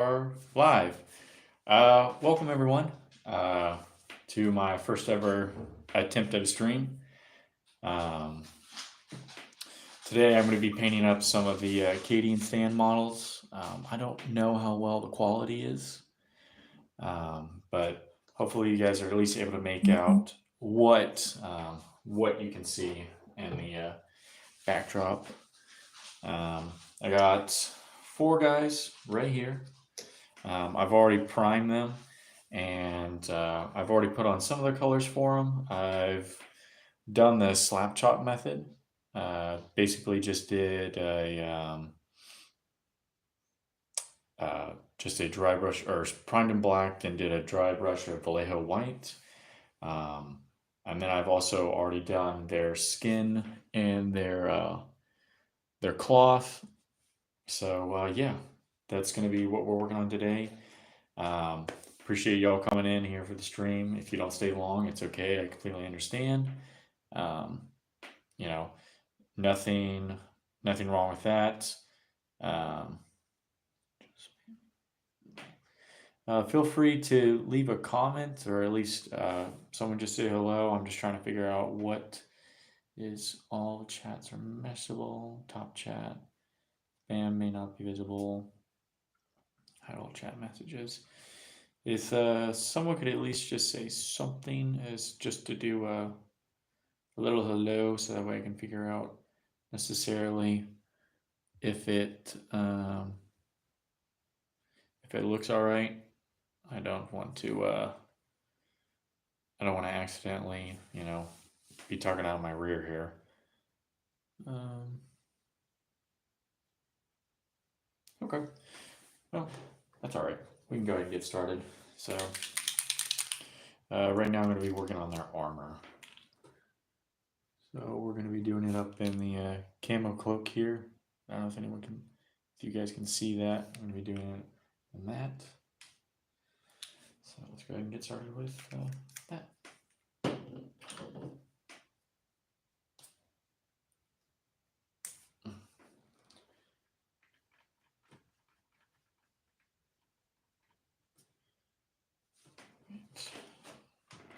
Are live. Welcome everyone to my first ever attempt at a stream. Um, Today I'm going to be painting up some of the Cadian stand models. I don't know how well the quality is, but hopefully you guys are at least able to make out what you can see in the backdrop. I got 4 guys right here. I've already primed them, and I've already put on some of the colors for them. I've done the slap chop method. Basically, just did just a dry brush, or primed in black, and did a dry brush of Vallejo white. And then I've also already done their skin and their cloth. So yeah, that's going to be what we're working on today. Appreciate y'all coming in here for the stream. If you don't stay long, it's okay. I completely understand. Um, you know, nothing wrong with that. Um, feel free to leave a comment, or at least someone just say hello. I'm just trying to figure out what is all chats are messable. Top chat. Spam may not be visible. Hide all chat messages. If someone could at least just say something as just to do a little hello, so that way I can figure out necessarily if it looks all right. I don't want to accidentally, be talking out of my rear here. Okay. Well, that's all right. We can go ahead and get started. So right now I'm going to be working on their armor. So we're going to be doing it up in the camo cloak here. I don't know if you guys can see that. I'm going to be doing it in that. So let's go ahead and get started with that.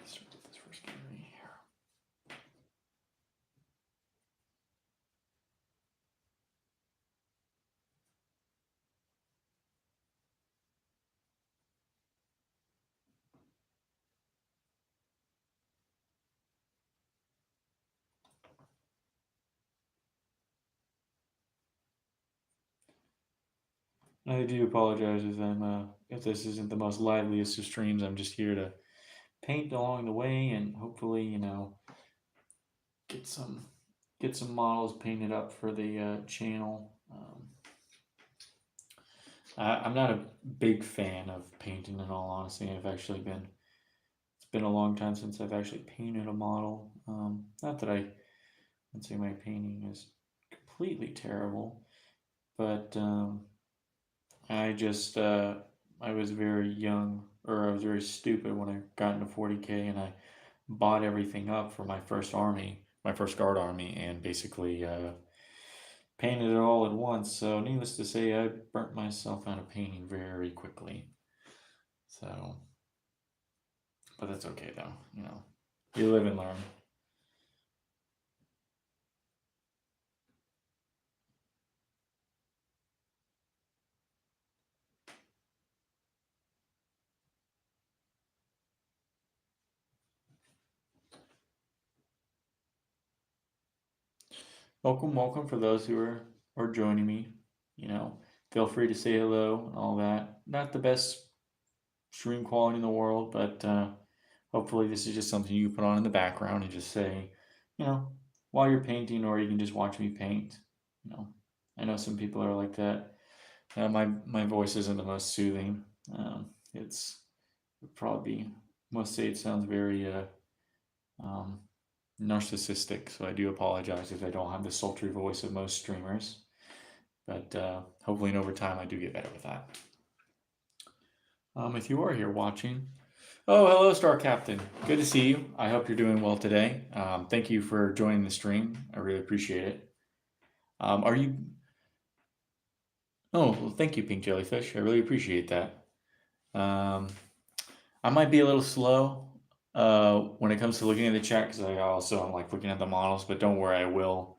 Start with this first gallery here. I do apologize if this isn't the most liveliest of streams. I'm just here to paint along the way and hopefully get some models painted up for the channel. I'm not a big fan of painting, in all honesty. It's been a long time since I've actually painted a model. Not that I'd say my painting is completely terrible, but I was very young, or I was very stupid when I got into 40K, and I bought everything up for my first guard army, and basically painted it all at once. So needless to say, I burnt myself out of painting very quickly. So, but that's okay though. You live and learn. Welcome for those who are joining me. Feel free to say hello and all that. Not the best stream quality in the world, but hopefully this is just something you put on in the background and just say, while you're painting, or you can just watch me paint. I know some people are like that. My voice isn't the most soothing. It's probably most say it sounds very narcissistic, so I do apologize if I don't have the sultry voice of most streamers. But hopefully, over time, I do get better with that. If you are here watching, oh, hello, Star Captain. Good to see you. I hope you're doing well today. Thank you for joining the stream. I really appreciate it. Are you Oh, well, thank you, Pink Jellyfish. I really appreciate that. Um, I might be a little slow when it comes to looking at the chat because I also am like looking at the models, but don't worry, I will.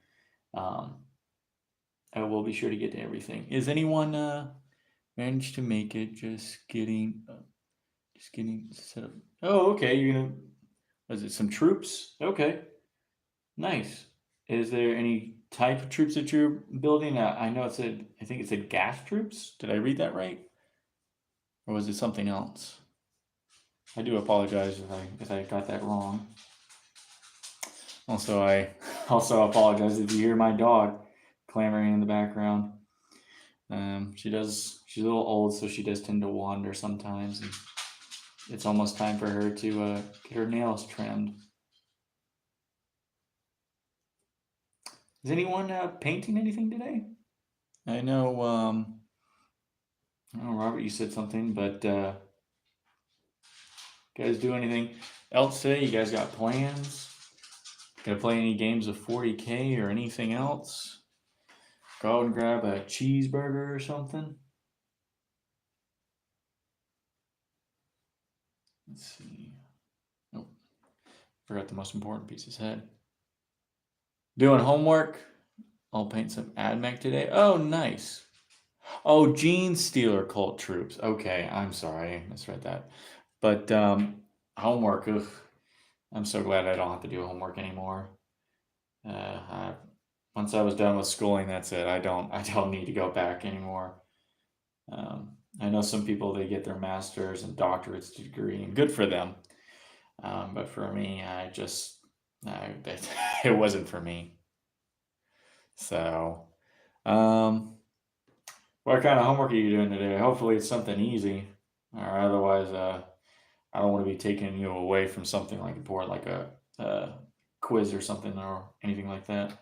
Um, I will be sure to get to everything. Is anyone managed to make it? Just getting set up. Oh, okay. You're gonna. Was it some troops? Okay, nice. Is there any type of troops that you're building? I know it said. I think it said gas troops. Did I read that right, or was it something else? I do apologize if I got that wrong. Also, I also apologize if you hear my dog clamoring in the background. She's a little old, so she does tend to wander sometimes, and it's almost time for her to get her nails trimmed. Is anyone painting anything today? I know, Robert, you said something, but you guys do anything else today? You guys got plans? Gonna play any games of 40K or anything else? Go out and grab a cheeseburger or something? Let's see. Nope, forgot the most important piece of his head. Doing homework? I'll paint some AdMech today. Oh, nice. Oh, Gene Stealer cult troops. Okay, I'm sorry, I misread that. But homework. Ugh, I'm so glad I don't have to do homework anymore. Once I was done with schooling, that's it. I don't need to go back anymore. I know some people they get their master's and doctorate's degree, and good for them. But for me, it wasn't for me. So, um, what kind of homework are you doing today? Hopefully, it's something easy, or otherwise, I don't want to be taking you away from something like important, like a quiz or something, or anything like that.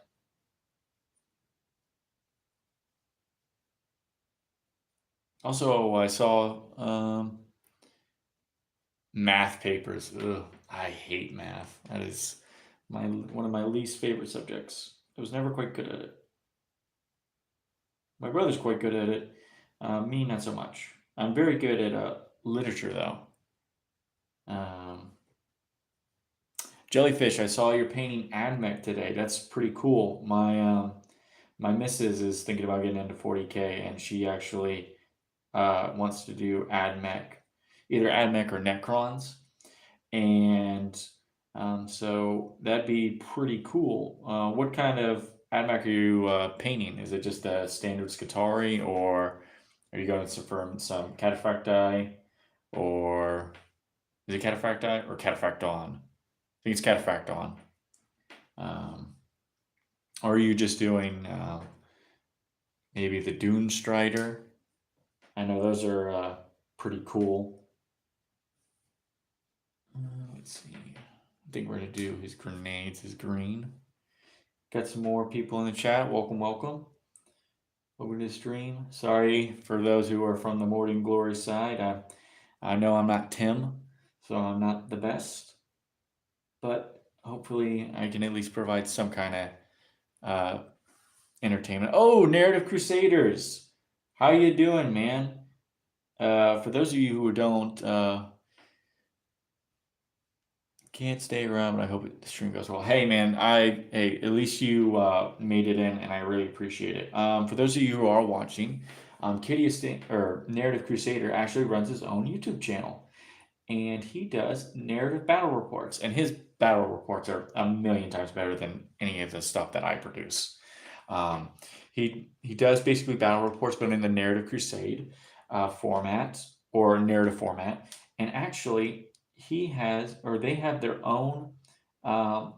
Also, I saw math papers. Ugh, I hate math. That is one of my least favorite subjects. I was never quite good at it. My brother's quite good at it. Me, not so much. I'm very good at literature, though. Um, Jellyfish, I saw you're painting AdMech today. That's pretty cool. My missus is thinking about getting into 40K, and she actually wants to do AdMech, either AdMech or Necrons, and so that'd be pretty cool. What kind of AdMech are you painting? Is it just a standard Scutari, or are you going for some Cataphracti, or is it Cataphracti or Cataphracton? I think it's Cataphracton. Um, or are you just doing maybe the Dune Strider? I know those are pretty cool. Let's see. I think we're gonna do his grenades, his green. Got some more people in the chat. Welcome, welcome. Over to the stream. Sorry for those who are from the Morning Glory side. I know I'm not Tim, so I'm not the best, but hopefully I can at least provide some kind of entertainment. Oh, Narrative Crusaders, how you doing, man? For those of you who don't can't stay around, but I hope the stream goes well. Hey, man, hey, at least you made it in, and I really appreciate it. For those of you who are watching, Cadia or Narrative Crusader actually runs his own YouTube channel, and he does narrative battle reports, and his battle reports are a million times better than any of the stuff that I produce. He does basically battle reports, but in the Narrative Crusade format or narrative format, and actually he has or they have their own um,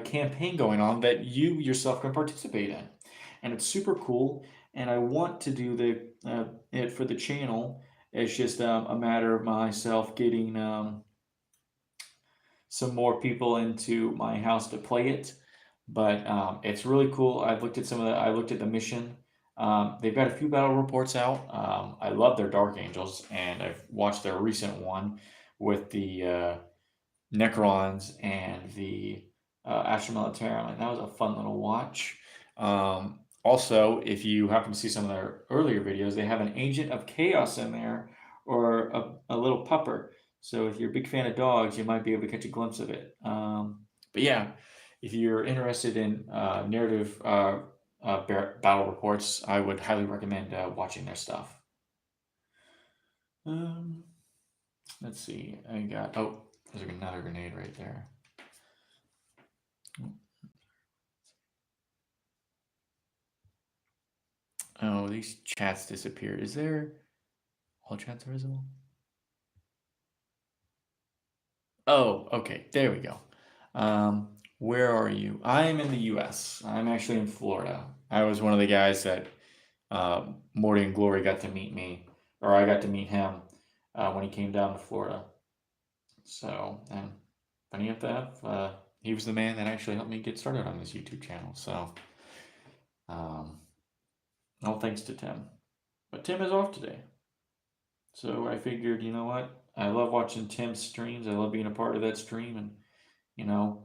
campaign going on that you yourself can participate in, and it's super cool. And I want to do it for the channel. It's just a matter of myself getting some more people into my house to play it. But it's really cool. I've looked at I looked at the mission. They've got a few battle reports out. I love their Dark Angels, and I've watched their recent one with the Necrons and the Astra Militarum, and that was a fun little watch. Also, if you happen to see some of their earlier videos, they have an Agent of Chaos in there or a little pupper. So if you're a big fan of dogs, you might be able to catch a glimpse of it. But yeah, if you're interested in narrative battle reports, I would highly recommend watching their stuff. Um, let's see. I got, oh, there's another grenade right there. Oh, these chats disappeared. Is there all chats are visible? Oh, okay. There we go. Where are you? I'm in the US. I'm actually in Florida. I was one of the guys that Morty and Glory got to meet me, or I got to meet him when he came down to Florida. So, and funny enough, he was the man that actually helped me get started on this YouTube channel. So, um, all thanks to Tim. But Tim is off today. So I figured, you know what? I love watching Tim's streams. I love being a part of that stream. And, you know,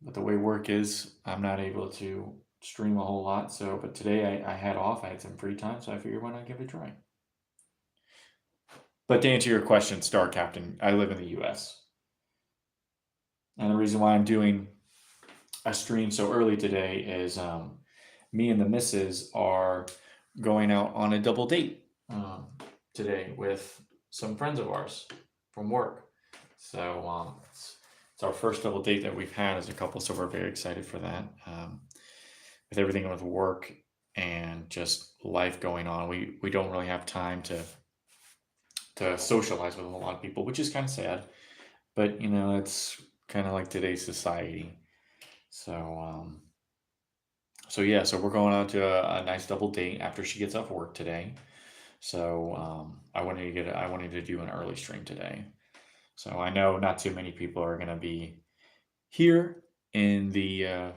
but the way work is, I'm not able to stream a whole lot. So, but today I had off. I had some free time. So I figured, why not give it a try? But to answer your question, Star Captain, I live in the US. And the reason why I'm doing a stream so early today is me and the missus are going out on a double date today with some friends of ours from work. So it's our first double date that we've had as a couple, so we're very excited for that. With everything with work and just life going on, we don't really have time to socialize with a lot of people, which is kind of sad. But you know, it's kind of like today's society. So so yeah, so we're going out to a nice double date after she gets off work today. So I wanted to do an early stream today. So I know not too many people are going to be here in the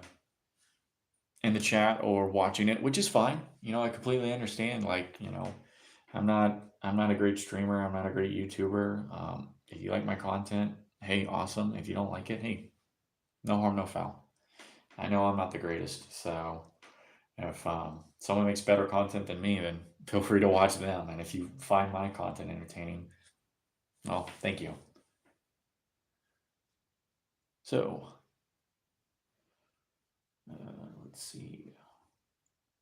chat or watching it, which is fine. You know, I completely understand. Like, you know, I'm not a great streamer. I'm not a great YouTuber. If you like my content, hey, awesome. If you don't like it, hey, no harm, no foul. I know I'm not the greatest, so if someone makes better content than me, then feel free to watch them. And if you find my content entertaining, well, thank you. So, let's see.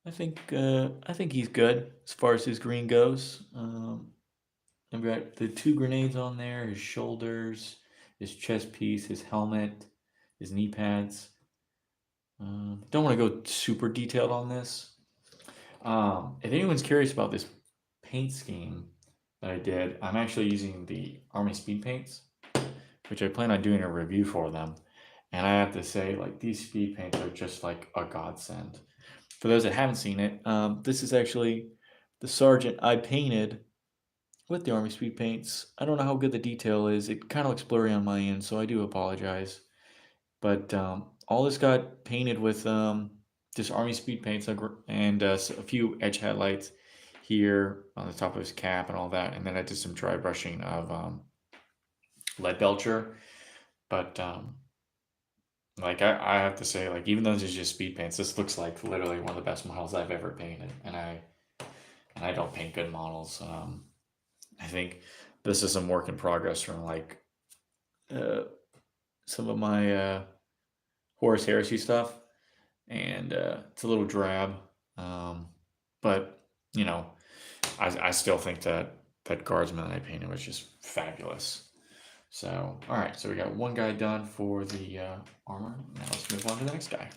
I think he's good as far as his green goes. I've got the two grenades on there, his shoulders, his chest piece, his helmet, his knee pads. Don't want to go super detailed on this. If anyone's curious about this paint scheme that I did, I'm actually using the Army Speed Paints, which I plan on doing a review for them. And I have to say, like, these speed paints are just like a godsend. For those that haven't seen it, this is actually the sergeant I painted with the Army Speed Paints. I don't know how good the detail is. It kind of looks blurry on my end, so I do apologize. But all this got painted with just Army Speed Paints and a few edge headlights here on the top of his cap and all that. And then I did some dry brushing of lead belcher. But like I have to say, like, even though this is just speed paints, this looks like literally one of the best models I've ever painted. And I don't paint good models. I think this is some work in progress from like uh, some of my Horus Heresy stuff, and it's a little drab, um, but you know, I still think that guardsman that I painted was just fabulous. So, all right, so we got one guy done for the armor. Now let's move on to the next guy.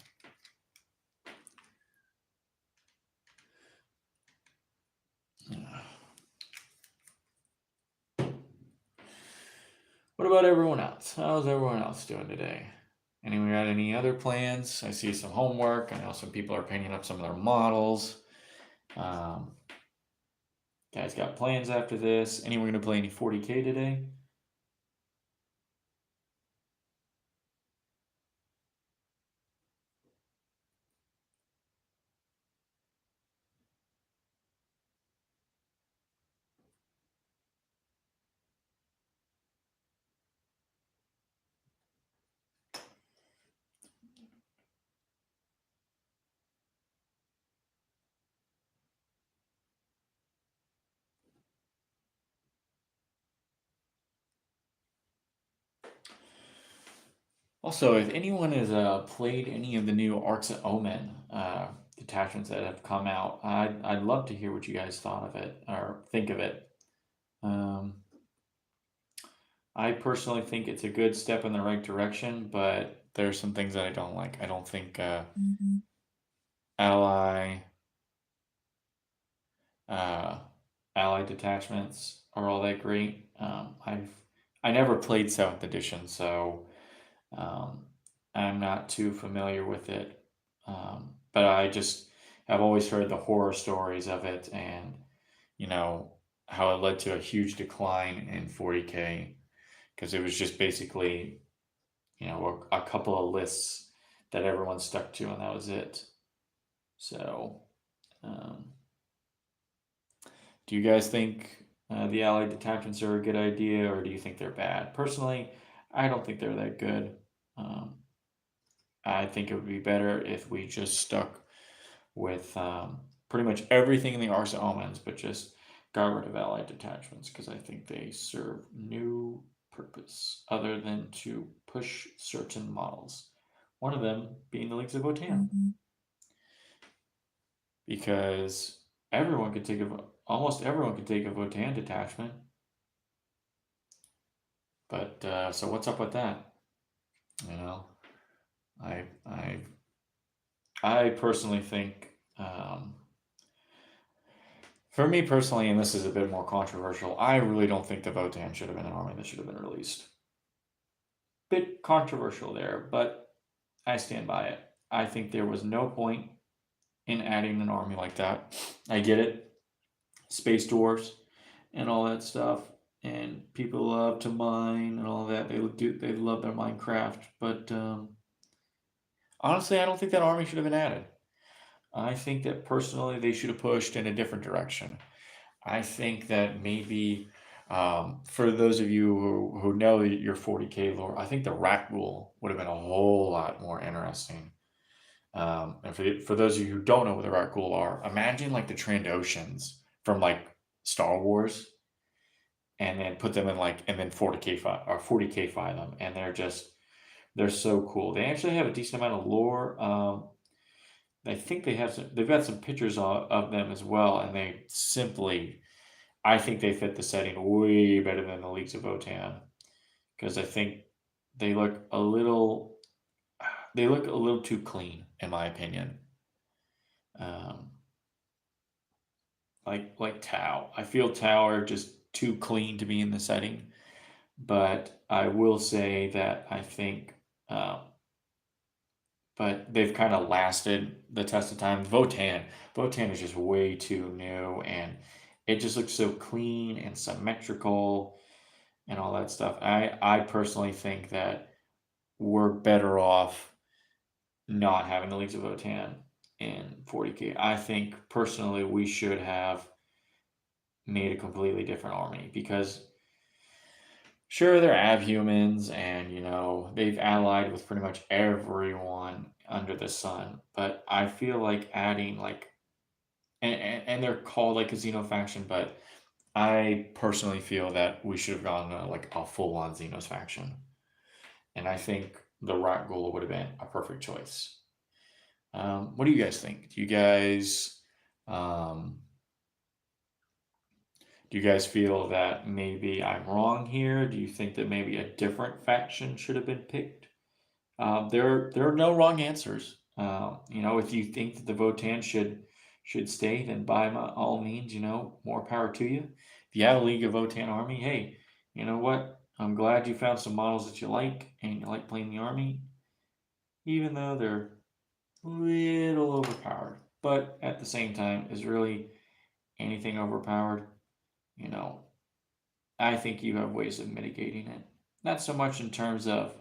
What about everyone else? How's everyone else doing today? Anyone got any other plans? I see some homework. I know some people are painting up some of their models. Um, guys got plans after this? Anyone gonna play any 40K today? Also, if anyone has played any of the new Arcs of Omen detachments that have come out, I'd love to hear what you guys thought of it or think of it. Um, I personally think it's a good step in the right direction, but there's some things that I don't like. I don't think ally uh, ally detachments are all that great. I never played Seventh Edition, so um, I'm not too familiar with it. But I just have always heard the horror stories of it, and you know how it led to a huge decline in 40K because it was just basically a couple of lists that everyone stuck to, and that was it. So, um, do you guys think the allied detachments are a good idea, or do you think they're bad? Personally, I don't think they're that good. Um, I think it would be better if we just stuck with pretty much everything in the Arsa Omens, but just got rid of allied detachments because I think they serve no purpose other than to push certain models. One of them being the Leagues of Votan, because almost everyone could take a Votan detachment. But so what's up with that? You know, I I I personally think, for me personally, and this is a bit more controversial, I really don't think the Votan should have been an army that should have been released. Bit controversial there, but I stand by it. I think there was no point in adding an army like that. I get it, space dwarfs and all that stuff, and people love to mine and all that. They love their Minecraft, but honestly, I don't think that army should have been added. I think that personally they should have pushed in a different direction. I think that maybe for those of you who know your 40K lore, I think the rack rule would have been a whole lot more interesting. And for those of you who don't know what the rack rule are, imagine like the Trandoshans from like Star Wars, and then put them in and then 40K fi or 40K fi them, and they're so cool. They actually have a decent amount of lore. I think they've got some pictures of them as well, and I think they fit the setting way better than the Leagues of Votan because I think they look a little they look a little too clean in my opinion. Um, like Tau, I feel Tau are just too clean to be in the setting, but I will say that I think, uh, but they've kind of lasted the test of time. Votan is just way too new, and it just looks so clean and symmetrical and all that stuff. I personally think that we're better off not having the Leagues of Votan in 40K. I think personally we should have made a completely different army because sure they're abhumans and they've allied with pretty much everyone under the sun, but I feel like adding and they're called like a Xeno faction, but I personally feel that we should have gone like a full-on Xenos faction. And I think the Rat Ghoul would have been a perfect choice. What do you guys think? Um, do you guys feel that maybe I'm wrong here? Do you think that maybe a different faction should have been picked? There are no wrong answers. If you think that the Votan should stay, then by all means, more power to you. If you have a League of Votan army, hey, you know what? I'm glad you found some models that you like and you like playing the army, even though they're a little overpowered. But at the same time, is really anything overpowered? You know, I think you have ways of mitigating it. Not so much in terms of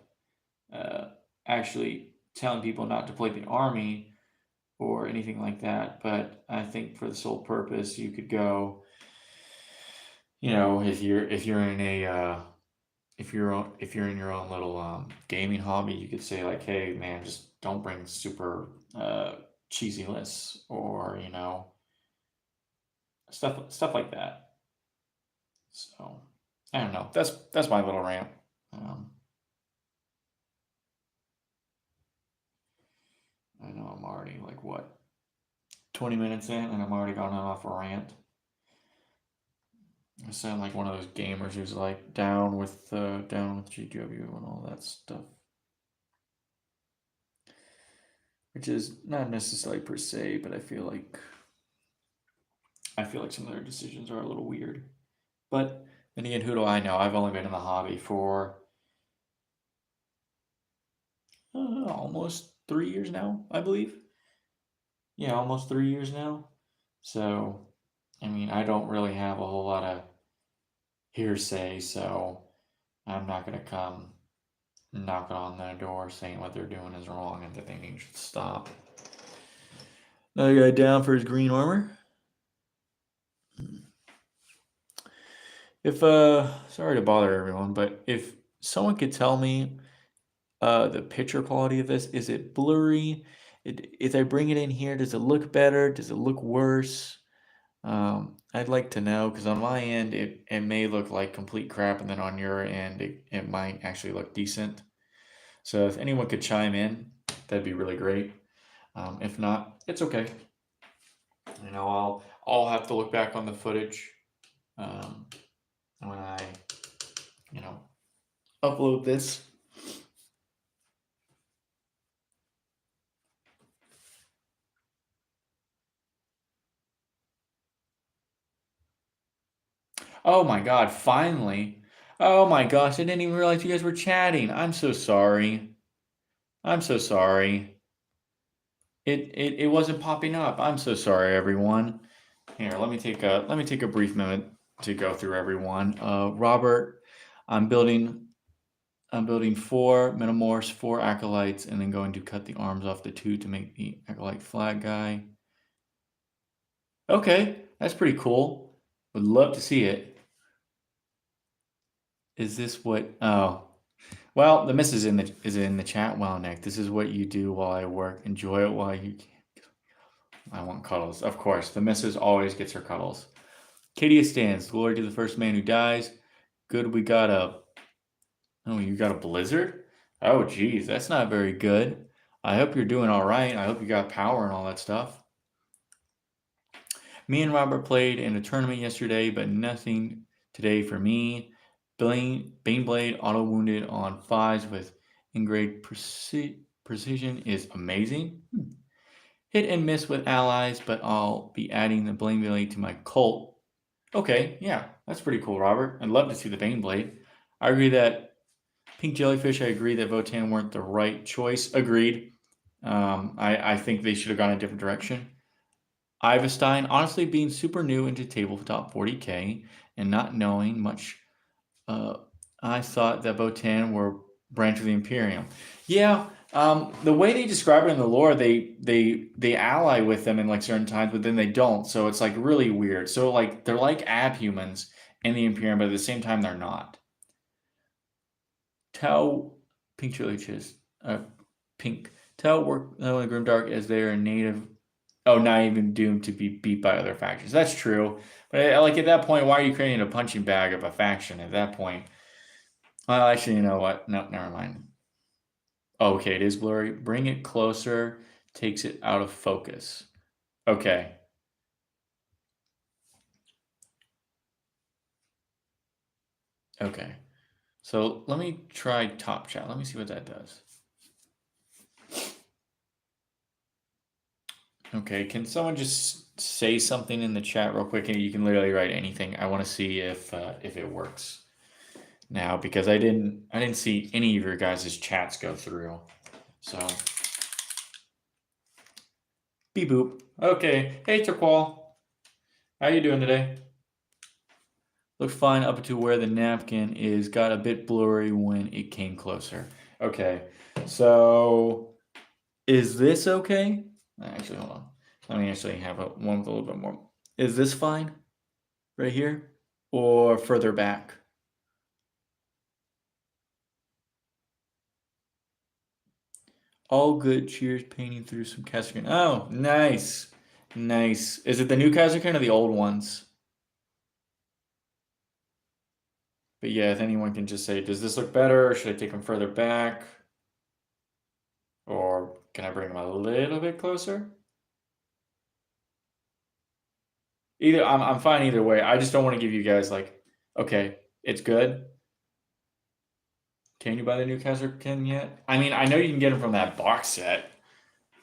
uh, actually telling people not to play the army or anything like that, but I think for the sole purpose, you could go. If you're in a if you're in your own little gaming hobby, you could say like, hey man, just don't bring super cheesy lists or stuff like that. So I don't know. That's my little rant. Um, 20 minutes in and I'm already gone off a rant. I sound like one of those gamers who's like down with GW and all that stuff, which is not necessarily per se, but I feel like some of their decisions are a little weird. But then again, who do I know? I've only been in the hobby for almost 3 years now, I believe. Yeah, almost 3 years now. So, I mean, I don't really have a whole lot of hearsay, so I'm not going to come knocking on their door saying what they're doing is wrong and that they need to stop. Another guy down for his green armor. If sorry to bother everyone, but if someone could tell me the picture quality of this, is it blurry? If I bring it in here, does it look better? Does it look worse? I'd like to know, because on my end it may look like complete crap, and then on your end it might actually look decent. So if anyone could chime in, that'd be really great. If not, it's okay. You know, I'll have to look back on the footage when I, you know, upload this. Oh my god, finally. Oh my gosh, I didn't even realize you guys were chatting. I'm so sorry. I'm so sorry. It wasn't popping up. I'm so sorry, everyone. Here, let me take a brief moment to go through everyone. Robert, I'm building 4 Metamorphs, 4 Acolytes, and then going to cut the arms off the 2 to make the Acolyte flag guy. Okay, that's pretty cool. Would love to see it. Is this what? Oh, well, the miss is in the chat. Well, Nick, this is what you do while I work. Enjoy it while you. I want cuddles, of course. The missus always gets her cuddles. Cadia stands. Glory to the first man who dies. Good, we got a. Oh, you got a blizzard? Oh, geez, that's not very good. I hope you're doing all right. I hope you got power and all that stuff. Me and Robert played in a tournament yesterday, but nothing today for me. Baneblade auto-wounded on 5s with engraved precision is amazing. Hit and miss with allies, but I'll be adding the Baneblade to my cult. Okay, yeah, that's pretty cool, Robert. I'd love to see the Baneblade. I agree that Pink Jellyfish, I agree that Votan weren't the right choice. Agreed. I think they should have gone a different direction. Ivestein, honestly, being super new into tabletop 40k and not knowing much, I thought that Votan were branch of the Imperium. Yeah, the way they describe it in the lore, they ally with them in like certain times, but then they don't. So it's like really weird. So like they're like abhumans in the Imperium, but at the same time they're not. Tau Pink Chili Cheese, Pink Tau work in Grimdark as they are native. Oh, not even doomed to be beat by other factions. That's true, but like at that point, why are you creating a punching bag of a faction at that point? Well, actually, you know what? No, never mind. Okay, it is blurry. Bring it closer. Takes it out of focus. Okay. Okay. So let me try top chat. Let me see what that does. Okay, can someone just say something in the chat real quick? And you can literally write anything. I want to see if it works now, because I didn't see any of your guys' chats go through. So beep boop. Okay. Hey Turqual. How you doing today? Looks fine up to where the napkin is. Got a bit blurry when it came closer. Okay. So is this okay? Actually, hold on. Let me actually have one with a little bit more. Is this fine? Right here? Or further back? All good. Cheers. Painting through some Kazakhstan. Oh, nice. Nice. Is it the new Kazakhstan or the old ones? But yeah, if anyone can just say, does this look better? Or should I take them further back? Or can I bring them a little bit closer? Either I'm fine either way. I just don't want to give you guys like, okay, it's good. Can you buy the new Kazarkin yet? I mean, I know you can get them from that box set,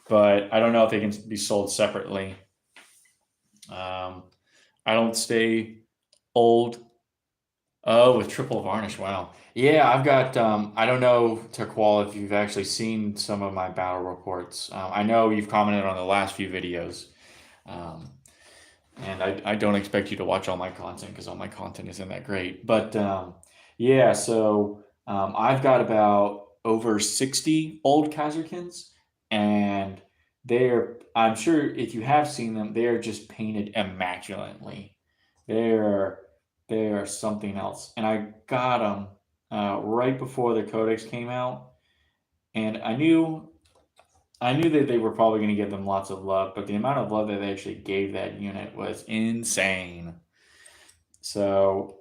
but I don't know if they can be sold separately. I don't stay old. Oh, with triple varnish. Wow. Yeah, I've got. I don't know, Taqual, if you've actually seen some of my battle reports. I know you've commented on the last few videos. Um, and I don't expect you to watch all my content because all my content isn't that great. But yeah, so I've got about over 60 old Kazarkins, and I'm sure if you have seen them, they're just painted immaculately. They're, they are something else. And I got them right before the Codex came out, and I knew that they were probably going to give them lots of love, but the amount of love that they actually gave that unit was insane. So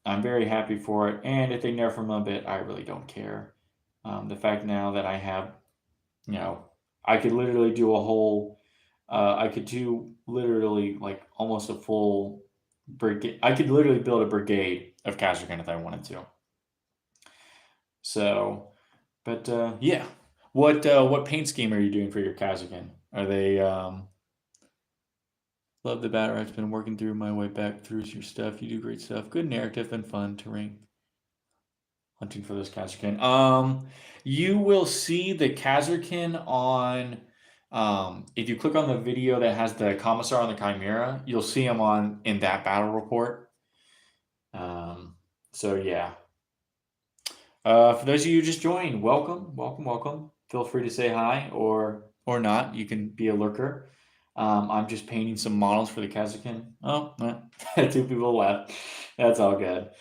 I'm very happy for it. And if they nerf them a bit, I really don't care. The fact now that I have, you know, I could literally do a whole, I could do literally like almost a full brigade. I could literally build a brigade of Kasrkin if I wanted to. So, but yeah. What paint scheme are you doing for your Kazakin? Are they love the batter? I've been working through my way back through your stuff. You do great stuff. Good narrative and fun terrain. Hunting for this Kazarkin. You will see the Kazarkin on. If you click on the video that has the commissar on the Chimera, you'll see him on in that battle report. So yeah. For those of you who just joined, welcome, welcome, welcome. Feel free to say hi or not. You can be a lurker. I'm just painting some models for the Kazakin. Oh, two people left. That's all good.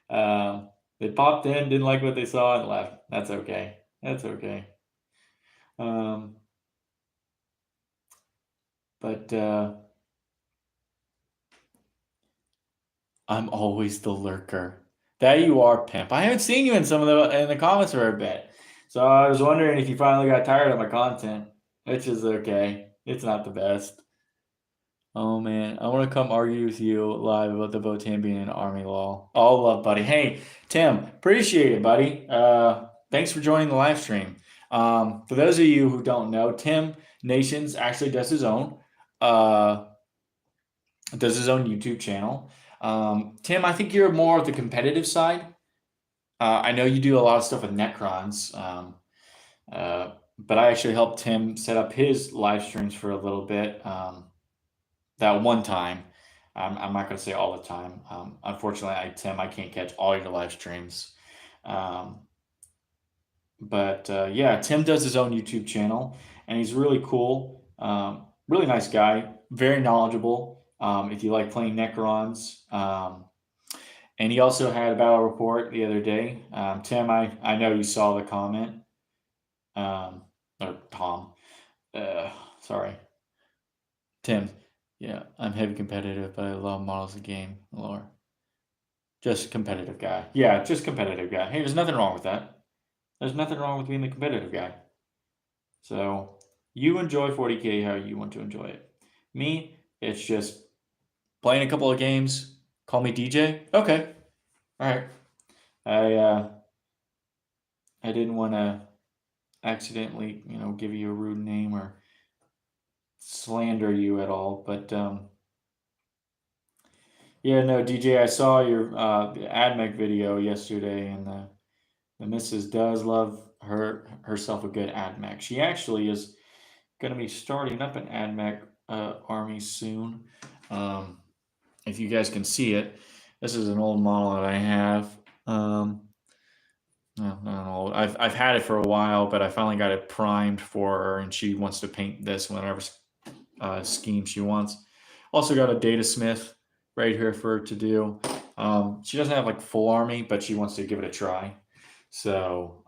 They popped in, didn't like what they saw, and left. That's okay. That's okay. Um, but I'm always the lurker. That you are, pimp. I haven't seen you in some of the comments for a bit, so I was wondering if you finally got tired of my content, which is okay. It's not the best. Oh man, I want to come argue with you live about the Votan being an army law. All love, buddy. Hey, Tim, appreciate it, buddy. Thanks for joining the live stream. For those of you who don't know, Tim Nations actually uh, does his own YouTube channel. Tim, I think you're more of the competitive side. I know you do a lot of stuff with Necrons, but I actually helped Tim set up his live streams for a little bit. That one time. I'm not going to say all the time. Unfortunately, Tim, I can't catch all your live streams. Um, but yeah, Tim does his own YouTube channel, and he's really cool. Really nice guy, very knowledgeable. If you like playing Necrons, and he also had a battle report the other day. Tim, I know you saw the comment, or Tom. Uh, Sorry, Tim. Yeah, I'm heavy competitive, but I love models of game lore. Just competitive guy. Yeah, just competitive guy. Hey, there's nothing wrong with that. There's nothing wrong with being the competitive guy. So you enjoy 40K how you want to enjoy it. Me, it's just playing a couple of games. Call me DJ. Okay. All right. I uh, I didn't want to accidentally, give you a rude name or slander you at all, but yeah, no, DJ, I saw your AdMech video yesterday, and the missus does love herself a good AdMech. She actually is going to be starting up an AdMech army soon. Um, if you guys can see it, this is an old model that I have. No, not old. I've had it for a while, but I finally got it primed for her, and she wants to paint this whenever scheme she wants. Also got a data smith right here for her to do. She doesn't have like full army, but she wants to give it a try. So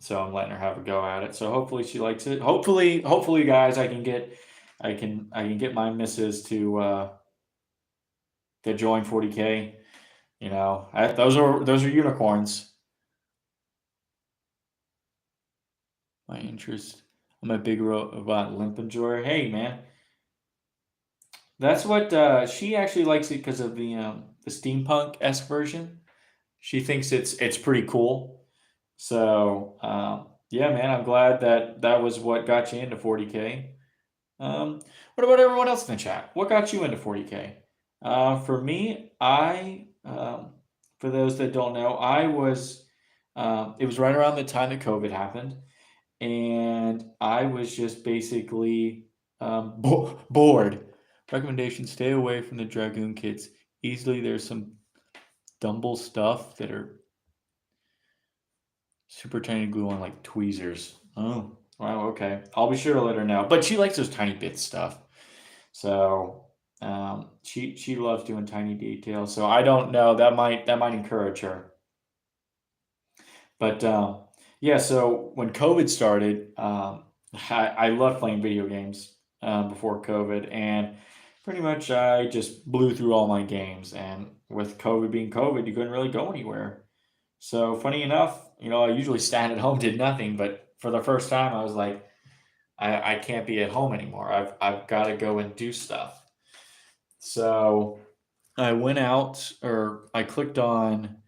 so I'm letting her have a go at it. So hopefully she likes it. Hopefully, guys, I can get my missus to join 40K. Those are unicorns. My interest. I'm a big robot limp enjoyer. Hey man, That's what she actually likes it because of the steampunk esque version. She thinks it's pretty cool. So yeah, man, I'm glad that that was what got you into 40K. What about everyone else in the chat? What got you into 40K? For me, for those that don't know, it was right around the time that COVID happened, and I was just basically bored. Recommendation: stay away from the Dragoon kits. Easily, there's some Dumble stuff that are super tiny glue on like tweezers. Oh, wow, okay. I'll be sure to let her know. But she likes those tiny bit stuff. So she loves doing tiny details. So I don't know. That might encourage her. But yeah, so when COVID started, I loved playing video games before COVID, and pretty much I just blew through all my games. And with COVID being COVID, you couldn't really go anywhere. So funny enough, I usually sat at home, did nothing, but for the first time, I was like, I can't be at home anymore. I've got to go and do stuff. So I went out, or I clicked on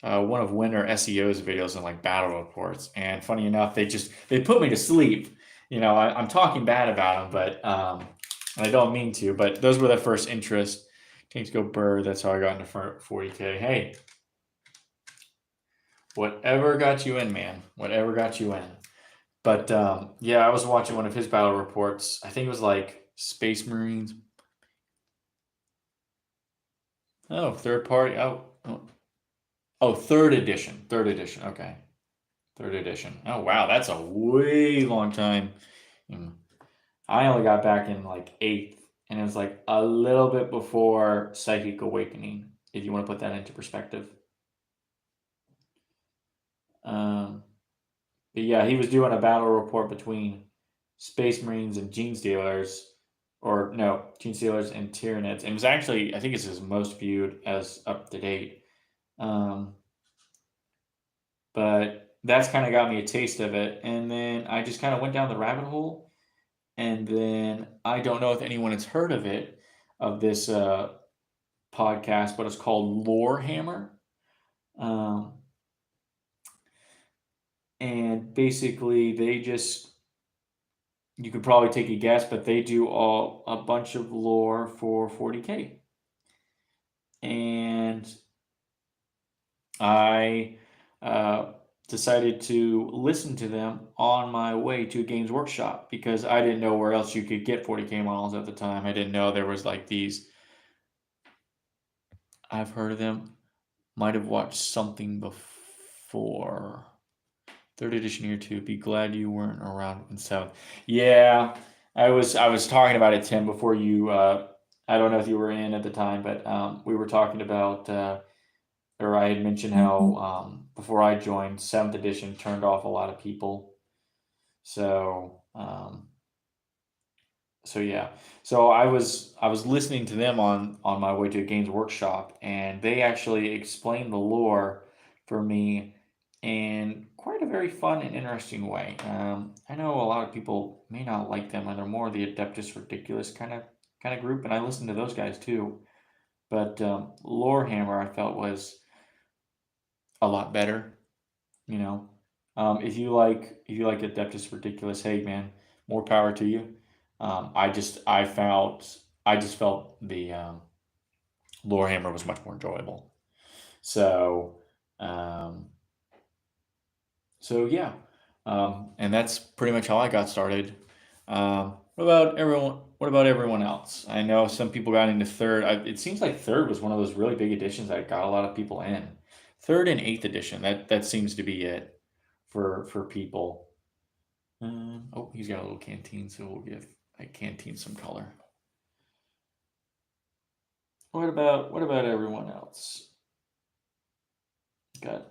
one of Winter SEO's videos on like battle reports, and funny enough, they put me to sleep. I'm talking bad about them, but I don't mean to. But those were the first interest. Tanks go bird. That's how I got into 40K. Hey, whatever got you in, man. Whatever got you in. But yeah, I was watching one of his battle reports. I think it was like Space Marines. Oh, third party. Oh, third edition. Third edition. Okay. Third edition. Oh, wow. That's a way long time. Mm. I only got back in like eighth, and it was like a little bit before Psychic Awakening, if you want to put that into perspective. Um, but yeah, he was doing a battle report between Space Marines and Gene Stealers, or no, Gene Stealers and Tyranids. It was actually, I think it's his most viewed as up to date. Um, but that's kind of got me a taste of it. And then I just kind of went down the rabbit hole. And then I don't know if anyone has heard of this podcast, but it's called Lore Hammer. Um, and basically, you could probably take a guess, but they do a bunch of lore for 40K. And I decided to listen to them on my way to Games Workshop because I didn't know where else you could get 40K models at the time. I didn't know there was like these. I've heard of them. Might have watched something before. Third edition year two. Be glad you weren't around in seventh. Yeah, I was talking about it, Tim, before you. I don't know if you were in at the time, but we were talking about, or I had mentioned how before I joined, seventh edition turned off a lot of people. So so yeah, so I was listening to them on my way to a Games Workshop, and they actually explained the lore for me in quite a very fun and interesting way. I know a lot of people may not like them, and they're more the Adeptus Ridiculous kind of group, and I listen to those guys too. But Lorehammer, I felt, was a lot better. You know, if you like Adeptus Ridiculous, hey man, more power to you. I just felt the Lorehammer was much more enjoyable. So um, so yeah, and that's pretty much how I got started. What about everyone? What about everyone else? I know some people got into third. It seems like third was one of those really big editions that got a lot of people in. Third and eighth edition. That seems to be it for people. Oh, he's got a little canteen, so we'll give a canteen some color. What about everyone else? Got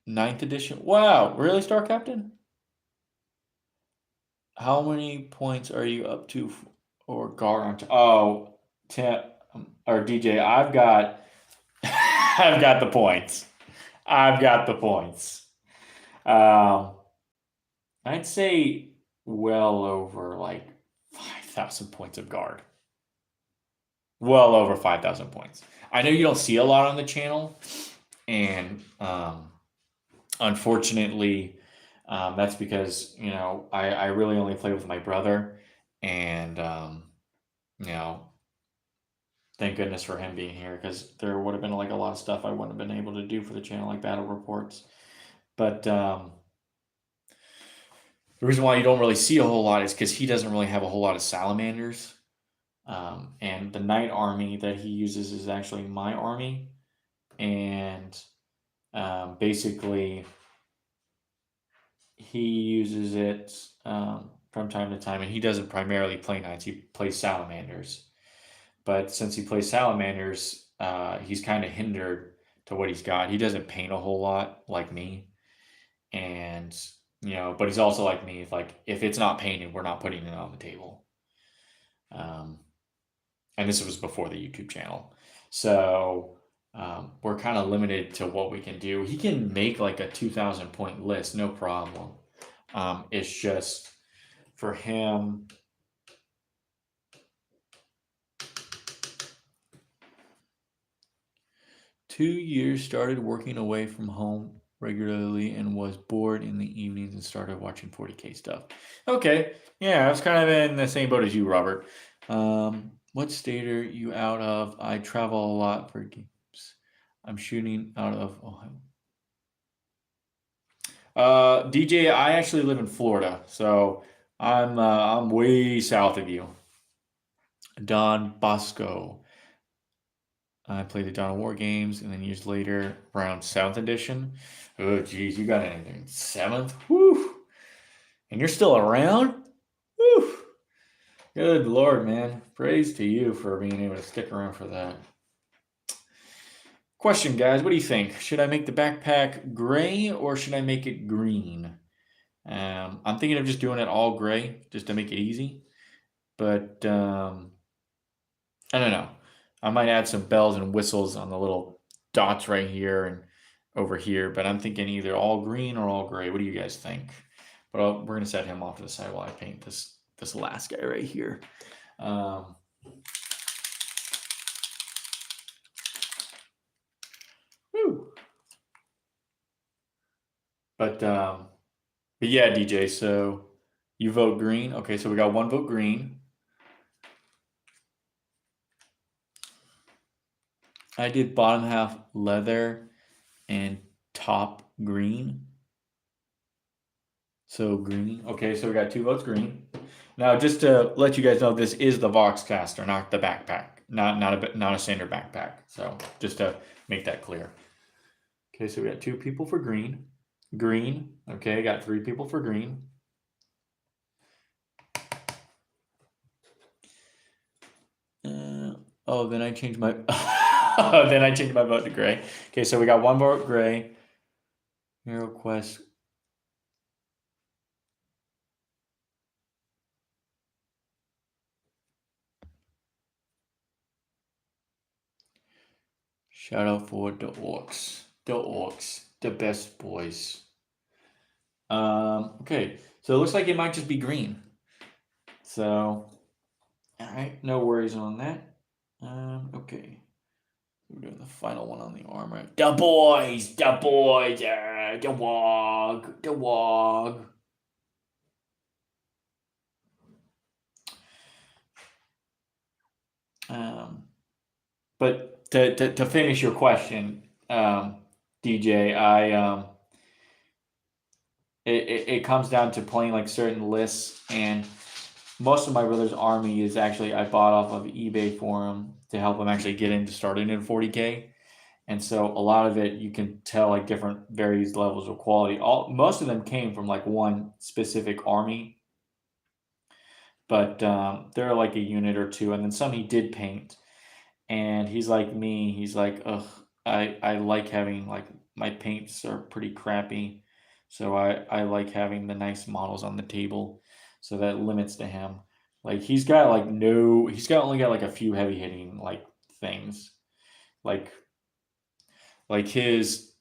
ninth edition. Wow, really, Star Captain? How many points are you up to or guard on? Oh, Tim or DJ, I've got I've got the points. I've got the points. Um, I'd say well over like 5,000 points of guard. well over 5,000 points. I know you don't see a lot on the channel, and unfortunately, that's because I really only play with my brother, and you know thank goodness for him being here because there would have been like a lot of stuff I wouldn't have been able to do for the channel, like battle reports. But the reason why you don't really see a whole lot is because he doesn't really have a whole lot of salamanders. And the knight army that he uses is actually my army. And basically, he uses it from time to time. And he doesn't primarily play knights, he plays salamanders. But since he plays salamanders, he's kind of hindered to what he's got. He doesn't paint a whole lot like me. And but he's also like me. Like if it's not painted, we're not putting it on the table. Um, and this was before the YouTube channel, so we're kind of limited to what we can do. He can make like a 2,000 point list, no problem. It's just for him. 2 years, started working away from home regularly and was bored in the evenings and started watching 40K stuff. Okay, yeah, I was kind of in the same boat as you, Robert. What state are you out of? I travel a lot for games. I'm shooting out of Ohio. DJ, I actually live in Florida, so I'm way south of you. Don Bosco. I played the Dawn of War games, and then years later, around 7th edition. Oh, geez, you got it in 7th? Whew. And you're still around? Whew. Good Lord, man. Praise to you for being able to stick around for that. Question, guys. What do you think? Should I make the backpack gray or should I make it green? I'm thinking of just doing it all gray just to make it easy. But I don't know. I might add some bells and whistles on the little dots right here and over here, but I'm thinking either all green or all gray. What do you guys think? But we're gonna set him off to the side while I paint this last guy right here. Woo. But yeah, DJ. So you vote green. Okay, so we got one vote green. I did bottom half leather and top green. So green. Okay, so we got 2 votes green. Now, just to let you guys know, this is the Voxcaster, not the backpack, not a standard backpack. So just to make that clear. Okay, so we got 2 people for green. Green. Okay, got 3 people for green. Oh, then I changed my. Then I changed my vote to gray. Okay, so we got 1 vote gray. Hero quest. Shout out for the orcs. The orcs, the best boys. Okay, so it looks like it might just be green. So, all right, no worries on that. Okay. We're doing the final one on the armor. The boys, the wog, the wog. But to finish your question, DJ, it comes down to playing like certain lists, and most of my brother's army is actually I bought off of eBay for him to help him actually get into starting in 40K. And so a lot of it you can tell like different various levels of quality. Most of them came from like one specific army, but there are like a unit or two, and then some he did paint. And he's like me. He's like, ugh, I like having like my paints are pretty crappy, so I like having the nice models on the table, so that limits to him. Like he's got like no, he's got only got like a few heavy hitting like things, like his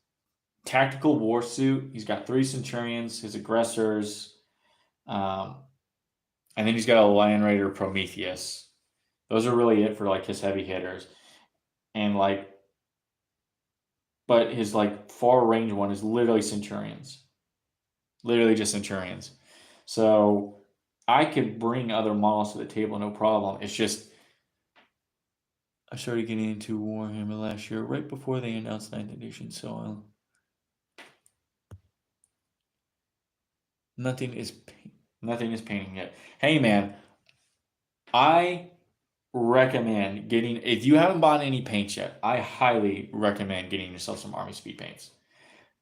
tactical war suit. He's got 3 centurions, his aggressors, and then he's got a Lion Raider Prometheus. Those are really it for like his heavy hitters. And like, but his like far range one is literally Centurions. Literally just Centurions. So I could bring other models to the table, no problem. It's just I started getting into Warhammer last year, right before they announced 9th edition, so nothing is nothing is painting yet. Hey man, I recommend getting, if you haven't bought any paints yet, I highly recommend getting yourself some Army Speed paints.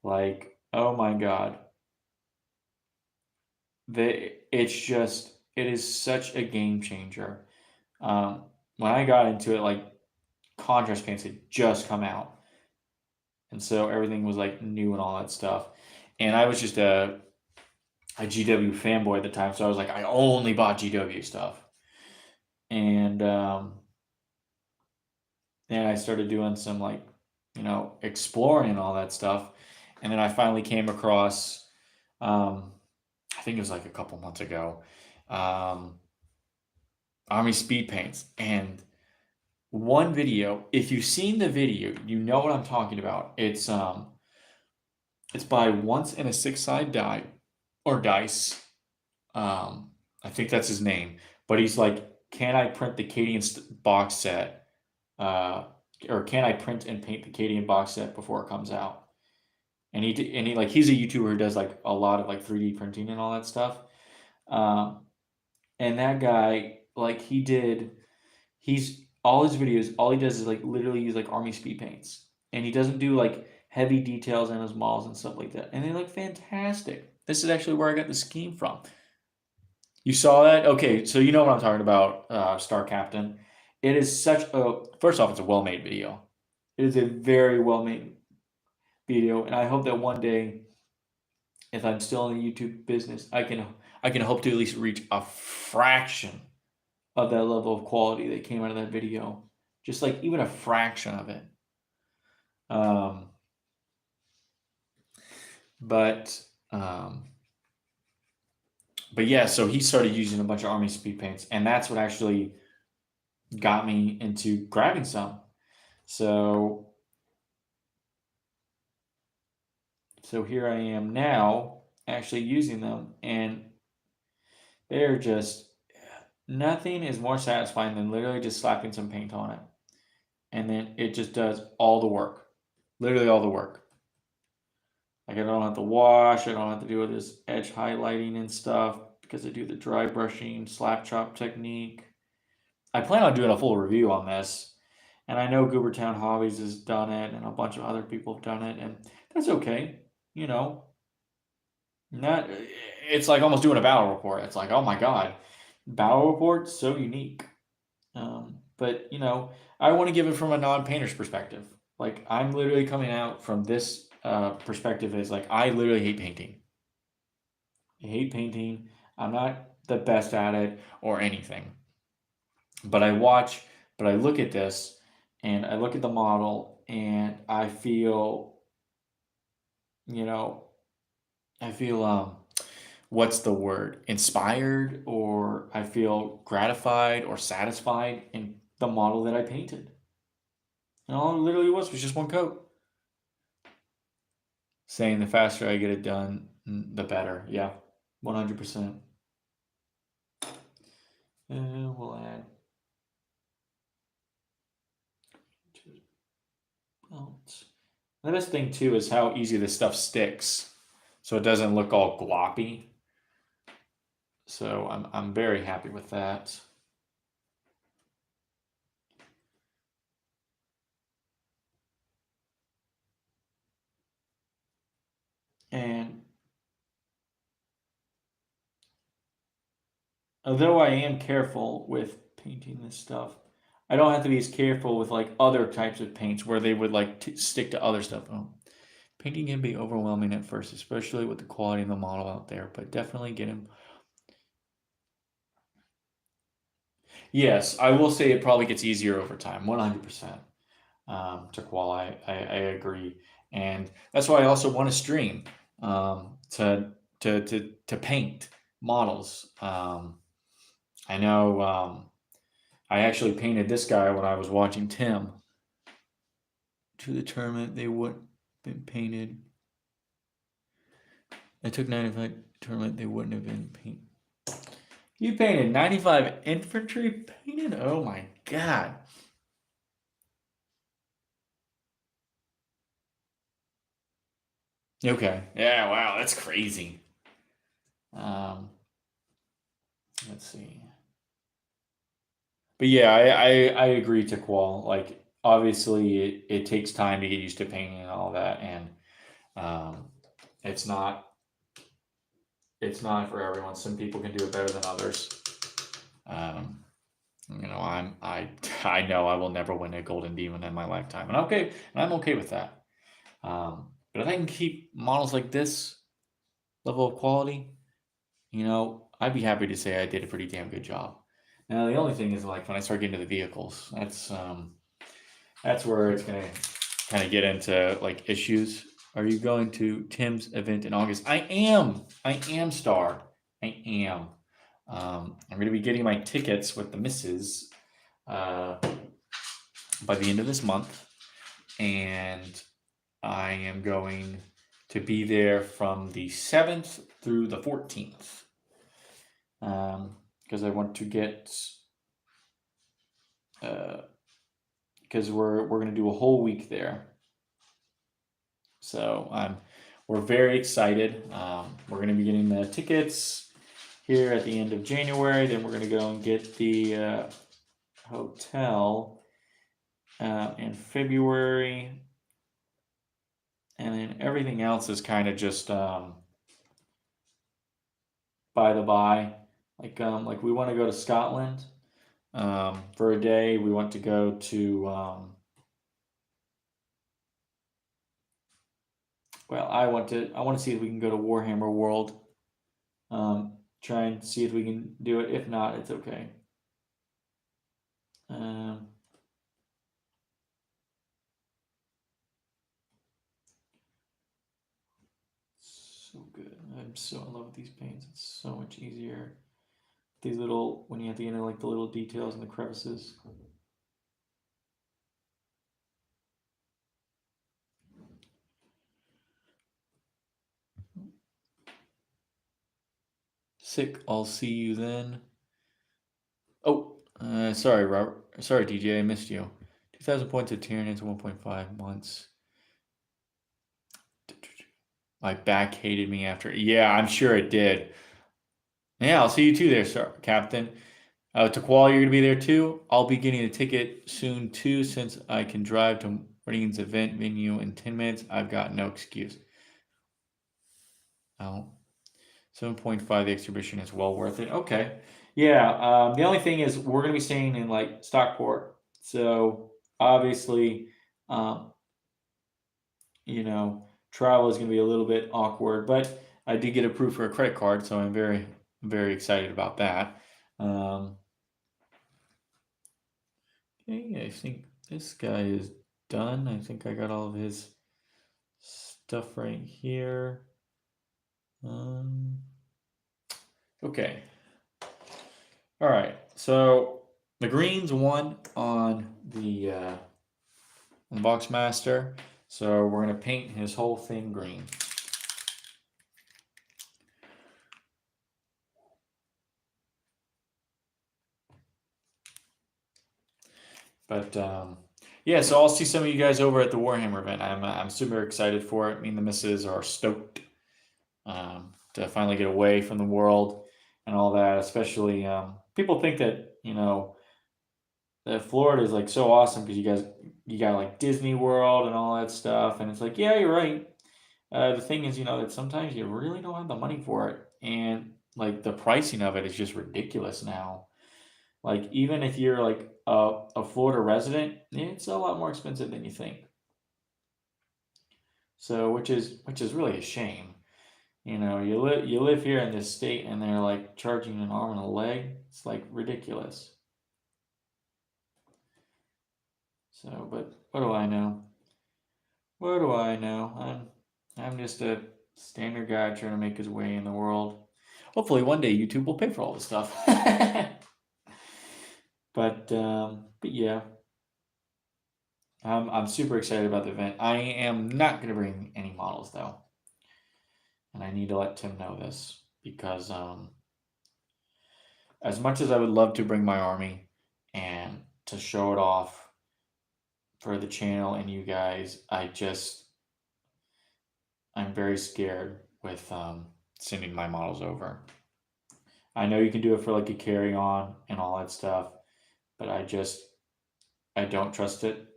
Like, oh my god. It is such a game changer. When I got into it, like contrast paints had just come out, and so everything was like new and all that stuff. And I was just a GW fanboy at the time, so I was like, I only bought GW stuff. And then I started doing some like, exploring and all that stuff. And then I finally came across, I think it was like a couple months ago, um, Army Speed Paints. And one video, if you've seen the video, you know what I'm talking about. It's by Once in a Six Side Die or Dice. I think that's his name. But he's like, can I print the Cadian box set? Uh, or can I print and paint the Cadian box set before it comes out? And he like he's a YouTuber who does like a lot of like 3D printing and all that stuff. Um, and that guy, like he's all his videos, all he does is like literally use like Army Speed paints, and he doesn't do like heavy details in his models and stuff like that. And they look fantastic. This is actually where I got the scheme from. You saw that? Okay, so you know what I'm talking about, Star Captain. It is such a, first off, it's a well made video. It is a very well made video, and I hope that one day, if I'm still in the YouTube business, I can hope to at least reach a fraction of that level of quality that came out of that video. Just like even a fraction of it. Um, but um, but yeah, so he started using a bunch of Army Speed paints, and that's what actually got me into grabbing some. So here I am now actually using them, and they're just, nothing is more satisfying than literally just slapping some paint on it, and then it just does all the work, literally all the work. Like I don't have to wash, I don't have to do this edge highlighting and stuff because I do the dry brushing slap chop technique. I plan on doing a full review on this, and I know Goobertown Hobbies has done it, and a bunch of other people have done it, and that's okay. You know, not it's like almost doing a battle report. It's like, oh my god, battle report so unique. But I want to give it from a non-painter's perspective. Like I'm literally coming out from this perspective is like I literally hate painting. I hate painting. I'm not the best at it or anything. But I look at this and I look at the model and I feel, you know, I feel what's the word? Inspired, or I feel gratified or satisfied in the model that I painted. And all it literally was just one coat. Saying the faster I get it done, the better. Yeah, 100%. And we'll add belts. The best thing too is how easy this stuff sticks, so it doesn't look all gloppy. So I'm very happy with that. And although I am careful with painting this stuff, I don't have to be as careful with like other types of paints where they would like stick to other stuff. Oh, painting can be overwhelming at first, especially with the quality of the model out there, but definitely get him. Yes, I will say it probably gets easier over time, 100%. To qualify, I agree, and that's why I also want to stream to paint models. I know I actually painted this guy when I was watching Tim. To the tournament, they wouldn't been painted. I took 95 tournament, they wouldn't have been painted. You painted 95 infantry painted? Oh my god. Okay. Yeah, wow, that's crazy. Let's see. But yeah, I agree to Qual. Like, obviously, it takes time to get used to painting and all that, and um, it's not it's not for everyone. Some people can do it better than others. Um, I know I will never win a golden demon in my lifetime, and I'm okay with that. But if I can keep models like this level of quality, I'd be happy to say I did a pretty damn good job. Now the only thing is, like, when I start getting to the vehicles, that's where it's gonna kind of get into like issues. Are you going to Tim's event in August? I am. I am, Star. I am. I'm going to be getting my tickets with the missus by the end of this month, and I am going to be there from the 7th through the 14th because I want to get because we're going to do a whole week there. So we're very excited. We're going to be getting the tickets here at the end of January. Then we're going to go and get the hotel in February, and then everything else is kind of just by the by. Like we want to go to Scotland for a day. We want to go to I want to see if we can go to Warhammer World. Try and see if we can do it. If not, it's okay. So good. I'm so in love with these paints. It's so much easier. These little, when you have to get into like the little details and the crevices. Sick. I'll see you then. Oh, sorry, Robert. Sorry, DJ. I missed you. 2,000 points of Tyranids, 1.5 months. My back hated me after. Yeah, I'm sure it did. Yeah, I'll see you too there, sir, Captain. To Qual, you're going to be there too. I'll be getting a ticket soon too, since I can drive to Reading's event venue in 10 minutes. I've got no excuse. Oh, 7.5, the exhibition is well worth it. Okay. Yeah, the only thing is we're going to be staying in like Stockport. So obviously, um, travel is going to be a little bit awkward, but I did get approved for a credit card, so I'm very, very excited about that. Okay, I think this guy is done. I think I got all of his stuff right here. Okay. All right. So the greens won on the Boxmaster. So we're gonna paint his whole thing green. But yeah, so I'll see some of you guys over at the Warhammer event. I'm super excited for it. Me and the missus are stoked to finally get away from the world and all that. Especially people think that that Florida is like so awesome because you got like Disney World and all that stuff, and it's like, yeah, you're right. The thing is, that sometimes you really don't have the money for it, and like the pricing of it is just ridiculous now. Like, even if you're like a Florida resident, it's a lot more expensive than you think. So, which is really a shame. You live here in this state, and they're like charging an arm and a leg. It's like ridiculous. So, but what do I know? What do I know? I'm just a standard guy trying to make his way in the world. Hopefully, one day YouTube will pay for all this stuff. But yeah, I'm super excited about the event. I am not going to bring any models though, and I need to let Tim know this because as much as I would love to bring my army and to show it off for the channel and you guys, I'm very scared with sending my models over. I know you can do it for like a carry on and all that stuff, but I don't trust it.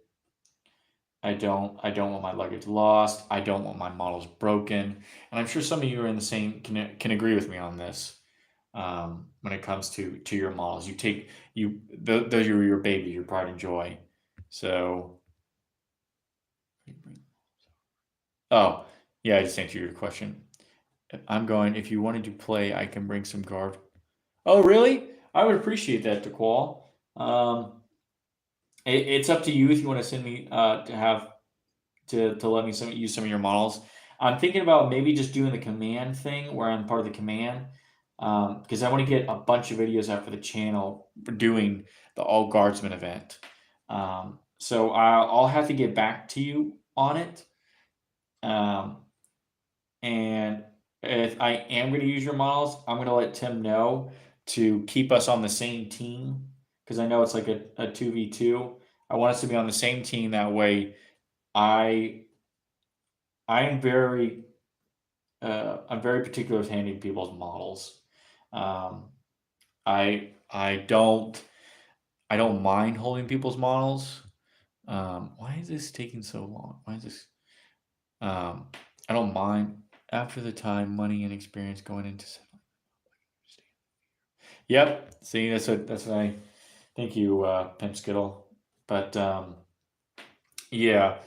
I don't want my luggage lost. I don't want my models broken. And I'm sure some of you are in the same can agree with me on this. When it comes to your models, those are your baby, your pride and joy. So, oh yeah, I just answered your question. I'm going. If you wanted to play, I can bring some guard. Oh really? I would appreciate that, DeQual. It's up to you if you want to send me to let me use some of your models. I'm thinking about maybe just doing the command thing where I'm part of the command because I want to get a bunch of videos out for the channel for doing the All Guardsmen event. So I'll have to get back to you on it. Um, and if I am going to use your models, I'm going to let Tim know to keep us on the same team because I know it's like a 2v2. I want us to be on the same team that way. I I'm very I'm very particular with handing people's models. Um, I don't mind holding people's models. Why is this taking so long? Why is this? Um, I don't mind after the time, money, and experience going into. Yep. See, that's what I. Thank you, Pimp Skittle. But yeah,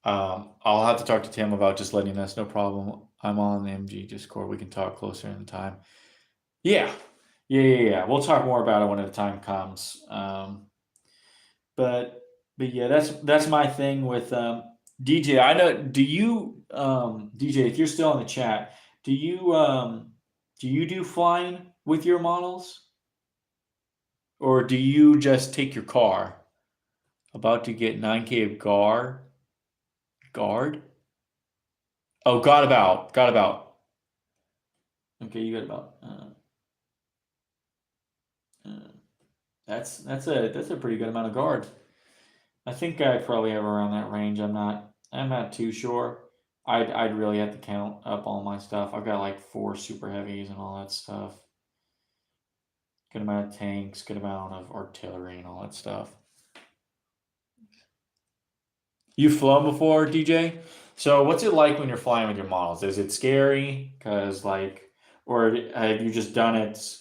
I'll have to talk to Tim about just letting us. No problem. I'm on the MG Discord. We can talk closer in time. Yeah, yeah. We'll talk more about it when the time comes. But but yeah, that's my thing with DJ. I know. Do you DJ? If you're still in the chat, do you do flying with your models, or do you just take your car? About to get 9K of guard. Oh, got about. Okay, you got about. Uh, that's a pretty good amount of guard. I think I'd probably have around that range. I'm not too sure. I'd really have to count up all my stuff. I've got like 4 super heavies and all that stuff. Good amount of tanks, good amount of artillery and all that stuff. You've flown before, DJ? So what's it like when you're flying with your models? Is it scary? Cause like, or have you just done it?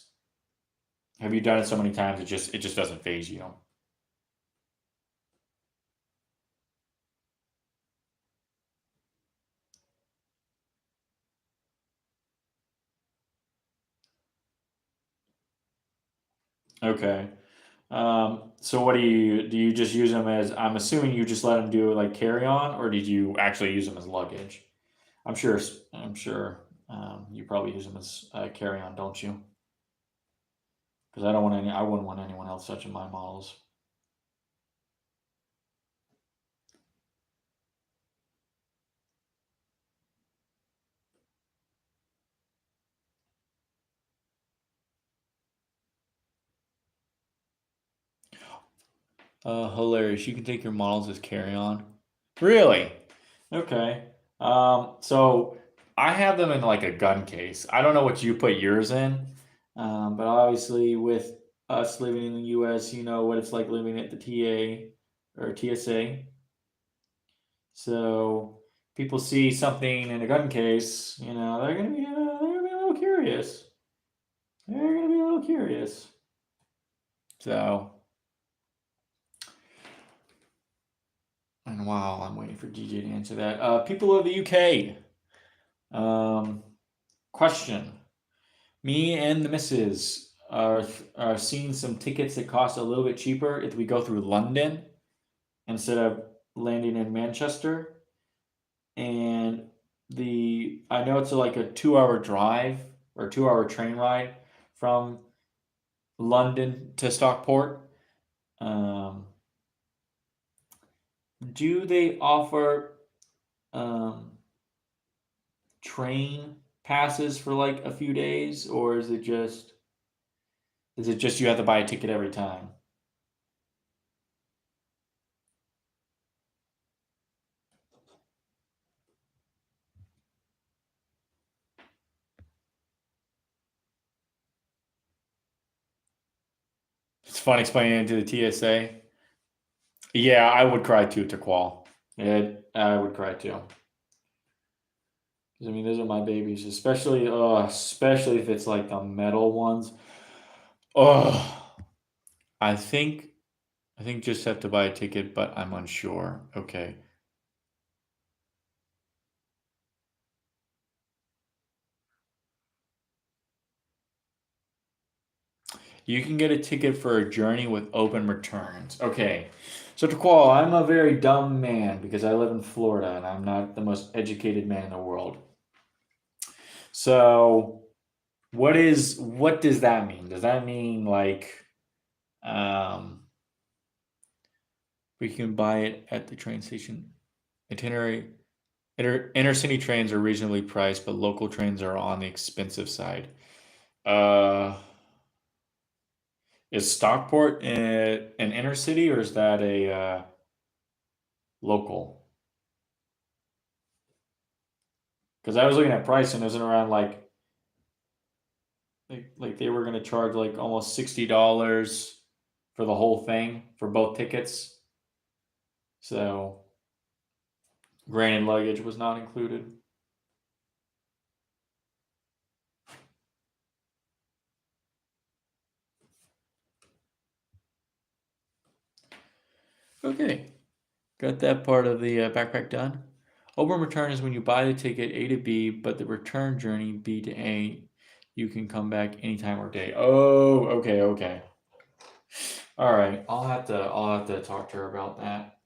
Have you done it so many times it just doesn't phase you? Okay. So what do you just use them as? I'm assuming you just let them do like carry on, or did you actually use them as luggage? I'm sure. You probably use them as carry on, don't you? Because I wouldn't want anyone else touching my models. Hilarious. You can take your models as carry on. Really? Okay. So I have them in like a gun case. I don't know what you put yours in, but obviously with us living in the U.S., you know what it's like living at the TA or TSA. So people see something in a gun case, they're gonna be a little curious. They're gonna be a little curious. So, and wow, I'm waiting for DJ to answer that. People of the UK. Um, question. Me and the missus are seeing some tickets that cost a little bit cheaper if we go through London instead of landing in Manchester. And I know it's like a 2 hour drive or 2 hour train ride from London to Stockport. Um, do they offer um, train passes for like a few days, or is it just you have to buy a ticket every time? It's fun explaining it to the TSA. Yeah, I would cry too to Qual. Yeah, I would cry too. 'Cause, I mean, those are my babies, especially if it's like the metal ones. Oh, I think I think just have to buy a ticket, but I'm unsure. Okay. You can get a ticket for a journey with open returns. Okay. So to qual, I'm a very dumb man because I live in Florida and I'm not the most educated man in the world. So what does that mean? Does that mean like um we can buy it at the train station? Itinerary intercity trains are reasonably priced, but local trains are on the expensive side. Uh is Stockport an inner city or is that a local? Because I was looking at price and it was around like they were gonna charge like almost $60 for the whole thing for both tickets. So granted, luggage was not included. Okay, got that part of the backpack done. Open return is when you buy the ticket A to B, but the return journey B to A, you can come back anytime or day. Oh, okay, okay. All right, I'll have to talk to her about that,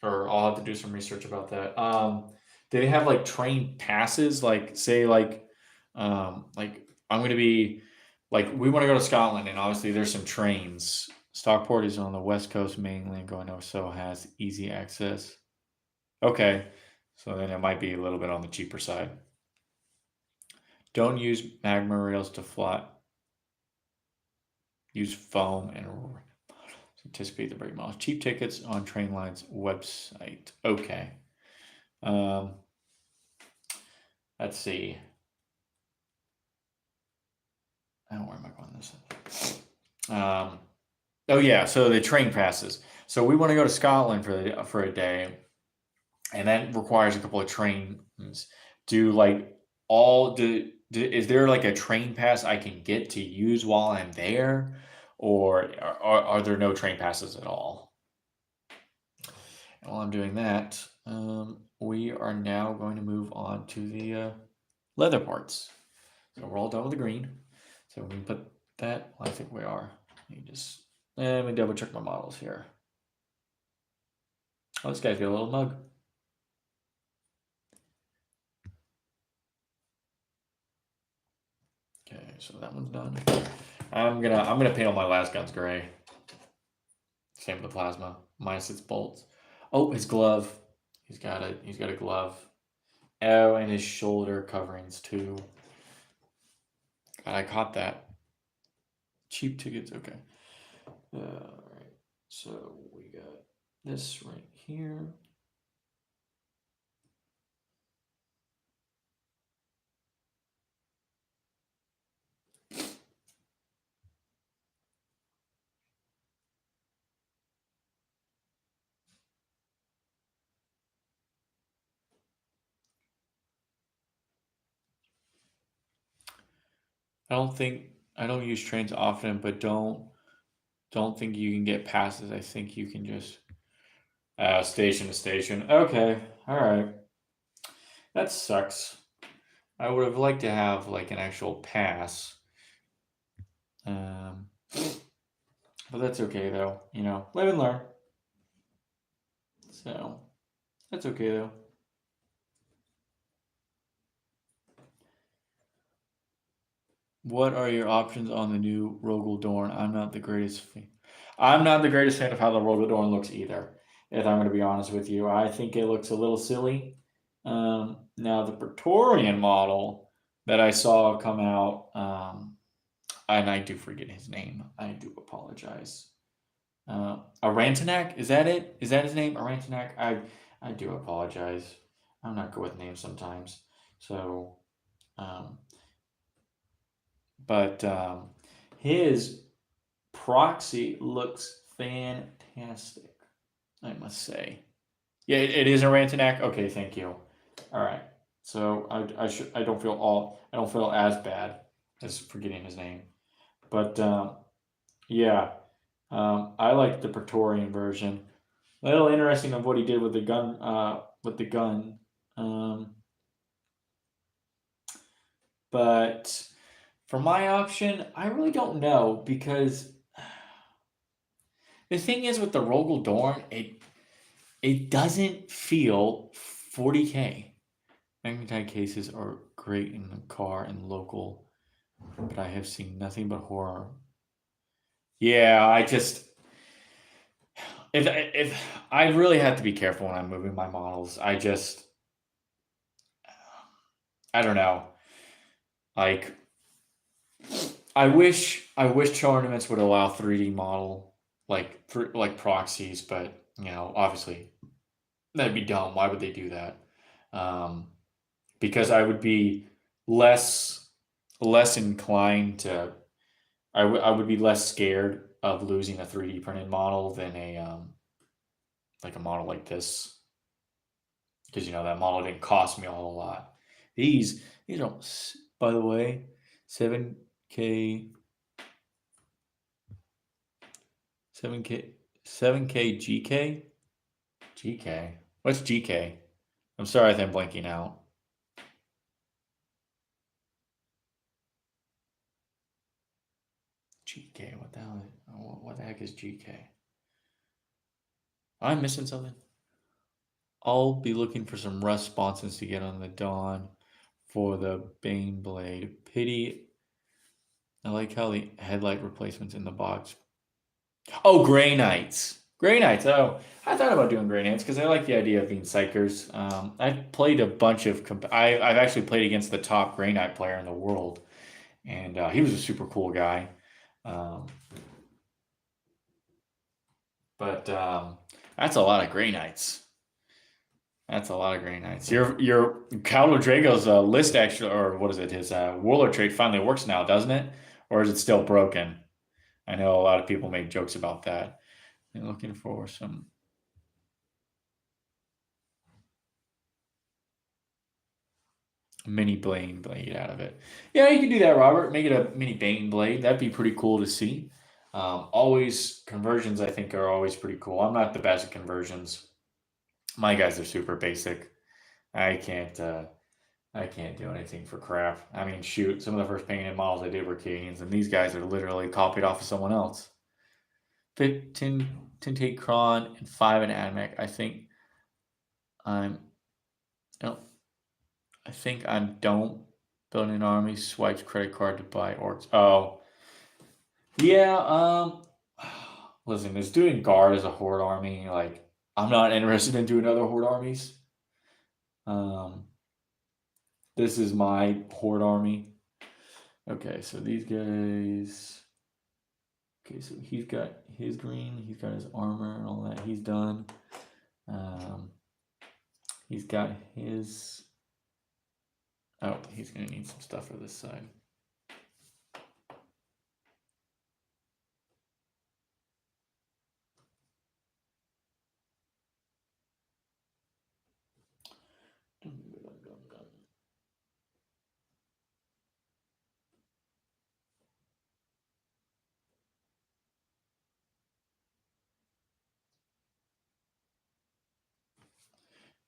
or I'll have to do some research about that. Do they have like train passes? Like, say, like I'm gonna be, like, we want to go to Scotland, and obviously there's some trains. Stockport is on the west coast mainland, going to so has easy access. Okay, so then it might be a little bit on the cheaper side. Don't use magma rails to fly. Use foam and anticipate the brake miles. Cheap tickets on train lines website. Okay. Um, let's see. Oh, where am I going this? Oh yeah, so the train passes. So we want to go to Scotland for a day, and that requires a couple of trains. Do like is there like a train pass I can get to use while I'm there, or are there no train passes at all? And while I'm doing that, we are now going to move on to the leather parts. So we're all done with the green. So we can put that. Well, I think we are. Let me double check my models here. Oh, this guy's got a little mug. Okay, so that one's done. I'm gonna paint all my last guns gray. Same with the plasma, minus its bolts. Oh, his glove. He's got a glove. Oh, and his shoulder coverings too. God, I caught that. Cheap tickets. Okay. All right. So we got this right here. I don't think I don't use trains often, but don't think you can get passes. I think you can just station to station. Okay, all right. That sucks. I would have liked to have like an actual pass. Um, but that's okay though. Live and learn. So that's okay though. What are your options on the new Rogel Dorn? I'm not the greatest fan. I'm not the greatest fan of how the Rogodorn looks either. If I'm going to be honest with you, I think it looks a little silly. Now the Praetorian model that I saw come out, and I do forget his name. I do apologize. Arantanak, is that it? Is that his name? Arantanak? I do apologize. I'm not good with names sometimes. So, um, but his proxy looks fantastic, I must say. Yeah, it is Arantanak. Okay, thank you. All right. So I don't feel as bad as forgetting his name. But yeah, I like the Praetorian version. A little interesting of what he did with the gun. Um, but for my option, I really don't know because the thing is with the Rogel Dorn, it doesn't feel 40K. Magnetite cases are great in the car and local, but I have seen nothing but horror. Yeah, if I really have to be careful when I'm moving my models. I don't know. Like I wish tournaments would allow 3D model like proxies, but obviously that'd be dumb. Why would they do that? Um, because I would be less less inclined to. I would be less scared of losing a 3D printed model than a like a model like this, because that model didn't cost me a whole lot. These don't. By the way, 7K 7K 7K GK. What's GK? I'm sorry if I'm blanking out. GK. What the hell? What the heck is GK? I'm missing something. I'll be looking for some rust sponsons to get on the Dawn for the Bane Blade. Pity. I like how the headlight replacement's in the box. Oh, Grey Knights. Grey Knights. Oh, I thought about doing Grey Knights because I like the idea of being psychers. I've played a bunch of. I've actually played against the top Grey Knight player in the world, and he was a super cool guy. Um, but that's a lot of Grey Knights. That's a lot of Grey Knights. Your Caldo Drago's list actually, or what is it? His Warlord trait finally works now, doesn't it? Or is it still broken? I know a lot of people make jokes about that. I'm looking for some mini Bane blade out of it. Yeah, you can do that, Robert. Make it a mini Bane blade. That'd be pretty cool to see. Always conversions, I think, are always pretty cool. I'm not the best at conversions. My guys are super basic. I can't. I can't do anything for crap. I mean, shoot, some of the first painted models I did were Cadians, and these guys are literally copied off of someone else. 15 Tintate Kron and 5 in Admech. I'm. No, I think I'm don't build an army. Swipes credit card to buy orcs. Oh, yeah. Listen, this doing guard as a horde army. Like, I'm not interested in doing other horde armies. Um, this is my horde army. Okay, so these guys. Okay, so he's got his green, he's got his armor and all that. He's done. He's got his. Oh, he's gonna need some stuff for this side.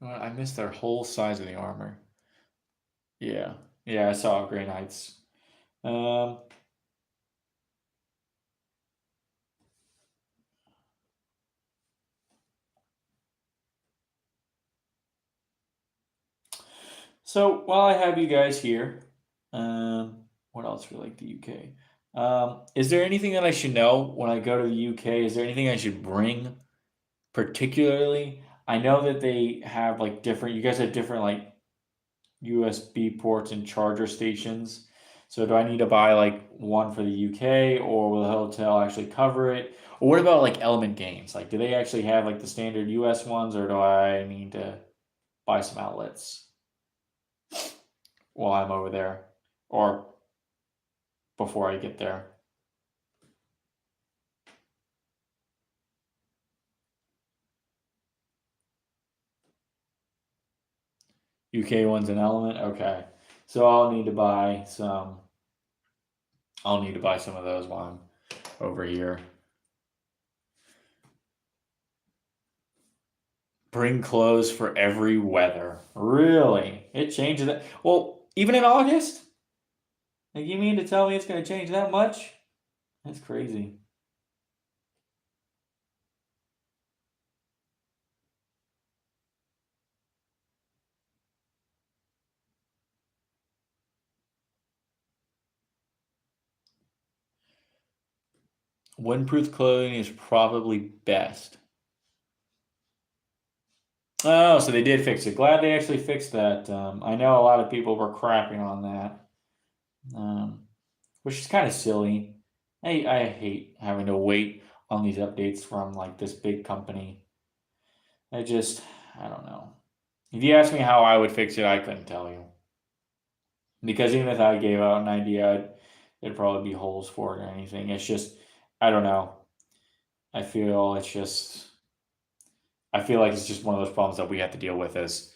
I missed their whole size of the armor. Yeah, yeah, I saw Grey Knights. Um, so while I have you guys here, what else for like the UK? Is there anything that I should know when I go to the UK? Is there anything I should bring particularly? I know that they have like different, you guys have different like USB ports and charger stations. So do I need to buy like one for the UK, or will the hotel actually cover it? Or what about like Element Games? Like, do they actually have like the standard US ones, or do I need to buy some outlets while I'm over there or before I get there? UK one's an Element? Okay. So I'll need to buy some of those while I'm over here. Bring clothes for every weather. Really? It changes it. Well, even in August? Like, you mean to tell me it's going to change that much? That's crazy. Windproof clothing is probably best. Oh, so they did fix it. Glad they actually fixed that. I know a lot of people were crapping on that, which is kind of silly. I hate having to wait on these updates from like this big company. I just, I don't know. If you ask me how I would fix it, I couldn't tell you. Because even if I gave out an idea, there'd probably be holes for it or anything. It's just, I don't know. I feel it's just, I feel like it's just one of those problems that we have to deal with as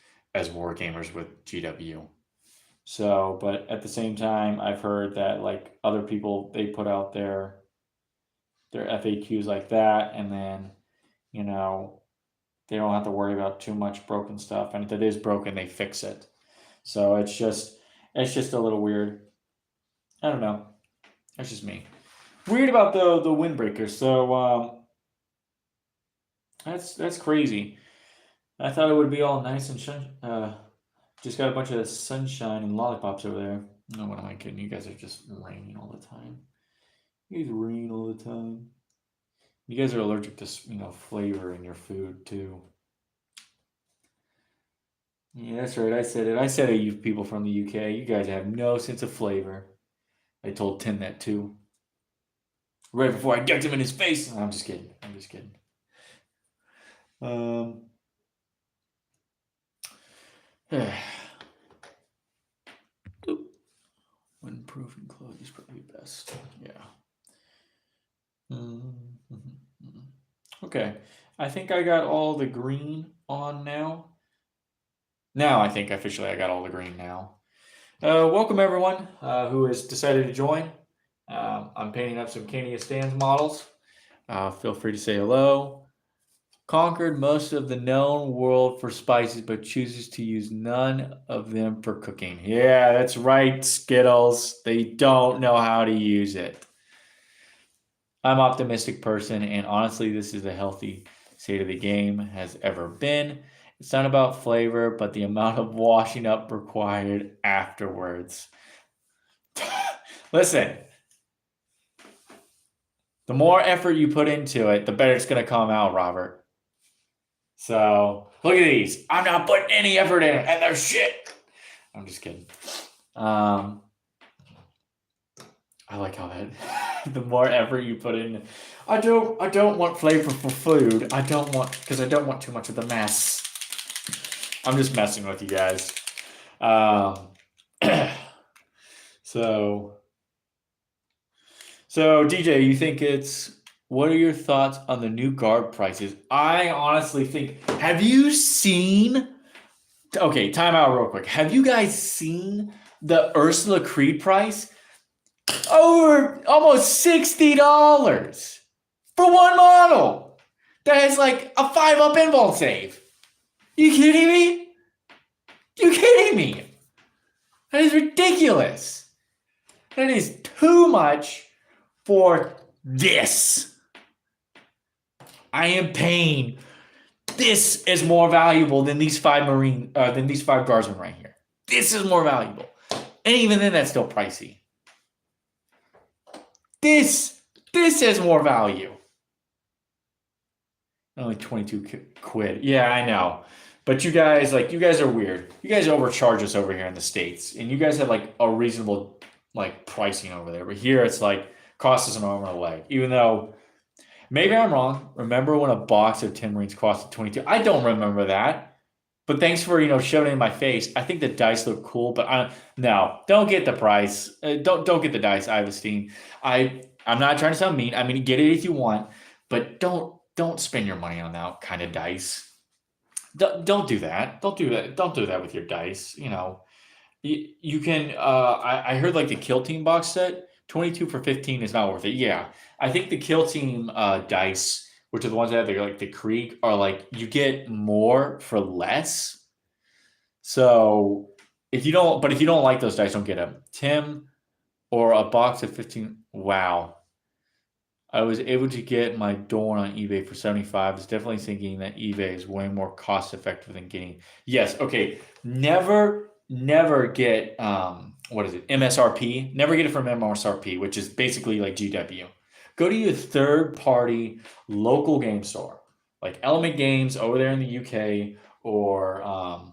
war gamers with GW. So, but at the same time, I've heard that like other people they put out their FAQs like that, and then you know they don't have to worry about too much broken stuff, and if it is broken, they fix it. So it's just a little weird. I don't know. That's just me. Weird about the windbreakers. So that's crazy. I thought it would be all nice and just got a bunch of sunshine and lollipops over there. No, what am I kidding? You guys are just raining all the time. You guys rain all the time. You guys are allergic to flavor in your food too. Yeah, that's right. I said it. I said it. You people from the UK, you guys have no sense of flavor. I told Tim that too. Right before I decked him in his face. No, I'm just kidding. I'm just kidding. Um. Windproofing clothes is probably best. Yeah. Mm-hmm. Okay. I think I got all the green on now. Now I think officially I got all the green now. Welcome everyone who has decided to join. I'm painting up some Cadia stands models. Feel free to say hello. Conquered most of the known world for spices, but chooses to use none of them for cooking. Yeah, that's right, Skittles. They don't know how to use it. I'm an optimistic person, and honestly, this is the healthy state of the game has ever been. It's not about flavor, but the amount of washing up required afterwards. Listen, the more effort you put into it, the better it's going to come out, Robert. So, look at these. I'm not putting any effort in it, and they're shit. I'm just kidding. I like how that the more effort you put in. I don't want flavor for food. I don't want too much of the mess. I'm just messing with you guys. So DJ, you think what are your thoughts on the new guard prices? I honestly think, have you seen, okay, time out real quick. Have you guys seen the Ursula Creed price? Over almost $60 for one model that has like a 5-up invuln save. You kidding me? You kidding me? That is ridiculous. That is too much for this. I am paying. This is more valuable than these 5 guardsmen right here. This is more valuable. And even then, that's still pricey. This has more value. Only 22 quid. Yeah, I know. But you guys, you guys are weird. You guys overcharge us over here in the States. And you guys have like a reasonable pricing over there. But here it's like costs us an arm and a leg. Even though maybe I'm wrong. Remember when a box of Tin Marines costed 22? I don't remember that. But thanks for shoving it in my face. I think the dice look cool, but no, don't get the price. Don't get the dice, Ivestein. I'm not trying to sound mean. I mean, get it if you want, but don't spend your money on that kind of dice. Don't do that. Don't do that. Don't do that with your dice. You can. I heard like the Kill Team box set, 22 for 15 is not worth it. Yeah, I think the Kill Team dice, which are the ones that have like the Krieg, are like you get more for less. So if you don't like those dice, don't get them. Tim, or a box of 15. Wow. I was able to get my Dorn on eBay for 75. I was definitely thinking that eBay is way more cost effective than getting. Yes, okay. Never get what is it? MSRP. Never get it from MSRP, which is basically like GW. Go to your third party local game store, like Element Games over there in the UK, or oh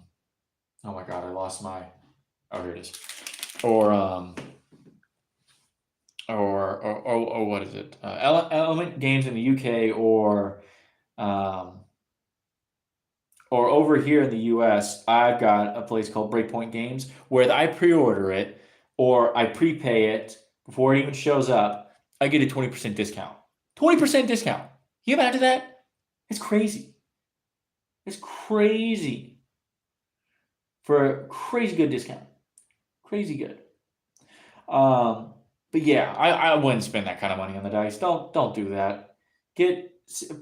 my god, I lost my. Oh, here it is. Or what is it? Element Games in the UK, or over here in the US, I've got a place called Breakpoint Games where I pre-order it or I prepay it before it even shows up. I get a 20% discount. 20% discount. Can you imagine that? It's crazy. It's crazy for a crazy good discount. Crazy good. But yeah, I wouldn't spend that kind of money on the dice. Don't do that.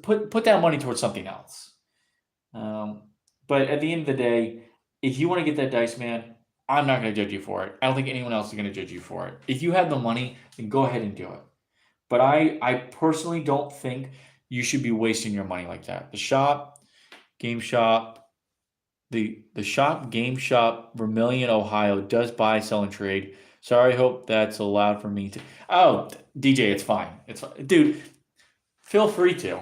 Put that money towards something else. But at the end of the day, if you want to get that dice, man, I'm not going to judge you for it. I don't think anyone else is going to judge you for it. If you have the money, then go ahead and do it. But I personally don't think you should be wasting your money like that. The shop, game shop, the shop, game shop, Vermilion, Ohio does buy, sell, and trade. Sorry, hope that's allowed for me to. Oh, DJ, it's fine. It's fine. Dude. Feel free to.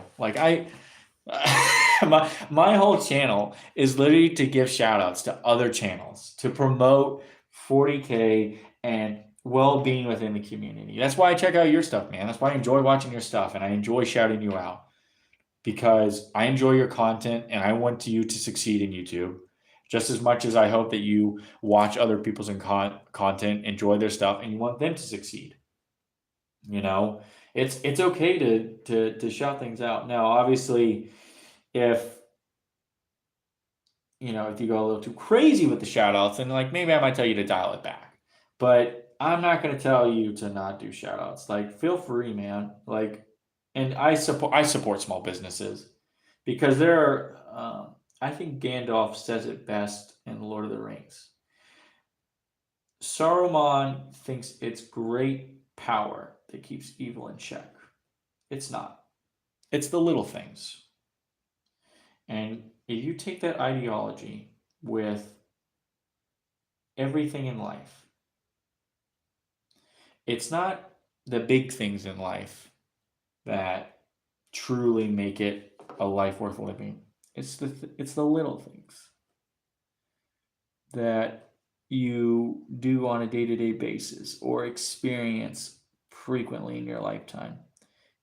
My whole channel is literally to give shout outs to other channels to promote 40K and well-being within the community. That's why I check out your stuff, man. That's why I enjoy watching your stuff and I enjoy shouting you out because I enjoy your content and I want you to succeed in YouTube just as much as I hope that you watch other people's content, enjoy their stuff, and you want them to succeed. It's okay to shout things out. Now, obviously, if if you go a little too crazy with the shout outs, then maybe I might tell you to dial it back. But I'm not going to tell you to not do shout outs. Feel free, man. And I support small businesses because there are I think Gandalf says it best in Lord of the Rings. Saruman thinks it's great power that keeps evil in check. It's not. It's the little things. And if you take that ideology with everything in life, it's not the big things in life that truly make it a life worth living. It's the little things that you do on a day-to-day basis or experience frequently in your lifetime.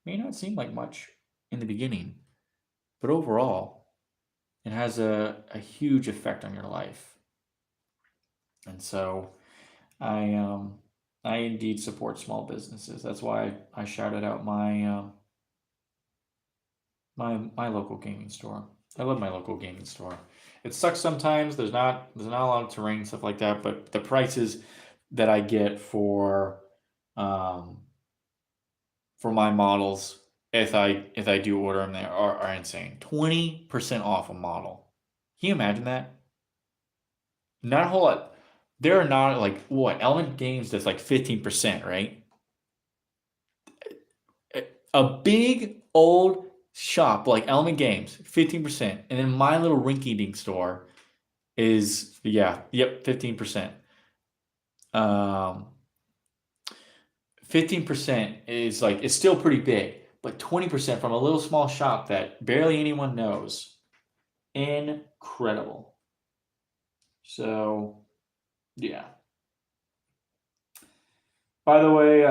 May not seem like much in the beginning, but overall, it has a huge effect on your life. And so I indeed support small businesses. That's why I shouted out my my local gaming store. I love my local gaming store. It sucks sometimes. There's not a lot of terrain stuff like that, but the prices that I get for my models if I do order them there are insane. 20% off a model. Can you imagine that? Not a whole lot. There are not what Element Games that's 15%, right? A big old shop like Element Games, 15%, and then my little rinky-dink store is 15%. 15% is like, it's still pretty big, but 20% from a little small shop that barely anyone knows. Incredible. So, yeah. By the way,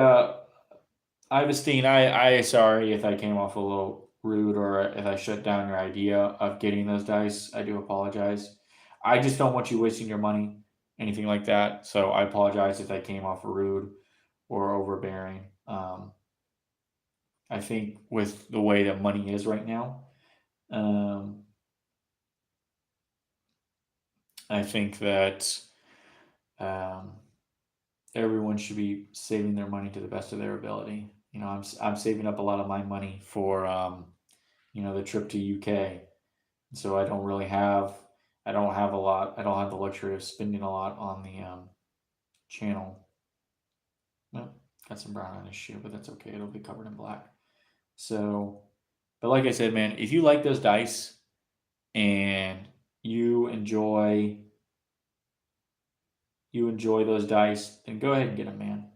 Ivestein, I sorry if I came off a little rude or if I shut down your idea of getting those dice. I do apologize. I just don't want you wasting your money, anything like that. So I apologize if I came off rude or overbearing. I think with the way that money is right now, I think that um, everyone should be saving their money to the best of their ability. I'm saving up a lot of my money for the trip to UK. So I don't have a lot. I don't have the luxury of spending a lot on the channel. Well, got some brown on his shoe, but that's okay. It'll be covered in black. So, but like I said, man, if you like those dice and you enjoy those dice, then go ahead and get them, man.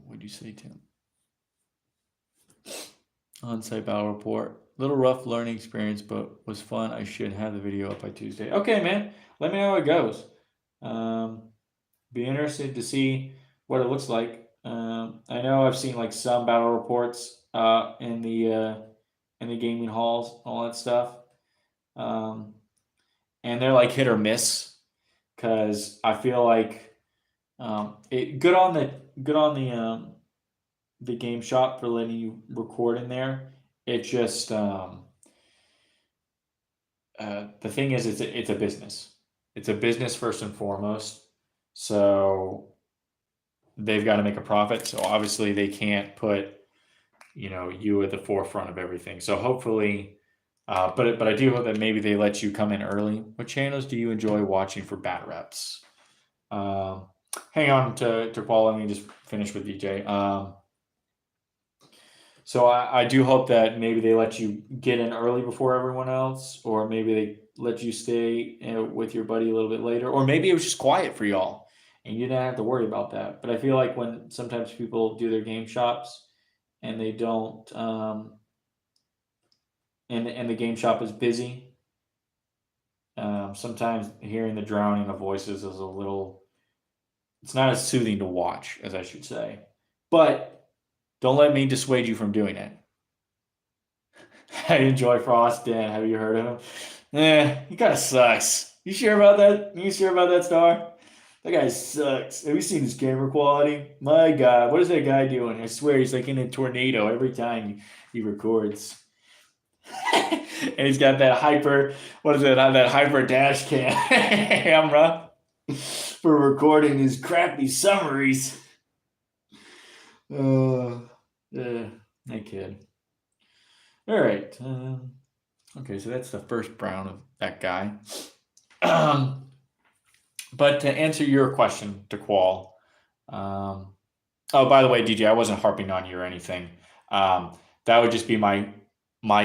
What'd you say, Tim? On-site battle report. Little rough learning experience, but was fun. I should have the video up by Tuesday. Okay, man. Let me know how it goes. Be interested to see what it looks like. I know I've seen like some battle reports in the gaming halls, all that stuff, and they're like hit or miss because I feel like good on the game shop for letting you record in there. It just the thing is, it's a business. It's a business first and foremost. So they've got to make a profit. So obviously they can't put you at the forefront of everything. So hopefully, but I do hope that maybe they let you come in early. What channels do you enjoy watching for bat reps? Hang on to Paul. Let me just finish with DJ. So I do hope that maybe they let you get in early before everyone else, or maybe they let you stay with your buddy a little bit later, or maybe it was just quiet for y'all and you didn't have to worry about that. But I feel like when sometimes people do their game shops and they don't, and the game shop is busy, sometimes hearing the drowning of voices is a little, it's not as soothing to watch as I should say. But don't let me dissuade you from doing it. I enjoy Frost Dan. Have you heard of him? He kind of sucks. You sure about that? You sure about that, Star? That guy sucks. Have you seen his camera quality? My God, what is that guy doing? I swear he's like in a tornado every time he records. And he's got that hyper, what is it, that hyper dash camera for recording his crappy summaries. That kid. All right. Okay, so that's the first brown of that guy. But to answer your question, DeQual, oh, by the way, DJ, I wasn't harping on you or anything. That would just be my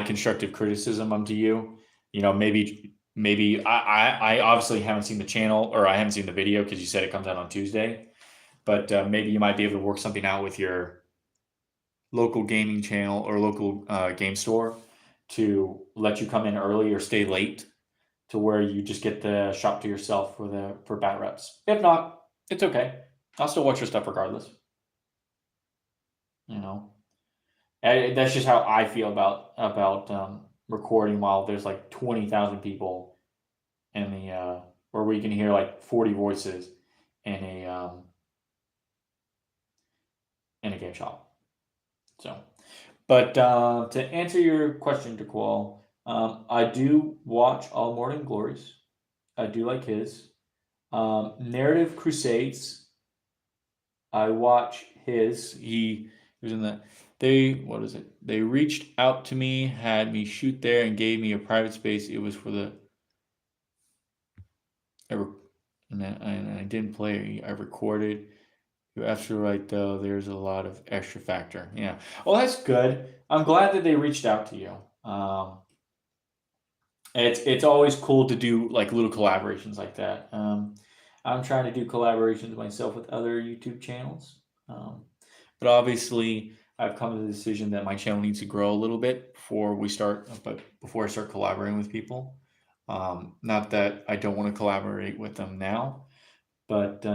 constructive criticism unto you. Maybe I obviously haven't seen the channel or I haven't seen the video because you said it comes out on Tuesday. But maybe you might be able to work something out with your local gaming channel or local game store to let you come in early or stay late to where you just get the shop to yourself for bat reps. If not, it's okay. I'll still watch your stuff regardless. That's just how I feel about recording while there's like 20,000 people in the where we can hear like 40 voices in a game shop. So, but to answer your question, DeQual, I do watch All Morning Glories. I do like his. Narrative Crusades. I watch his. He was in the. What is it? They reached out to me, had me shoot there, and gave me a private space. It was for the. And I didn't play. I recorded. You're absolutely right, though. There's a lot of extra factor. Yeah. Well, that's good. I'm glad that they reached out to you. It's always cool to do like little collaborations like that. I'm trying to do collaborations myself with other YouTube channels. But obviously, I've come to the decision that my channel needs to grow a little bit before I start collaborating with people. Not that I don't want to collaborate with them now, but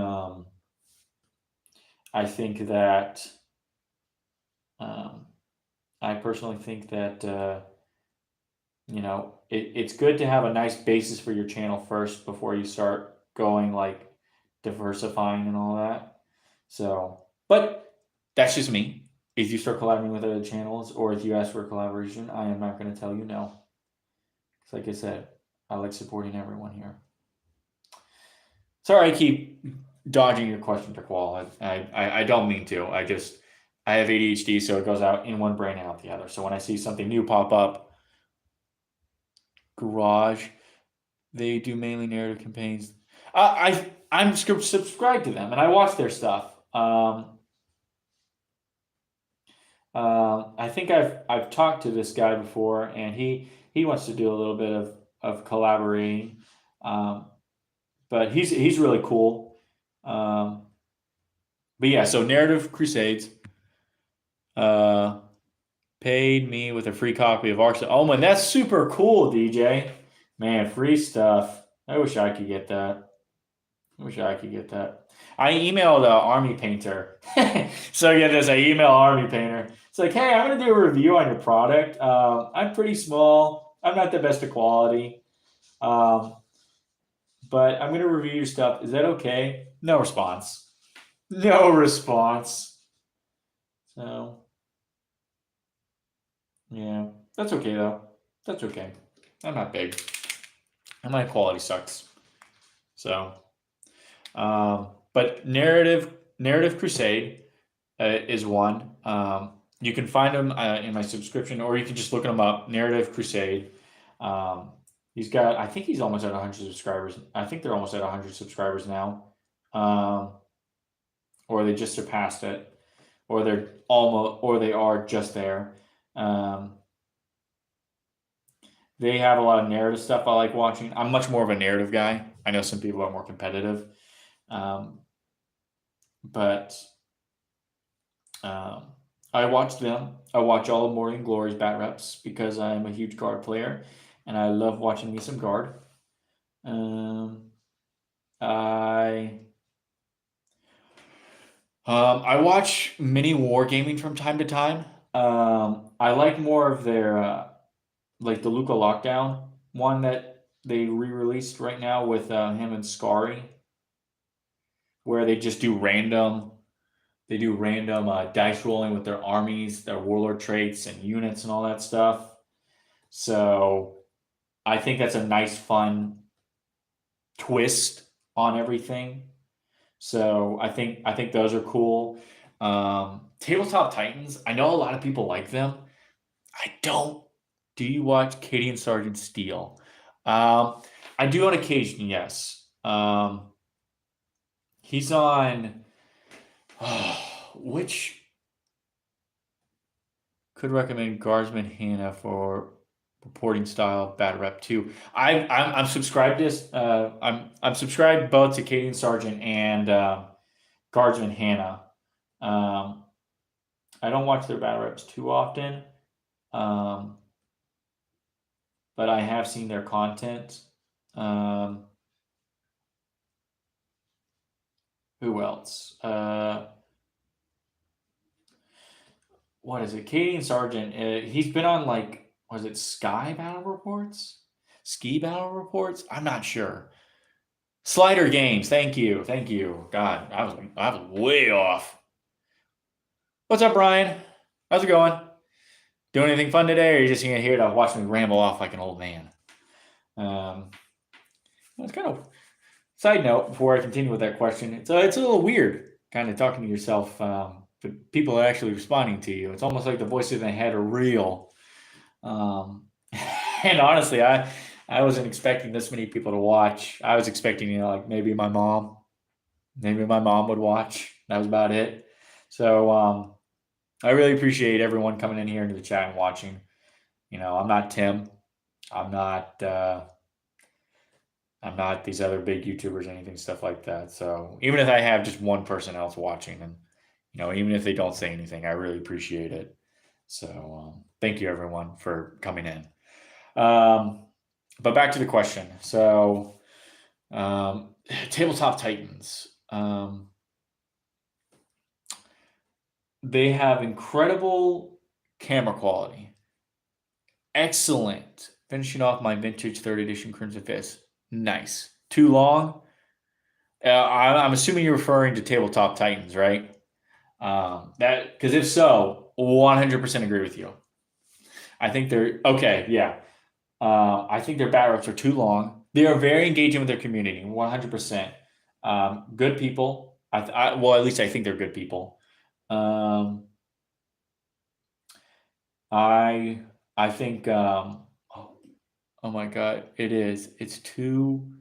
I think that um, I personally think that it's good to have a nice basis for your channel first before you start going like diversifying and all that. So, but that's just me. If you start collaborating with other channels or if you ask for a collaboration, I am not going to tell you no. Because, like I said, I like supporting everyone here. Sorry, I keep dodging your question, Qual. I don't mean to. I have ADHD, so it goes out in one brain and out the other. So when I see something new pop up, Garage, they do mainly narrative campaigns. I'm subscribed to them and I watch their stuff. I think I've talked to this guy before, and he wants to do a little bit of collaborating, but he's really cool. But yeah, so Narrative Crusades paid me with a free copy of Arsenal. Oh man, that's super cool, DJ. Man, free stuff. I wish I could get that. I wish I could get that. I emailed Army Painter. So get this, I email Army Painter. It's like, hey, I'm going to do a review on your product. I'm pretty small. I'm not the best of quality. But I'm going to review your stuff. Is that okay? No response. No response. So, yeah. That's okay, though. That's okay. I'm not big. And my quality sucks. So, but Narrative Crusade is one. You can find them in my subscription, or you can just look them up. Narrative Crusade. I think he's almost at 100 subscribers. I think they're almost at 100 subscribers now, or they just surpassed it, or they are just there. They have a lot of narrative stuff I like watching. I'm much more of a narrative guy. I know some people are more competitive, but I watch them. I watch all of Morning Glory's bat reps because I'm a huge guard player, and I love watching me some guard. I watch mini wargaming from time to time. I like more of their like the Luca Lockdown one that they re-released right now with him and Scary, where they just do random. They do random dice rolling with their armies, their warlord traits and units and all that stuff. So I think that's a nice, fun twist on everything. So I think those are cool. Tabletop Titans. I know a lot of people like them. I don't. Do you watch Cadia and Sergeant Steel? I do on occasion. Yes. He's on. Which could recommend Guardsman Hannah for reporting style bad rep too. I'm subscribed to I'm subscribed both to Cadia and Sergeant and Guardsman Hannah. I don't watch their battle reps too often, but I have seen their content. Who else? What is it? Cadia and Sergeant. He's been on like, was it Sky Battle Reports? Ski Battle Reports? I'm not sure. Slider Games. Thank you. Thank you. God, I was way off. What's up, Brian? How's it going? Doing anything fun today, or are you just here to watch me ramble off like an old man? It's kind of side note before I continue with that question. It's a little weird, kind of talking to yourself, but people are actually responding to you. It's almost like the voices in my head are real. And honestly, I wasn't expecting this many people to watch. I was expecting, like maybe my mom would watch. That was about it. So I really appreciate everyone coming in here into the chat and watching. I'm not Tim. I'm not I'm not these other big YouTubers or anything, stuff like that. So even if I have just one person else watching, and even if they don't say anything, I really appreciate it. So thank you everyone for coming in. But back to the question. So Tabletop Titans. They have incredible camera quality. Excellent. Finishing off my vintage 3rd edition Crimson Fist. Nice. Too long? I'm assuming you're referring to Tabletop Titans, right? That because if so, 100% agree with you. I think they're okay. Yeah, I think their battle reps are too long. They are very engaging with their community. 100%. Good people. Well, at least I think they're good people. I I think. Oh my god, it is. It's too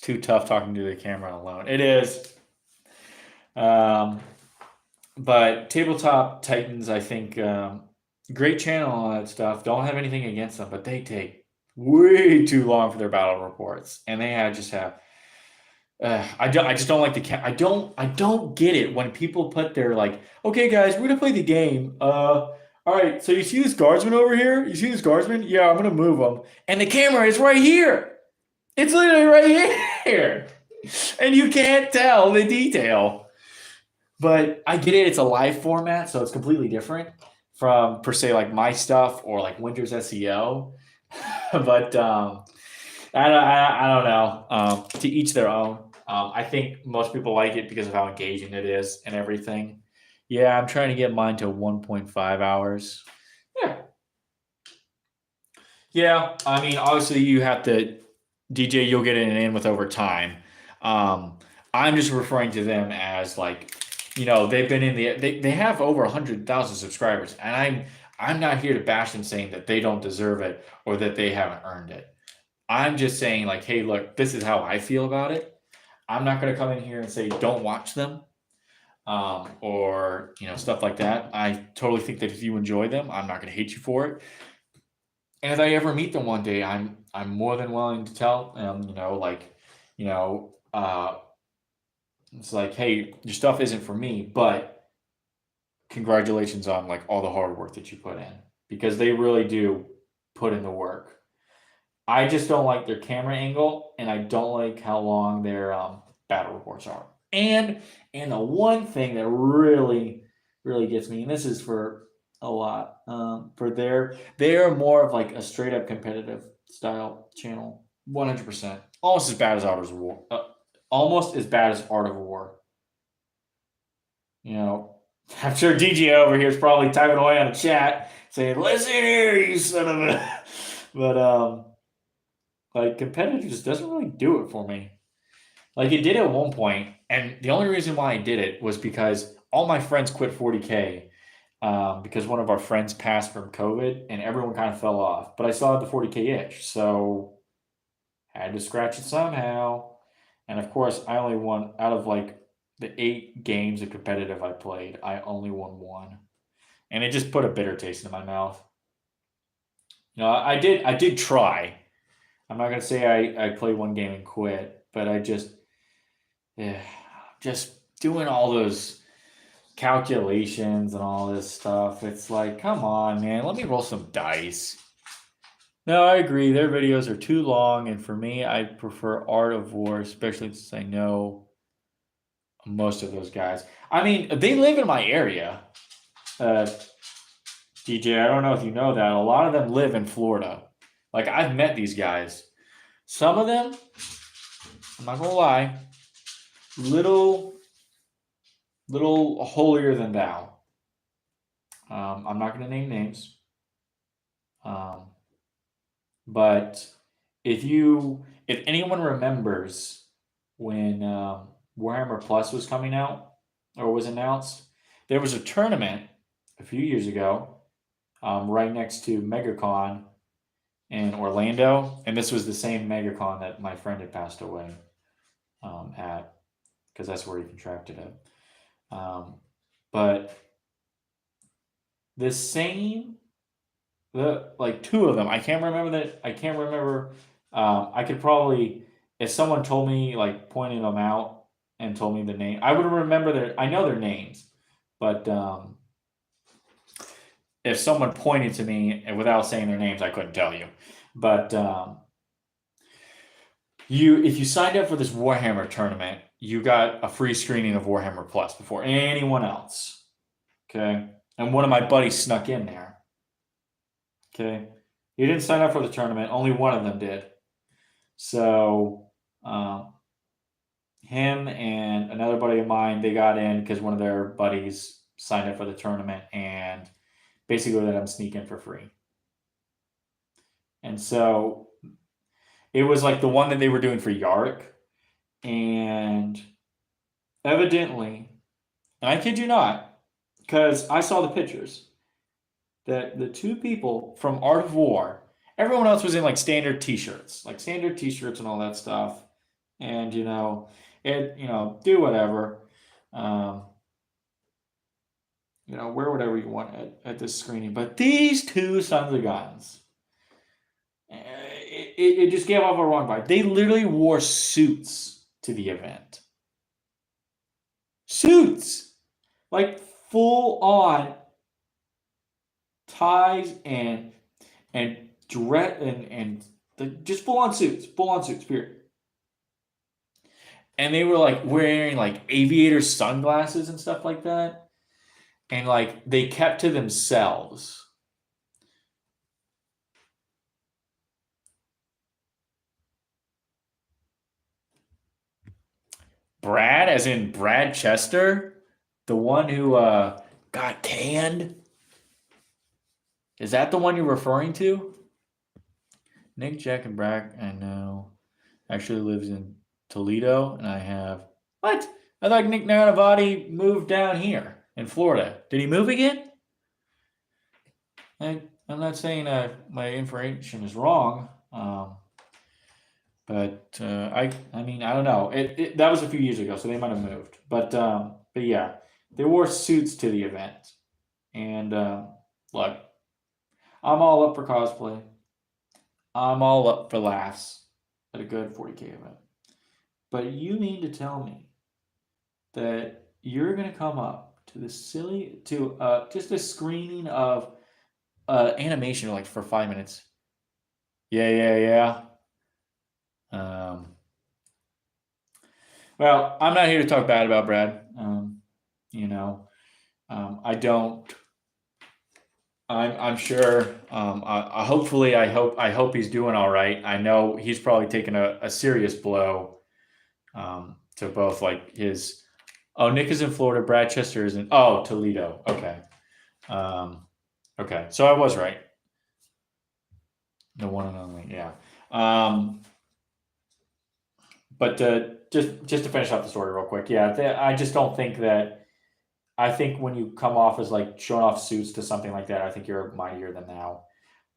tough talking to the camera alone. It is. Um, but Tabletop Titans, I think, great channel and all that stuff. Don't have anything against them, but they take way too long for their battle reports, and they just have. I just don't like the I don't get it when people put their like, okay guys, we're gonna play the game. All right, so you see this guardsman over here? You see this guardsman? Yeah, I'm gonna move him, and the camera is right here. It's literally right here, and you can't tell the detail. But I get it; it's a live format, so it's completely different from per se like my stuff or like Winter's SEO. But I don't know. To each their own. I think most people like it because of how engaging it is and everything. Yeah, I'm trying to get mine to 1.5 hours. Yeah. Yeah, I mean, obviously you have to DJ. You'll get it in with over time. Um, I'm just referring to them as like, they've been in they have over 100,000 subscribers, and I'm not here to bash them saying that they don't deserve it or that they haven't earned it. I'm just saying like, hey, look, this is how I feel about it. I'm not going to come in here and say don't watch them, or stuff like that. I totally think that if you enjoy them, I'm not going to hate you for it. And if I ever meet them one day, I'm more than willing to tell them, you know, uh, it's like, hey, your stuff isn't for me, but congratulations on like all the hard work that you put in, because they really do put in the work. I just don't like their camera angle, and I don't like how long their battle reports are. And the one thing that really really gets me, and this is for a lot, for they are more of like a straight up competitive style channel, 100%, almost as bad as Art of War, almost as bad as Art of War. You know, I'm sure DJ over here is probably typing away on the chat saying, "Listen here, you son of a," but like competitive just doesn't really do it for me. Like it did at one point, and the only reason why I did it was because all my friends quit 40K, because one of our friends passed from COVID, and everyone kind of fell off. But I still had the 40K itch, so had to scratch it somehow. And of course, I only won out of like the 8 games of competitive I played. I only won one, and it just put a bitter taste in my mouth. I did try. I'm not gonna say I played one game and quit, but yeah, just doing all those calculations and all this stuff. It's like, come on, man, let me roll some dice. No, I agree. Their videos are too long, and for me, I prefer Art of War, especially since I know most of those guys. I mean, they live in my area. Uh, DJ, I don't know if you know that. A lot of them live in Florida. Like, I've met these guys. Some of them, I'm not gonna lie, little holier than thou. I'm not gonna name names. Um, but if anyone remembers when Warhammer Plus was coming out or was announced, there was a tournament a few years ago, right next to MegaCon in Orlando, and this was the same MegaCon that my friend had passed away at, because that's where he contracted it. But the same, the like two of them. I can't remember I could probably, if someone told me, like, pointed them out and told me the name, I would remember I know their names, but if someone pointed to me and without saying their names, I couldn't tell you. But if you signed up for this Warhammer tournament, you got a free screening of Warhammer Plus before anyone else. Okay, and one of my buddies snuck in there. Okay, he didn't sign up for the tournament. Only one of them did. So him and another buddy of mine, they got in because one of their buddies signed up for the tournament and basically let them sneak in for free. And so it was like the one that they were doing for Yarrick. And evidently, and I kid you not, because I saw the pictures, that the two people from Art of War, everyone else was in like standard t-shirts, and all that stuff. And do whatever. Um, wear whatever you want at this screening. But these two sons of guns, it just gave off a wrong vibe. They literally wore suits to the event. Suits! Like full on ties and dress and just full on suits, period. And they were like wearing like aviator sunglasses and stuff like that. And like they kept to themselves. Brad, as in Brad Chester, the one who got canned. Is that the one you're referring to? Nick, Jack, and Brack, I know, actually lives in Toledo, and I have. What? I thought Nick Naravati moved down here in Florida. Did he move again? I'm not saying my information is wrong, but I mean, I don't know. That was a few years ago, so they might have moved. But yeah, they wore suits to the event, and look, I'm all up for cosplay. I'm all up for laughs at a good 40K event. But you mean to tell me that you're going to come up to this just a screening of animation like for 5 minutes? Yeah. Well, I'm not here to talk bad about Brad. I don't. I'm sure. Hopefully, I hope he's doing all right. I know he's probably taken a serious blow to both like his. Oh, Nick is in Florida. Brad Chester is in. Oh, Toledo. Okay. Okay. So I was right. The one and only. Yeah. But just to finish off the story real quick, yeah, I just don't think that. I think when you come off as like showing off suits to something like that, I think you're mightier than now.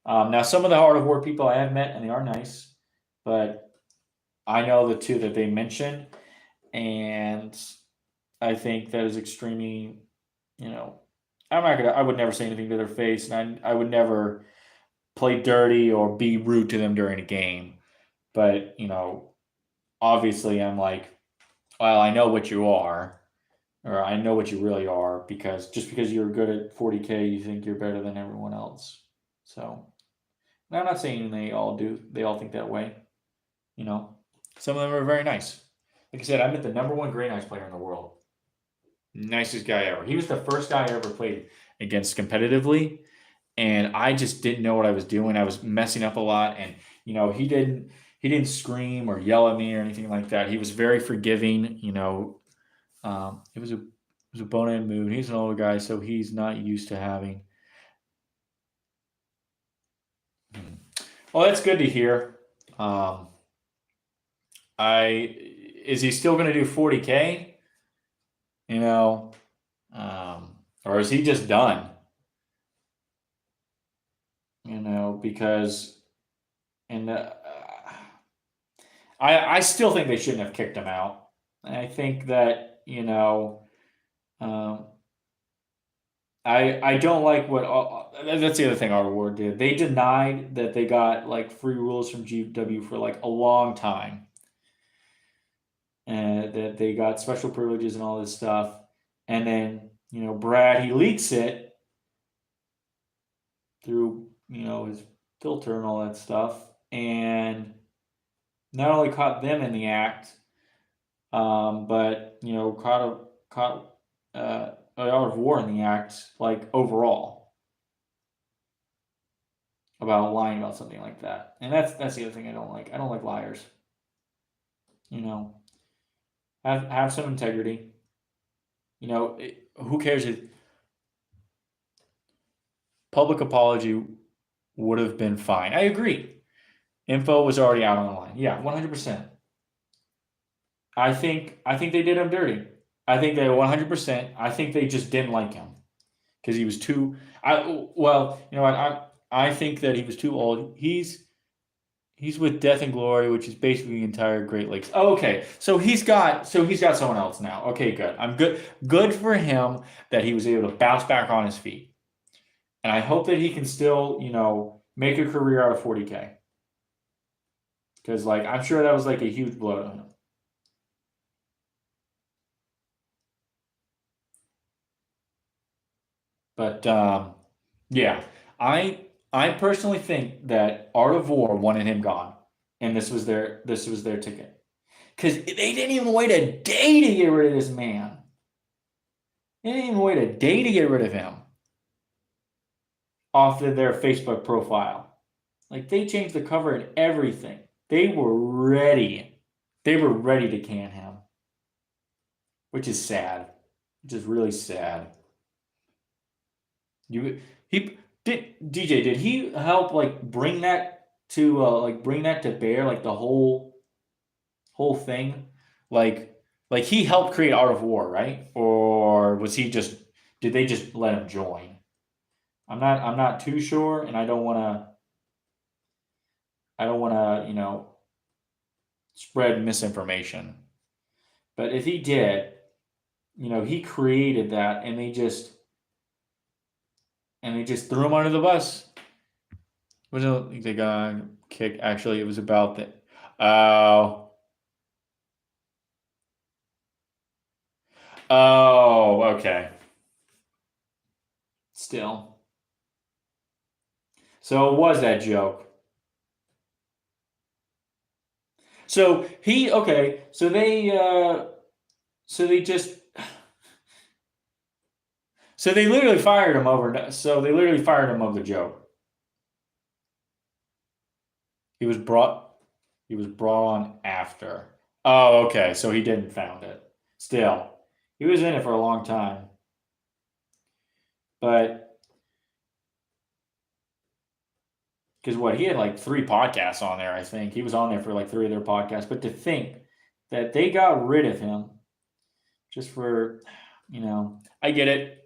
Now, some of the Art of War people I have met, and they are nice, but I know the two that they mentioned, and I think that is extremely, I would never say anything to their face, and I would never play dirty or be rude to them during a game. But, obviously I'm like, well, I know what you are, or I know what you really are, because just because you're good at 40K, you think you're better than everyone else. So, and I'm not saying they all do. They all think that way. Some of them are very nice. Like I said, I met the number one Grey Knights player in the world. Nicest guy ever. He was the first guy I ever played against competitively, and I just didn't know what I was doing. I was messing up a lot, and he didn't scream or yell at me or anything like that. He was very forgiving. It was a bone-in mood. He's an older guy, so he's not used to having. Well, that's good to hear. Is he still going to do 40K? Or is he just done? Because and I still think they shouldn't have kicked him out. I think that um, I don't like what that's the other thing Art of War did. They denied that they got like free rules from GW for like a long time, and that they got special privileges and all this stuff. And then Brad, he leaks it through his filter and all that stuff, and not only caught them in the act, but caught Art of War in the act, like overall, about lying about something like that. And that's the other thing I don't like. I don't like liars. You know, have some integrity. Who cares if public apology would have been fine. I agree. Info was already out on the line. Yeah, 100%. I think they did him dirty. I think they 100%. I think they just didn't like him because he was too. Well, you know what? I think that he was too old. He's with Death and Glory, which is basically the entire Great Lakes. Oh, okay, so he's got someone else now. Okay, good. I'm good for him that he was able to bounce back on his feet, and I hope that he can still make a career out of 40K, because like I'm sure that was like a huge blow to him. But yeah, I personally think that Art of War wanted him gone, and this was their ticket, because they didn't even wait a day to get rid of this man. They didn't even wait a day to get rid of him off of their Facebook profile. Like they changed the cover and everything. They were ready. They were ready to can him, which is sad. Which is really sad. You he did DJ, did he help like bring that to bear, like the whole thing? Like he helped create Art of War, right? Or was he just did they just let him join? I'm not too sure, and I don't wanna spread misinformation. But if he did, he created that, and they just threw him under the bus. Wasn't the guy kick? Actually, it was about the. Oh, okay. Still, so it was that joke. So he okay. So they literally fired him over. So they literally fired him over the joke. He was brought. He was brought on after. Oh, okay. So he didn't found it. Still, he was in it for a long time. But because what he had like 3 podcasts on there, I think he was on there for like 3 of their podcasts. But to think that they got rid of him just for, I get it.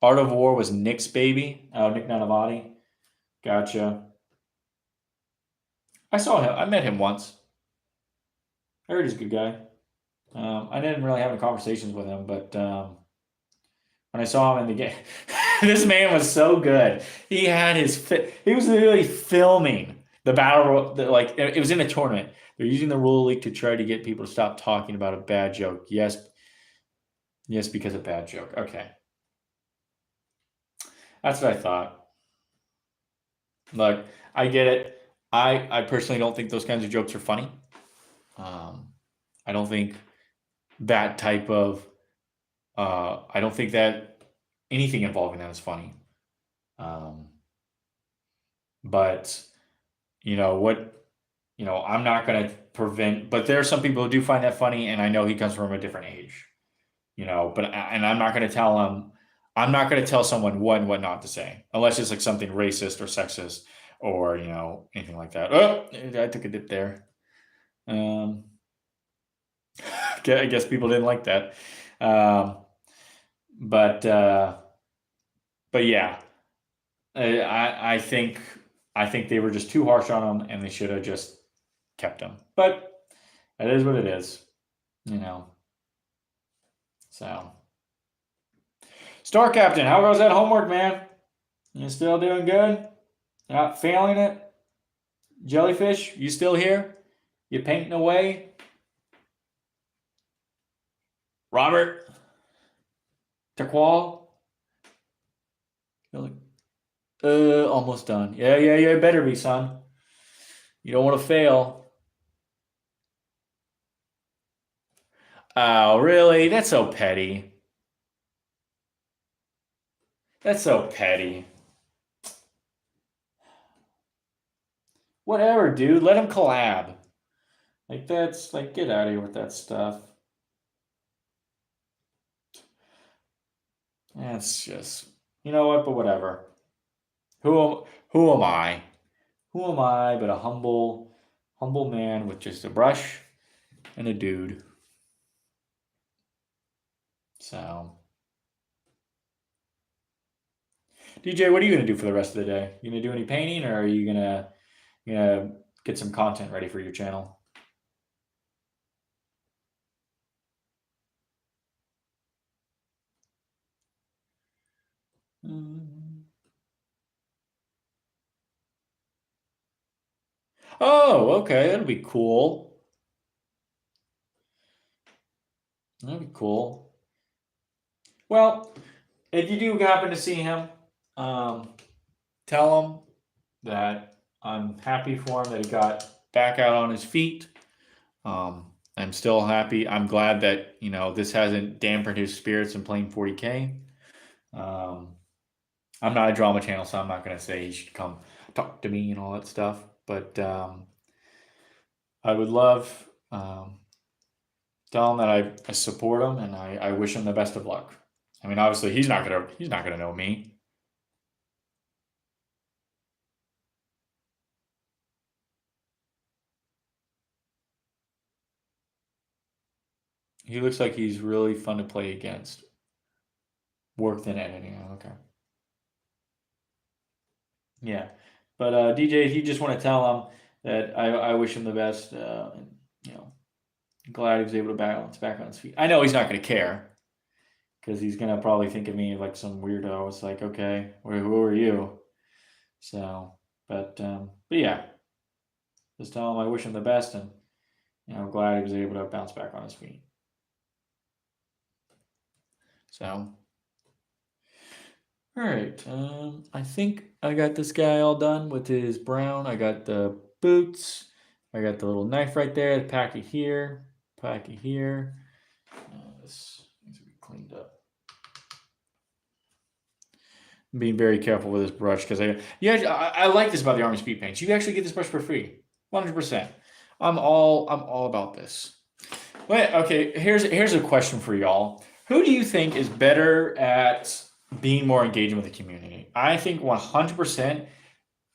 Art of War was Nick's baby. Oh, Nick Nanavati. Gotcha. I saw him. I met him once. I heard he's a good guy. I didn't really have any conversations with him, but when I saw him in the game, this man was so good. He had he was literally filming the battle. Like it was in a tournament. They're using the rule leak to try to get people to stop talking about a bad joke. Yes, yes, because of bad joke. Okay, that's what I thought. Look, I get it. I personally don't think those kinds of jokes are funny. Um, I don't think that type of I don't think that anything involving that is funny. Um, but what I'm not going to prevent. But there are some people who do find that funny, and I know he comes from a different age. But and I'm not going to tell him. I'm not going to tell someone what and what not to say, unless it's like something racist or sexist or anything like that. Oh, I took a dip there. Um, I guess people didn't like that. Um, but uh, but yeah, I think they were just too harsh on him, and they should have just kept him. But it is what it is, you know. So Star Captain, how goes that homework, man? You still doing good? Not failing it? Jellyfish, you still here? You painting away? Robert? Taqual? Almost done. Yeah, better be, son. You don't want to fail. Oh, really? That's so petty. That's so petty. Whatever, dude. Let him collab. Like, that's, like, get out of here with that stuff. That's just, you know what, but whatever. Who am I? Who am I but a humble man with just a brush and a dude? So, DJ, what are you gonna do for the rest of the day? You gonna do any painting, or are you gonna get some content ready for your channel? Oh, okay, that'll be cool. That'd be cool. Well, if you do happen to see him, tell him that I'm happy for him that he got back out on his feet. I'm still happy. I'm glad that this hasn't dampened his spirits in playing 40K. I'm not a drama channel, so I'm not going to say he should come talk to me and all that stuff. But I would love tell him that I support him and I wish him the best of luck. I mean, obviously he's not gonna know me. He looks like he's really fun to play against. Worked in editing. Okay. Yeah, but DJ, if you just want to tell him that I wish him the best, and glad he was able to balance back on his feet. I know he's not going to care because he's going to probably think of me like some weirdo. It's like, okay, who are you? So, but yeah, just tell him I wish him the best, and I'm glad he was able to bounce back on his feet. So, all right, I think I got this guy all done with his brown. I got the boots. I got the little knife right there. The packet here. Packet here. This needs to be cleaned up. I'm being very careful with this brush because I like this about the Army Speed Paints. You actually get this brush for free, 100%. I'm all about this. Wait, okay. Here's a question for y'all. Who do you think is better at being more engaging with the community? I think 100%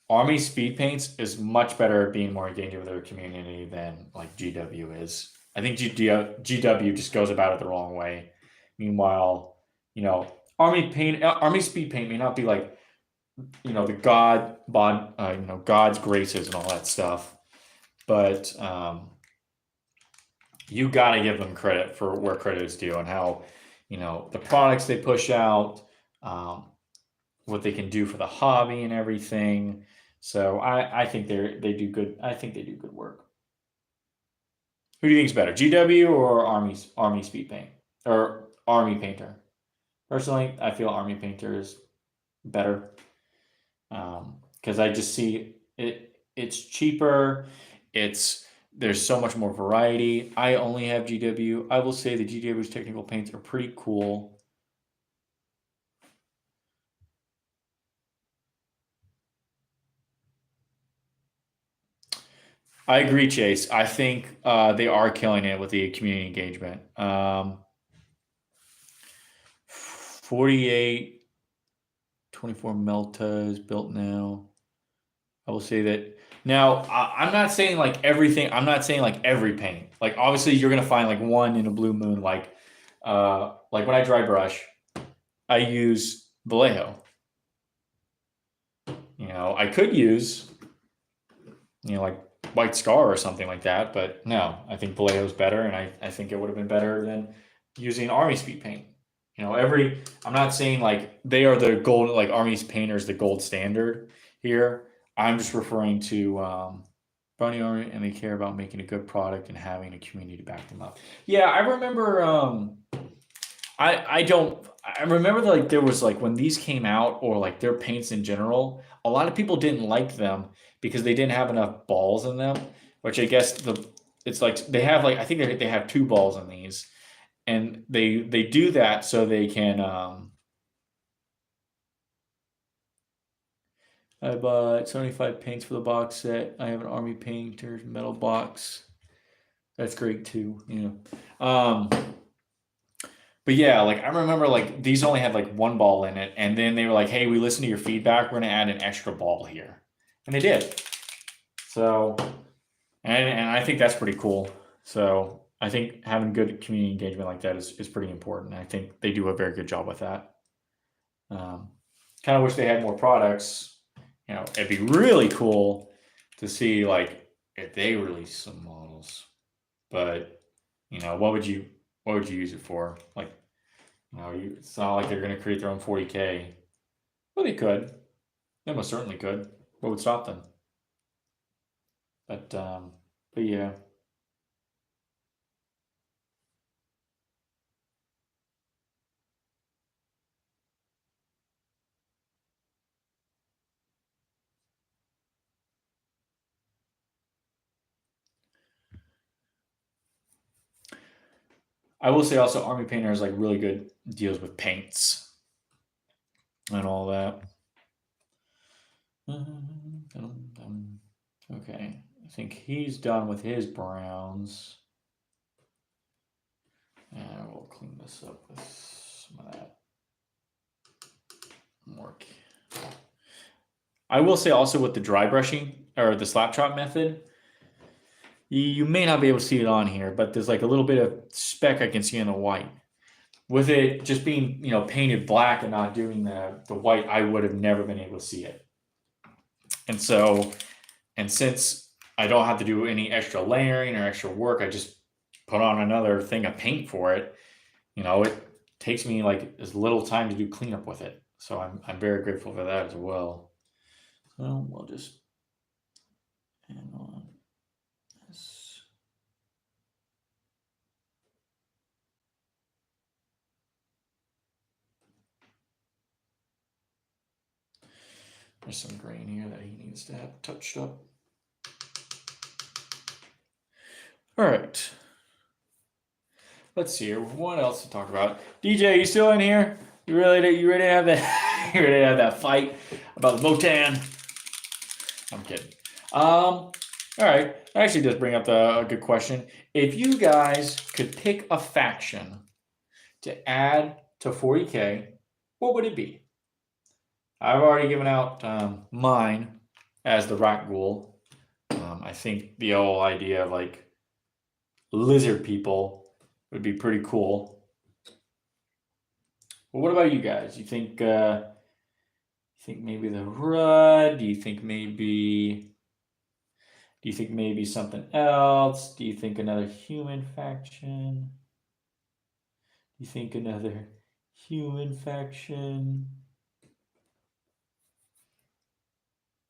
Army Speed Paints is much better at being more engaging with their community than like GW is. I think GW just goes about it the wrong way. Meanwhile, Army Speed Paint may not be like the God's graces and all that stuff, but you got to give them credit for where credit is due and how the products they push out, what they can do for the hobby and everything. So I think they do good. I think they do good work. Who do you think is better, GW or Army Speed Paint or Army Painter? Personally, I feel Army Painter is better because I just see it. It's cheaper. There's so much more variety. I only have GW. I will say the GW's technical paints are pretty cool. I agree, Chase. I think they are killing it with the community engagement. 48, 24 Melta is built now. I will say that now. I'm not saying like everything. I'm not saying like every paint. Like obviously, you're gonna find like one in a blue moon. Like when I dry brush, I use Vallejo. I could use like White Scar or something like that, but no, I think Vallejo's better, and I think it would have been better than using Army Speed Paint. You know, I'm not saying like they are the gold, like Army's painters, the gold standard here. I'm just referring to Brownie Army, and they care about making a good product and having a community to back them up. Yeah, I remember. I don't. I remember that, like there was like when these came out, or like their paints in general. A lot of people didn't like them because they didn't have enough balls in them. Which I guess it's like they have like I think they have two balls in these, and they do that so they can. I bought 75 paints for the box set. I have an Army Painters metal box. That's great too. You know. But yeah, like I remember like these only had like one ball in it, and then they were like, "Hey, we listened to your feedback. We're gonna add an extra ball here," and they did. So, and I think that's pretty cool. So I think having good community engagement like that is pretty important. I think they do a very good job with that. Um, kind of wish they had more products. You know, it'd be really cool to see like if they release some models. But you know, what would you use it for? Like, you know, it's not like they're going to create their own 40K. Well, they could. They most certainly could. What would stop them? But um, but yeah, I will say also Army Painter has like really good deals with paints and all that. Okay, I think he's done with his browns. And we'll clean this up with some of that work. I will say also with the dry brushing or the slap chop method, you may not be able to see it on here, but there's like a little bit of speck I can see on the white. With it just being, you know, painted black and not doing the white, I would have never been able to see it. And so, and since I don't have to do any extra layering or extra work, I just put on another thing of paint for it. You know, it takes me like as little time to do cleanup with it. So I'm very grateful for that as well. So we'll just hang on this. There's some grain here that he needs to have touched up. All right. Let's see here. What else to talk about? DJ, you still in here? You ready to have that? You ready to have that fight about the Motan? I'm kidding. All right. That actually does bring up a good question. If you guys could pick a faction to add to 40K, what would it be? I've already given out mine as the Rat Ghoul. I think the whole idea of like lizard people would be pretty cool. Well, what about you guys? You think maybe the Rud? Do you think maybe something else? Do you think another human faction? Do you think another human faction?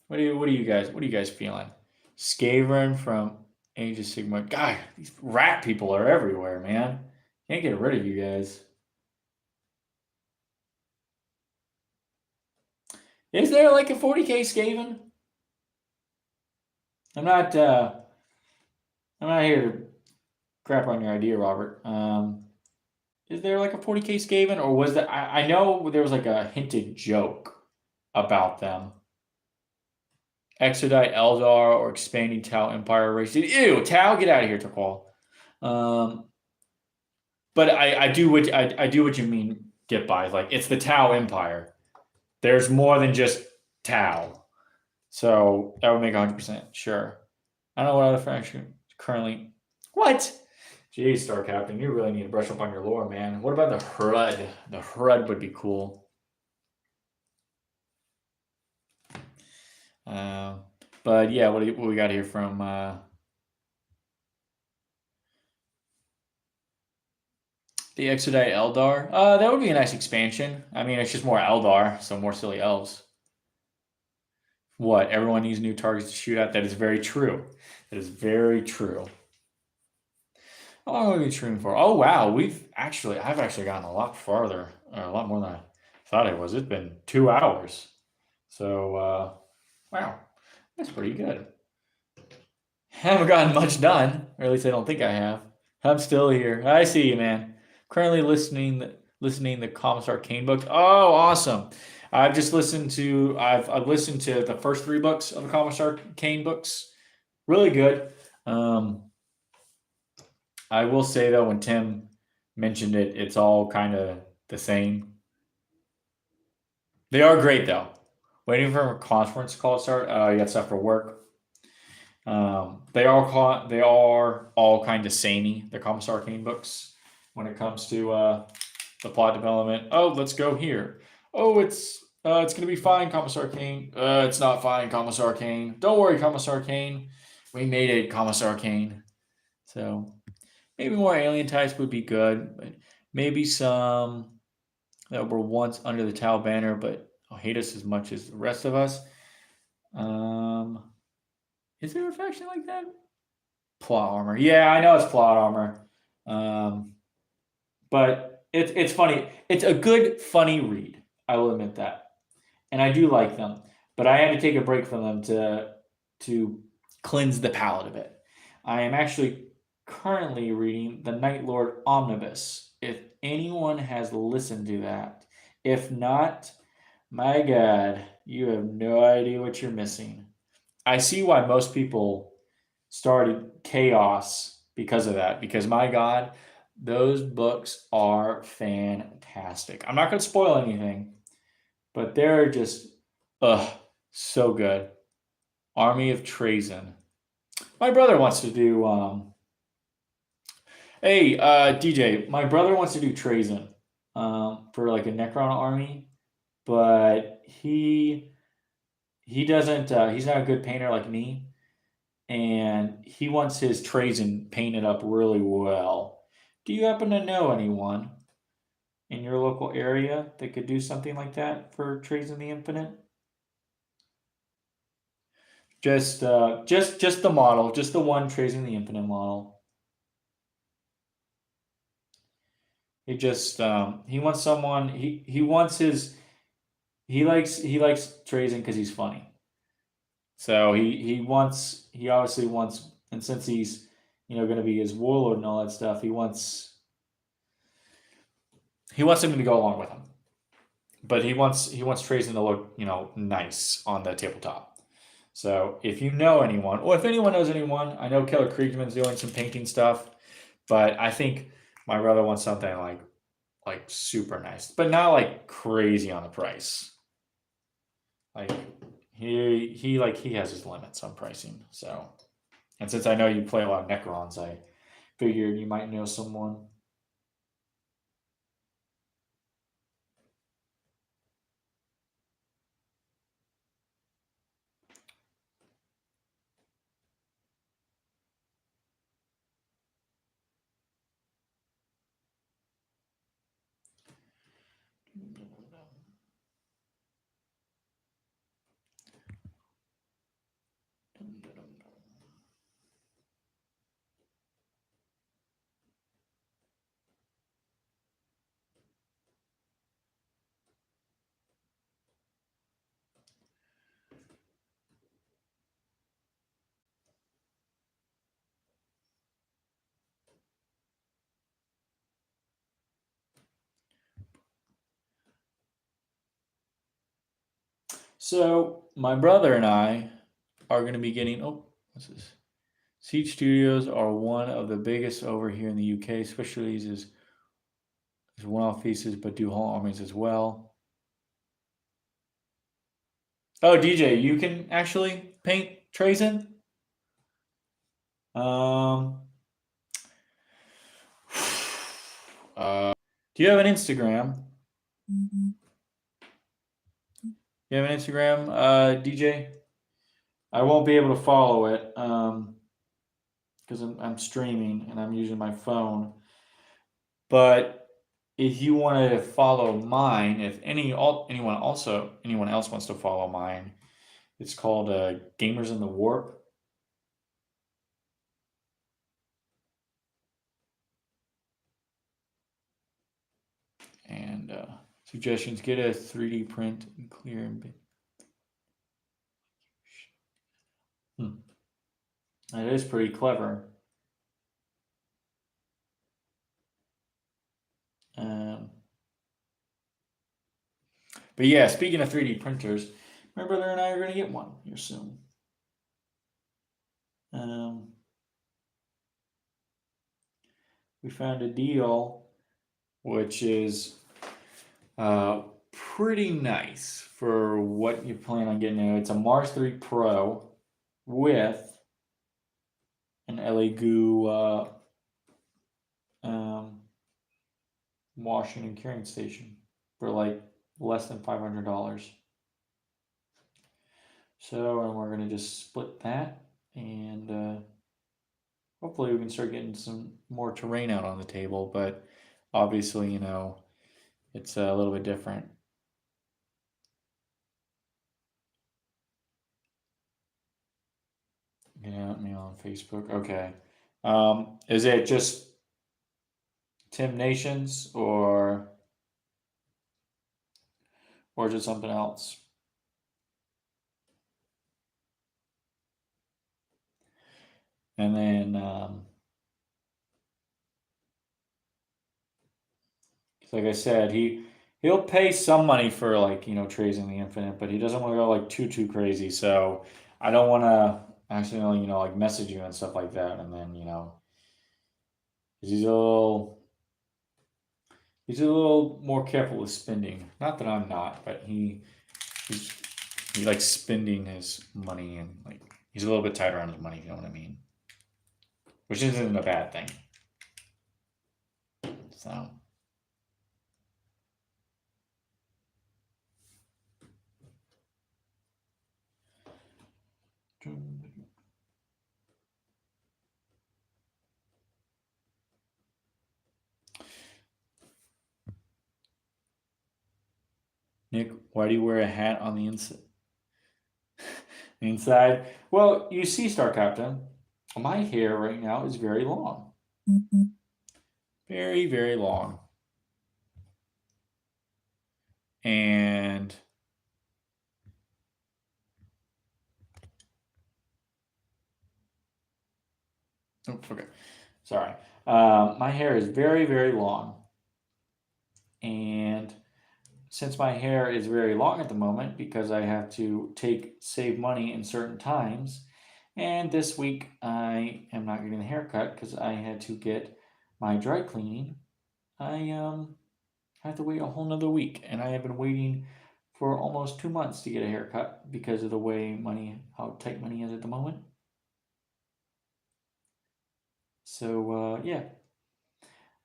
What are you guys feeling? Skaven from Age of Sigma. God, these rat people are everywhere, man. Can't get rid of you guys. Is there like a 40K Skaven? I'm not I'm not here to crap on your idea, Robert. Is there like a 40K Skaven, or was that I know there was like a hinted joke about them. Exodite Eldar or expanding Tau Empire race. Ew, Tau, get out of here, Turqual. Um, but I do what you mean. Get by like it's the Tau Empire. There's more than just Tau, so that would make 100% sure. I don't know what other faction currently. What? Jeez, Star Captain, you really need to brush up on your lore, man. What about the Hrud? The Hrud would be cool. Uh, but yeah, what we got here from The Exodite Eldar. That would be a nice expansion. I mean, it's just more Eldar, so more silly elves. What? Everyone needs new targets to shoot at? That is very true. That is very true. How long have we been streaming for? Oh wow, I've actually gotten a lot farther, or a lot more than I thought it was. It's been 2 hours. So wow, that's pretty good. Haven't gotten much done, or at least I don't think I have. I'm still here. I see you, man. Currently listening the Comics Arcane books. Oh, awesome! I've listened to the first 3 books of the Comics Arcane books. Really good. I will say though, when Tim mentioned it, it's all kind of the same. They are great though. Waiting for a conference call to start. You got stuff for work. They are all kind of samey. The Comics Arcane books when it comes to the plot development. Oh, let's go here. Oh, it's gonna be fine, Comics Arcane. It's not fine, Comics Arcane. Don't worry, Comics Arcane. We made it, Comics Arcane. So maybe more alien types would be good, but maybe some that were once under the Tau banner but hate us as much as the rest of us. Is there a faction like that? Plot armor. Yeah, I know it's plot armor. But it's funny. It's a good, funny read. I will admit that. And I do like them. But I had to take a break from them to cleanse the palate a bit. I am actually currently reading The Night Lord Omnibus. If anyone has listened to that. If not, my God, you have no idea what you're missing. I see why most people started Chaos because of that. Because my God, those books are fantastic. I'm not going to spoil anything, but they're just, so good. Army of Trazen. My brother wants to do. Hey, DJ, my brother wants to do Trazen for like a Necron army, but he doesn't. He's not a good painter like me, and he wants his Trazen painted up really well. Do you happen to know anyone in your local area that could do something like that for Trazen the Infinite? Just the model, just the one Trazen the Infinite model. He wants someone. He wants his. He likes Trazen because he's funny. So he obviously wants, and since he's going to be his warlord and all that stuff, he wants him to go along with him, but he wants Trazen to look nice on the tabletop. So if you know anyone, or if anyone knows anyone, I know Keller Kriegman's doing some painting stuff, but I think my brother wants something like super nice, but not like crazy on the price. Like he has his limits on pricing. So, and since I know you play a lot of Necrons, I figured you might know someone. So my brother and I are going to be getting. Oh, what's this? Siege Studios are one of the biggest over here in the UK, especially as one-off pieces, but do whole armies as well. Oh, DJ, you can actually paint Trazen? Um, do you have an Instagram? You have an Instagram, DJ? I won't be able to follow it because I'm streaming and I'm using my phone. But if you want to follow mine, if anyone else wants to follow mine, it's called Gamers in the Warp. And suggestions: get a 3D print and clear and. That is pretty clever. But yeah, speaking of 3D printers, my brother and I are going to get one here soon. We found a deal which is pretty nice for what you plan on getting now. It's a Mars 3 Pro with an LA Goo washing and curing station for like less than $500. So, and we're gonna just split that, and hopefully we can start getting some more terrain out on the table. But obviously, it's a little bit different. Yeah, me on Facebook. Okay. Is it just Tim Nations or is it something else? And then, like I said, he'll pay some money for like Trays in the Infinite, but he doesn't want to go like too crazy. So I don't want to accidentally like message you and stuff like that, and then he's a little more careful with spending. Not that I'm not, but he likes spending his money, and like he's a little bit tighter on his money, if you know what I mean. Which isn't a bad thing. So. Nick, why do you wear a hat on the inside? Well, you see, Star Captain, my hair right now is very long. Very, very long. And okay. Sorry. My hair is very, very long. And since my hair is very long at the moment because I have to save money in certain times, and this week I am not getting a haircut because I had to get my dry cleaning. I have to wait a whole nother week, and I have been waiting for almost 2 months to get a haircut because of the way how tight money is at the moment. So yeah,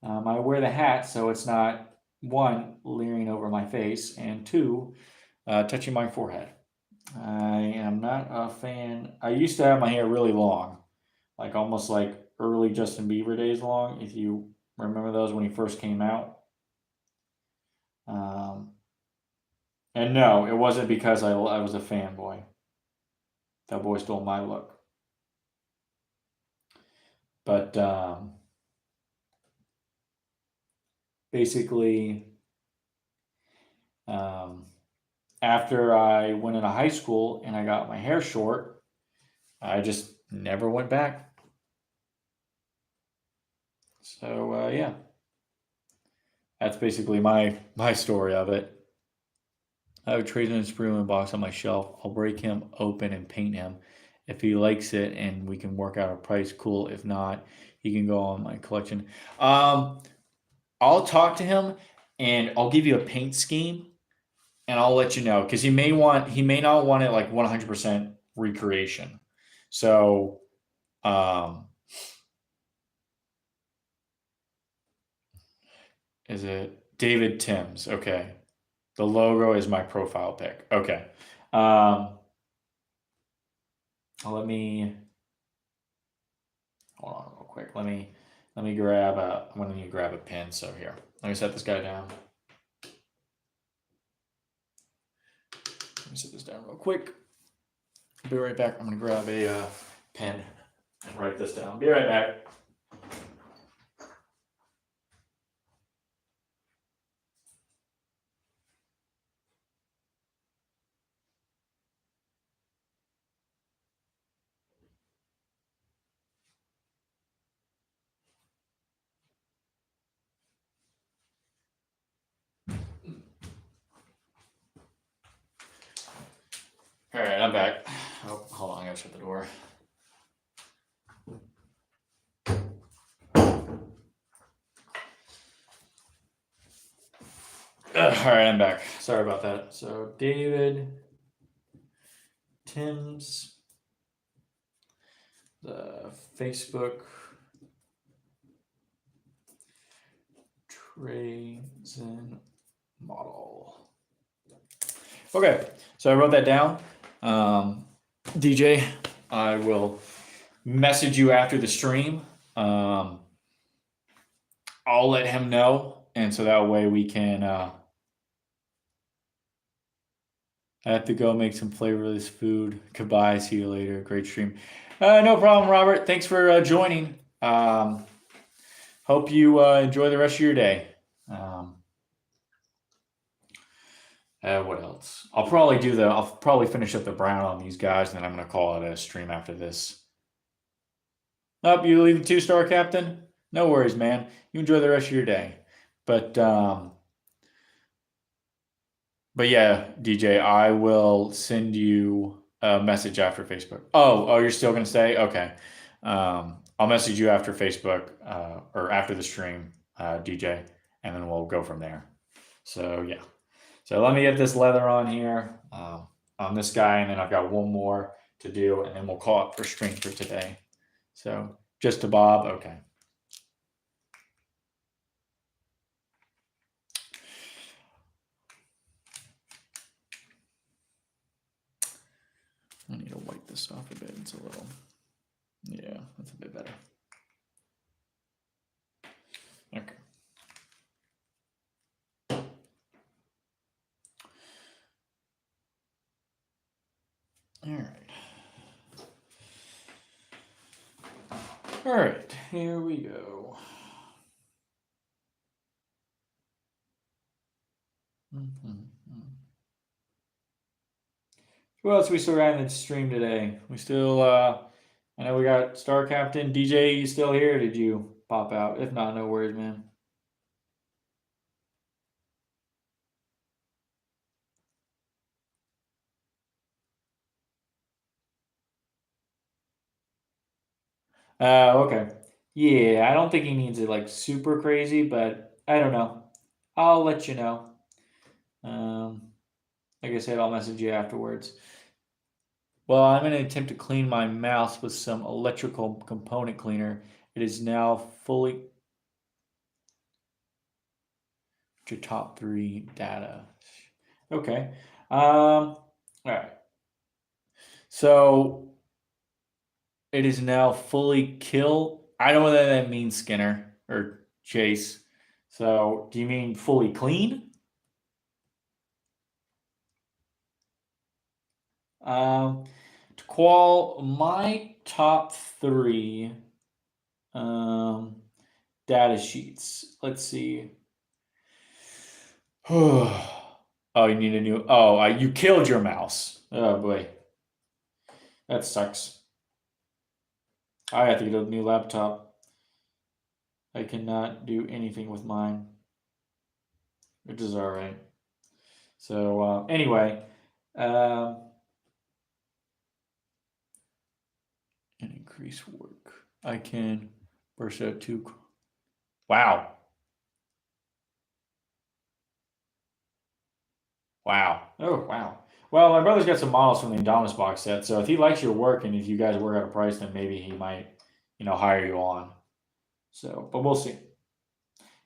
I wear the hat so it's not one leering over my face and two touching my forehead. I am not a fan. I used to have my hair really long, like almost like early Justin Bieber days long, if you remember those when he first came out. And no, it wasn't because I was a fanboy. That boy stole my look. But basically, after I went into high school and I got my hair short, I just never went back. So yeah, that's basically my story of it. I have a tradesman Spruan box on my shelf. I'll break him open and paint him. If he likes it and we can work out a price, cool. If not, he can go on my collection. I'll talk to him and I'll give you a paint scheme and I'll let you know because he may not want it like 100% recreation. So, is it David Timms? Okay. The logo is my profile pic. Okay. Let me hold on real quick. Let me Let me grab I'm gonna need to grab a pen. So here, let me set this guy down. Let me set this down real quick. I'll be right back. I'm gonna grab a pen and write this down. Be right back. All right, I'm back. Oh, hold on, I gotta shut the door. All right, I'm back. Sorry about that. So David, Tim's, the Facebook trades and model. Okay, so I wrote that down. DJ, I will message you after the stream. I'll let him know, and so that way we can. I have to go make some flavorless food. Goodbye. See you later. Great stream. No problem, Robert. Thanks for joining. Hope you enjoy the rest of your day. What else? I'll probably finish up the brown on these guys, and then I'm gonna call it a stream after this. Nope, you leave the 2-star captain? No worries, man. You enjoy the rest of your day. But yeah, DJ, I will send you a message after Facebook. Oh, you're still gonna stay? Okay. I'll message you after Facebook or after the stream, DJ, and then we'll go from there. So yeah. So let me get this leather on here on this guy, and then I've got one more to do, and then we'll call it for stream for today. So just to Bob, okay. I need to wipe this off a bit. It's a little, yeah, that's a bit better. Okay. All right. All right, here we go. Who else we still got in the stream today? We still, I know we got Star Captain. DJ, you still here? Did you pop out? If not, no worries, man. Okay. Yeah, I don't think he needs it like super crazy, but I don't know. I'll let you know. Like I said, I'll message you afterwards. Well, I'm going to attempt to clean my mouse with some electrical component cleaner. It is now fully to top 3 data. Okay. All right. So it is now fully kill. I don't know what that means, Skinner or Chase. So do you mean fully clean? To qual my top 3 data sheets. Let's see. Oh, you need a new. Oh, you killed your mouse. Oh boy, that sucks. I have to get a new laptop. I cannot do anything with mine, which is all right. So anyway, and increase work. I can burst out 2. Wow. Wow. Oh, wow. Well, my brother's got some models from the Indominus box set, so if he likes your work and if you guys work out a price, then maybe he might, hire you on. So, but we'll see.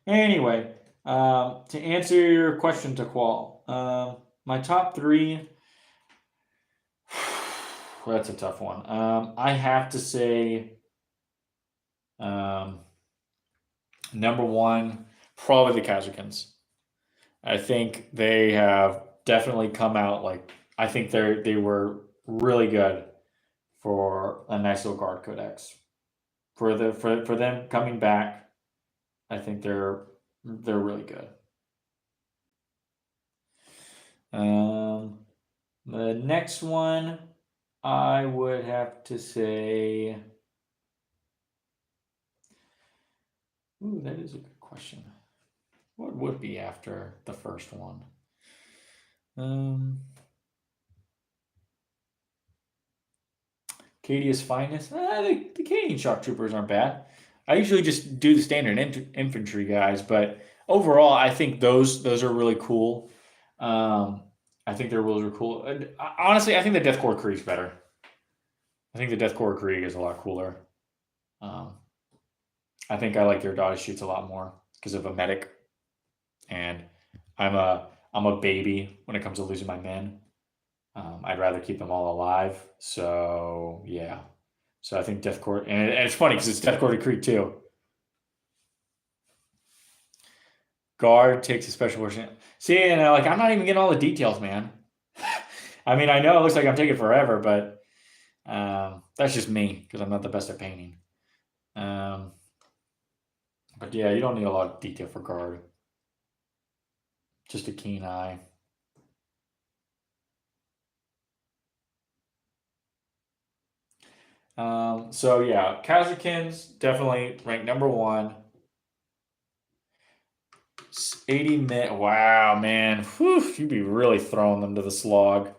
Anyway, to answer your question, to Qual, my top 3. That's a tough one. I have to say, Number one, probably the Kazakins. I think they have definitely come out like I think they were really good for a nice little guard codex. For them coming back, I think they're really good. Um, the next one, I would have to say, ooh, that is a good question. What would be after the first one? Um, Cadia's finest. The Canadian shock troopers aren't bad. I usually just do the standard infantry guys, but overall, I think those are really cool. Um, I think their rules are cool. And honestly, I think the Death Korps Krieg's better. I think the Death Korps Krieg is a lot cooler. Um, I think I like their dodge shoots a lot more because of a medic, and I'm a baby when it comes to losing my men. I'd rather keep them all alive. So yeah. So I think Death Court, and it's funny because it's Death Court Creek too. Guard takes a special version. See, and like I'm not even getting all the details, man. I mean, I know it looks like I'm taking forever, but that's just me because I'm not the best at painting. Um, but yeah, you don't need a lot of detail for guard. Just a keen eye. So yeah, Kazakins definitely ranked number one. 80 minute. Wow, man. Whew, you'd be really throwing them to the slog.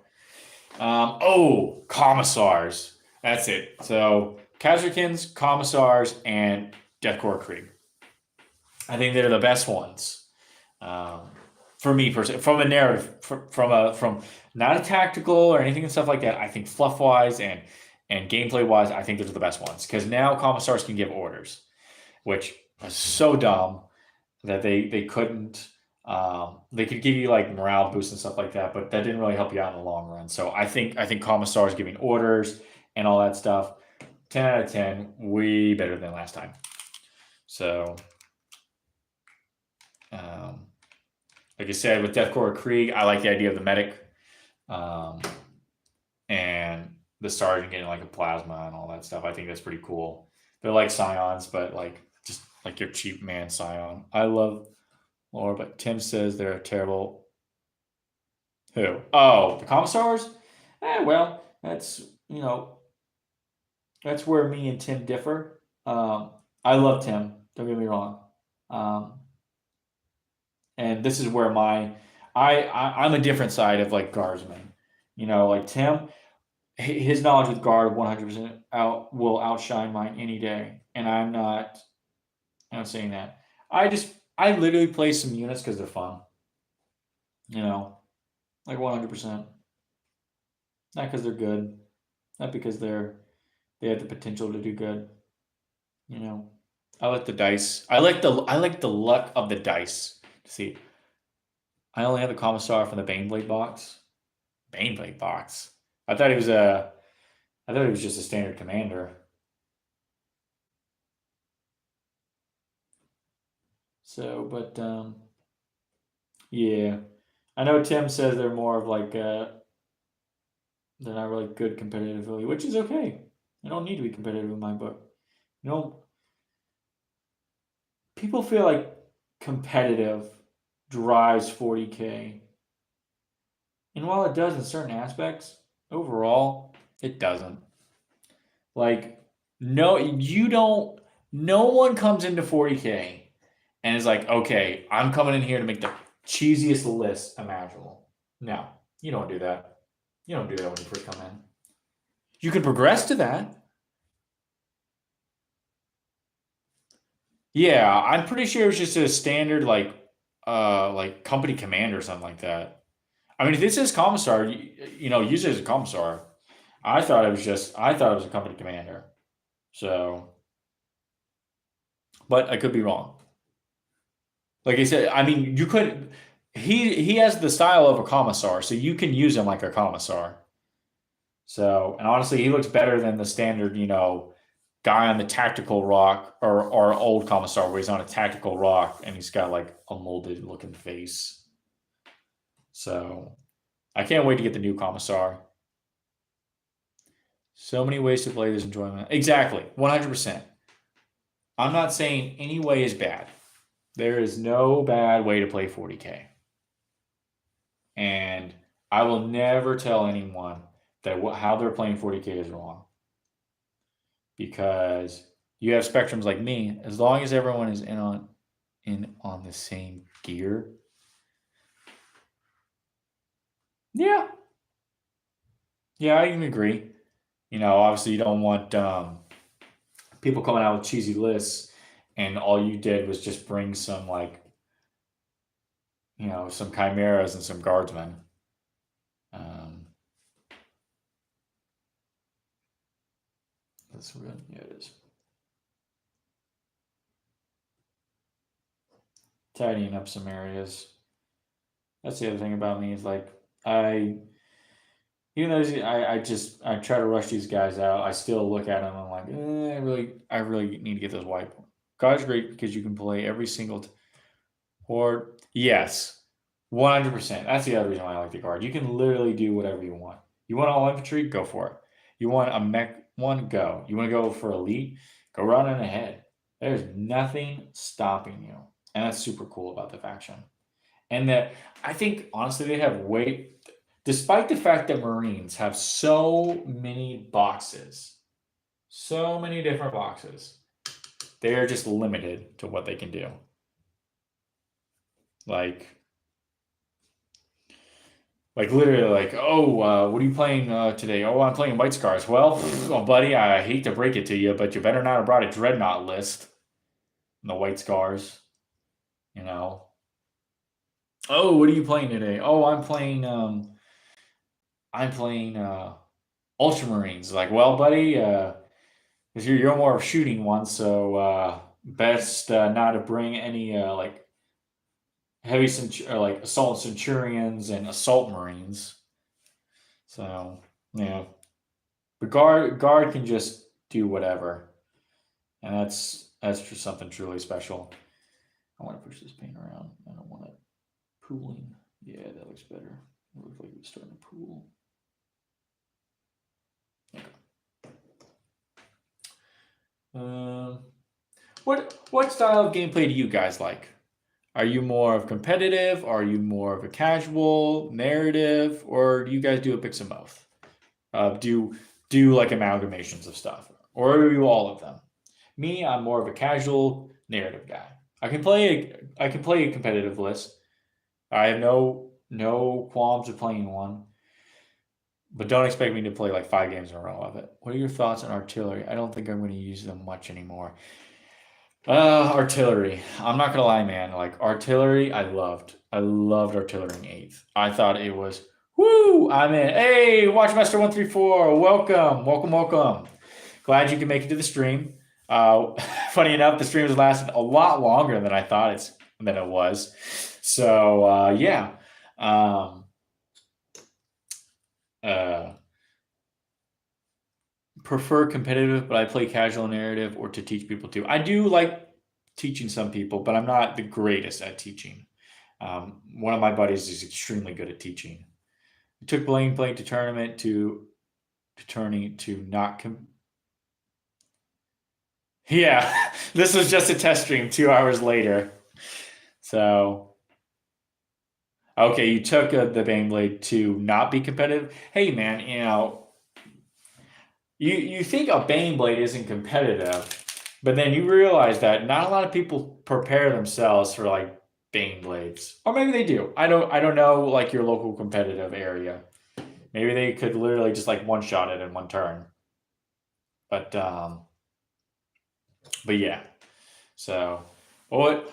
Commissars. That's it. So Kazakins, Commissars, and Death Korps Krieg. I think they're the best ones. Um, for me personally, from a narrative, from not a tactical or anything and stuff like that. I think fluff wise and gameplay wise, I think those are the best ones because now Commissars can give orders, which is so dumb that they couldn't. They could give you like morale boosts and stuff like that, but that didn't really help you out in the long run. So I think Commissars giving orders and all that stuff, 10 out of 10, way better than last time. So, um, like I said, with Death Korps Krieg, I like the idea of the medic, um, and the sergeant getting like a plasma and all that stuff. I think that's pretty cool. They're like scions, but like just like your cheap man scion. I love Laura, but Tim says they're terrible. Who? Oh, the commissars? Well, that's where me and Tim differ. I love Tim. Don't get me wrong. Um, and this is where I'm a different side of like guardsman. Like Tim, his knowledge with guard 100% will outshine mine any day. And I'm not saying that. I literally play some units because they're fun. You know, like 100%. Not because they're good, not because they have the potential to do good. You know, I like the dice. I like the luck of the dice. See, I only have the commissar from the Baneblade box. Baneblade box. I thought he was a. I thought he was just a standard commander. So, but yeah, I know Tim says they're more of like they're not really good competitively, which is okay. You don't need to be competitive in my book. You know, people feel like competitive drives 40K. And while it does in certain aspects, overall, it doesn't. Like, no, you don't, no one comes into 40K and is like, okay, I'm coming in here to make the cheesiest list imaginable. No, you don't do that. You don't do that when you first come in. You can progress to that. Yeah, I'm pretty sure it was just a standard like company commander or something like that. I mean, if it says commissar, use it as a commissar. I thought it was a company commander. So, but I could be wrong. Like I said, I mean, you could. He has the style of a commissar, so you can use him like a commissar. So, and honestly, he looks better than the standard, guy on the tactical rock, or our old commissar where he's on a tactical rock and he's got like a molded looking face. So I can't wait to get the new commissar. So many ways to play this enjoyment. Exactly, 100%. I'm not saying any way is bad. There is no bad way to play 40K. And I will never tell anyone that how they're playing 40K is wrong. Because you have spectrums like me, as long as everyone is in on the same gear. Yeah. Yeah, I can agree. Obviously you don't want people coming out with cheesy lists and all you did was just bring some some chimeras and some guardsmen. That's good. Yeah, it is. Tidying up some areas. That's the other thing about me is even though I try to rush these guys out, I still look at them and I'm like, I really need to get this white. God's great because you can play every single or yes, 100%. That's the other reason why I like the card. You can literally do whatever you want. You want all infantry, go for it. You want a mech one, go. You want to go for elite, go running ahead. There's nothing stopping you, and that's super cool about the faction. And that I think honestly they have despite the fact that Marines have so many boxes, so many different boxes, they are just limited to what they can do. Like literally, what are you playing today? Oh, I'm playing White Scars. Well, buddy, I hate to break it to you, but you better not have brought a Dreadnought list. The White Scars, Oh, what are you playing today? Oh, I'm playing Ultramarines. Like, well, buddy, because you're more of a shooting one, so best not to bring any heavy or like assault centurions and assault marines. So yeah, but guard can just do whatever, and that's just something truly special. I want to push this paint around. I don't want it pooling. Yeah, that looks better. It looks like it's starting to pool. Okay. What style of gameplay do you guys like? Are you more of competitive? Are you more of a casual narrative, or do you guys do a mix of both? Do like amalgamations of stuff, or are you all of them? Me, I'm more of a casual narrative guy. I can play a competitive list. I have no qualms of playing one, but don't expect me to play like 5 games in a row of it. What are your thoughts on artillery? I don't think I'm going to use them much anymore. Artillery. I'm not gonna lie, man. Like artillery, I loved artillery in 8th. I thought it was woo. I'm in. Hey, Watchmaster 134. Welcome. Glad you can make it to the stream. Funny enough, the stream has lasted a lot longer than I thought it was. So yeah. Prefer competitive, but I play casual narrative or to teach people too. I do like teaching some people, but I'm not the greatest at teaching. One of my buddies is extremely good at teaching. It took playing to tournament to turning to not Yeah, this was just a test stream 2 hours later. So okay, you took the Baneblade to not be competitive. Hey man, you think a Baneblade isn't competitive, but then you realize that not a lot of people prepare themselves for like Baneblades, or maybe they do. I don't know like your local competitive area. Maybe they could literally just like one shot it in one turn. But yeah. So what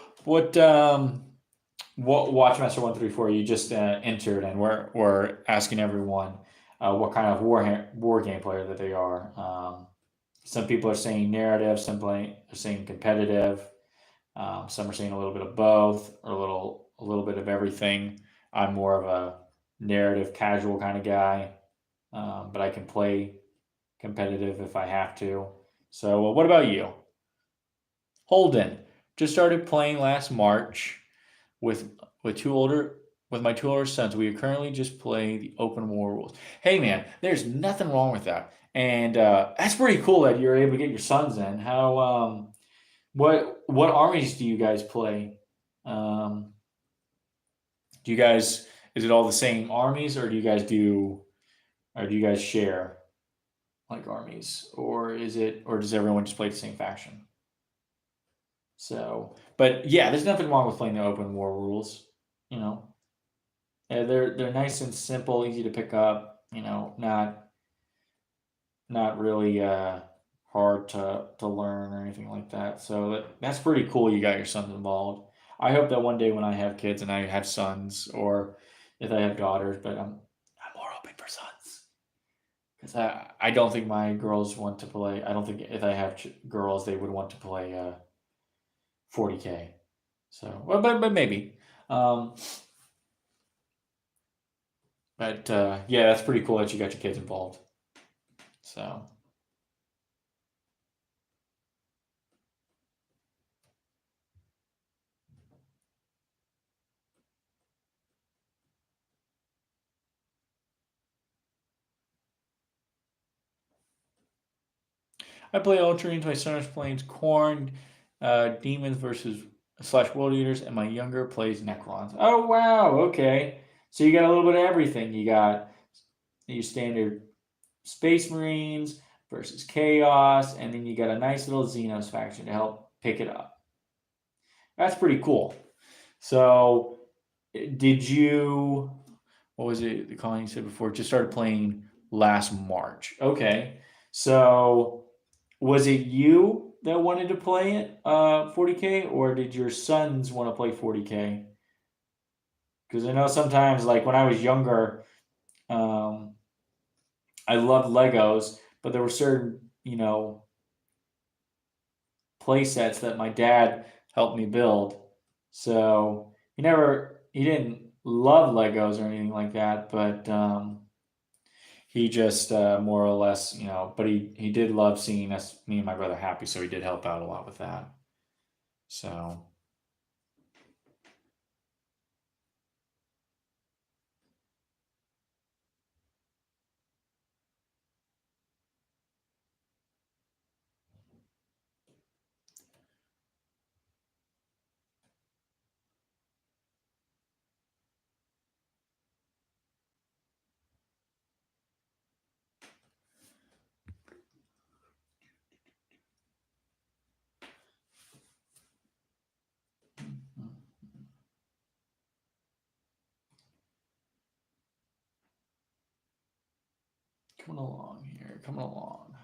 Watchmaster 134 you just entered, and we're asking everyone what kind of war game player that they are. Some people are saying narrative, some are saying competitive, some are saying a little bit of both, or a little bit of everything. I'm more of a narrative, casual kind of guy, but I can play competitive if I have to. So, what about you? Holden just started playing last March with with two older with my two older sons. We are currently just playing the open war rules. Hey man, there's nothing wrong with that, and that's pretty cool that you're able to get your sons in. How what armies do you guys play? Um, do you guys is it all the same armies, or do you guys share like armies, or does everyone just play the same faction? So, but yeah, there's nothing wrong with playing the open war rules. You know, they're nice and simple, easy to pick up. Not really hard to learn or anything like that. So that's pretty cool. You got your sons involved. I hope that one day when I have kids and I have sons, or if I have daughters, but I'm more hoping for sons because I don't think my girls want to play. I don't think if I have girls, they would want to play 40K. So, well, but maybe. Um, but yeah, that's pretty cool that you got your kids involved. So I play Ultramarines. My son is playing Corn, Demons versus slash World Eaters, and my younger plays Necrons. Oh wow, okay. So you got a little bit of everything. You got your standard Space Marines versus Chaos, and then you got a nice little Xenos faction to help pick it up. That's pretty cool. So, did you? What was it? The calling you said before just started playing last March. Okay, so was it you that wanted to play it 40K, or did your sons want to play 40K? Because I know sometimes, like when I was younger, um, I loved Legos, but there were certain play sets that my dad helped me build. So he didn't love Legos or anything like that, but he just more or less, but he did love seeing me and my brother happy, so he did help out a lot with that. So coming along here, coming along.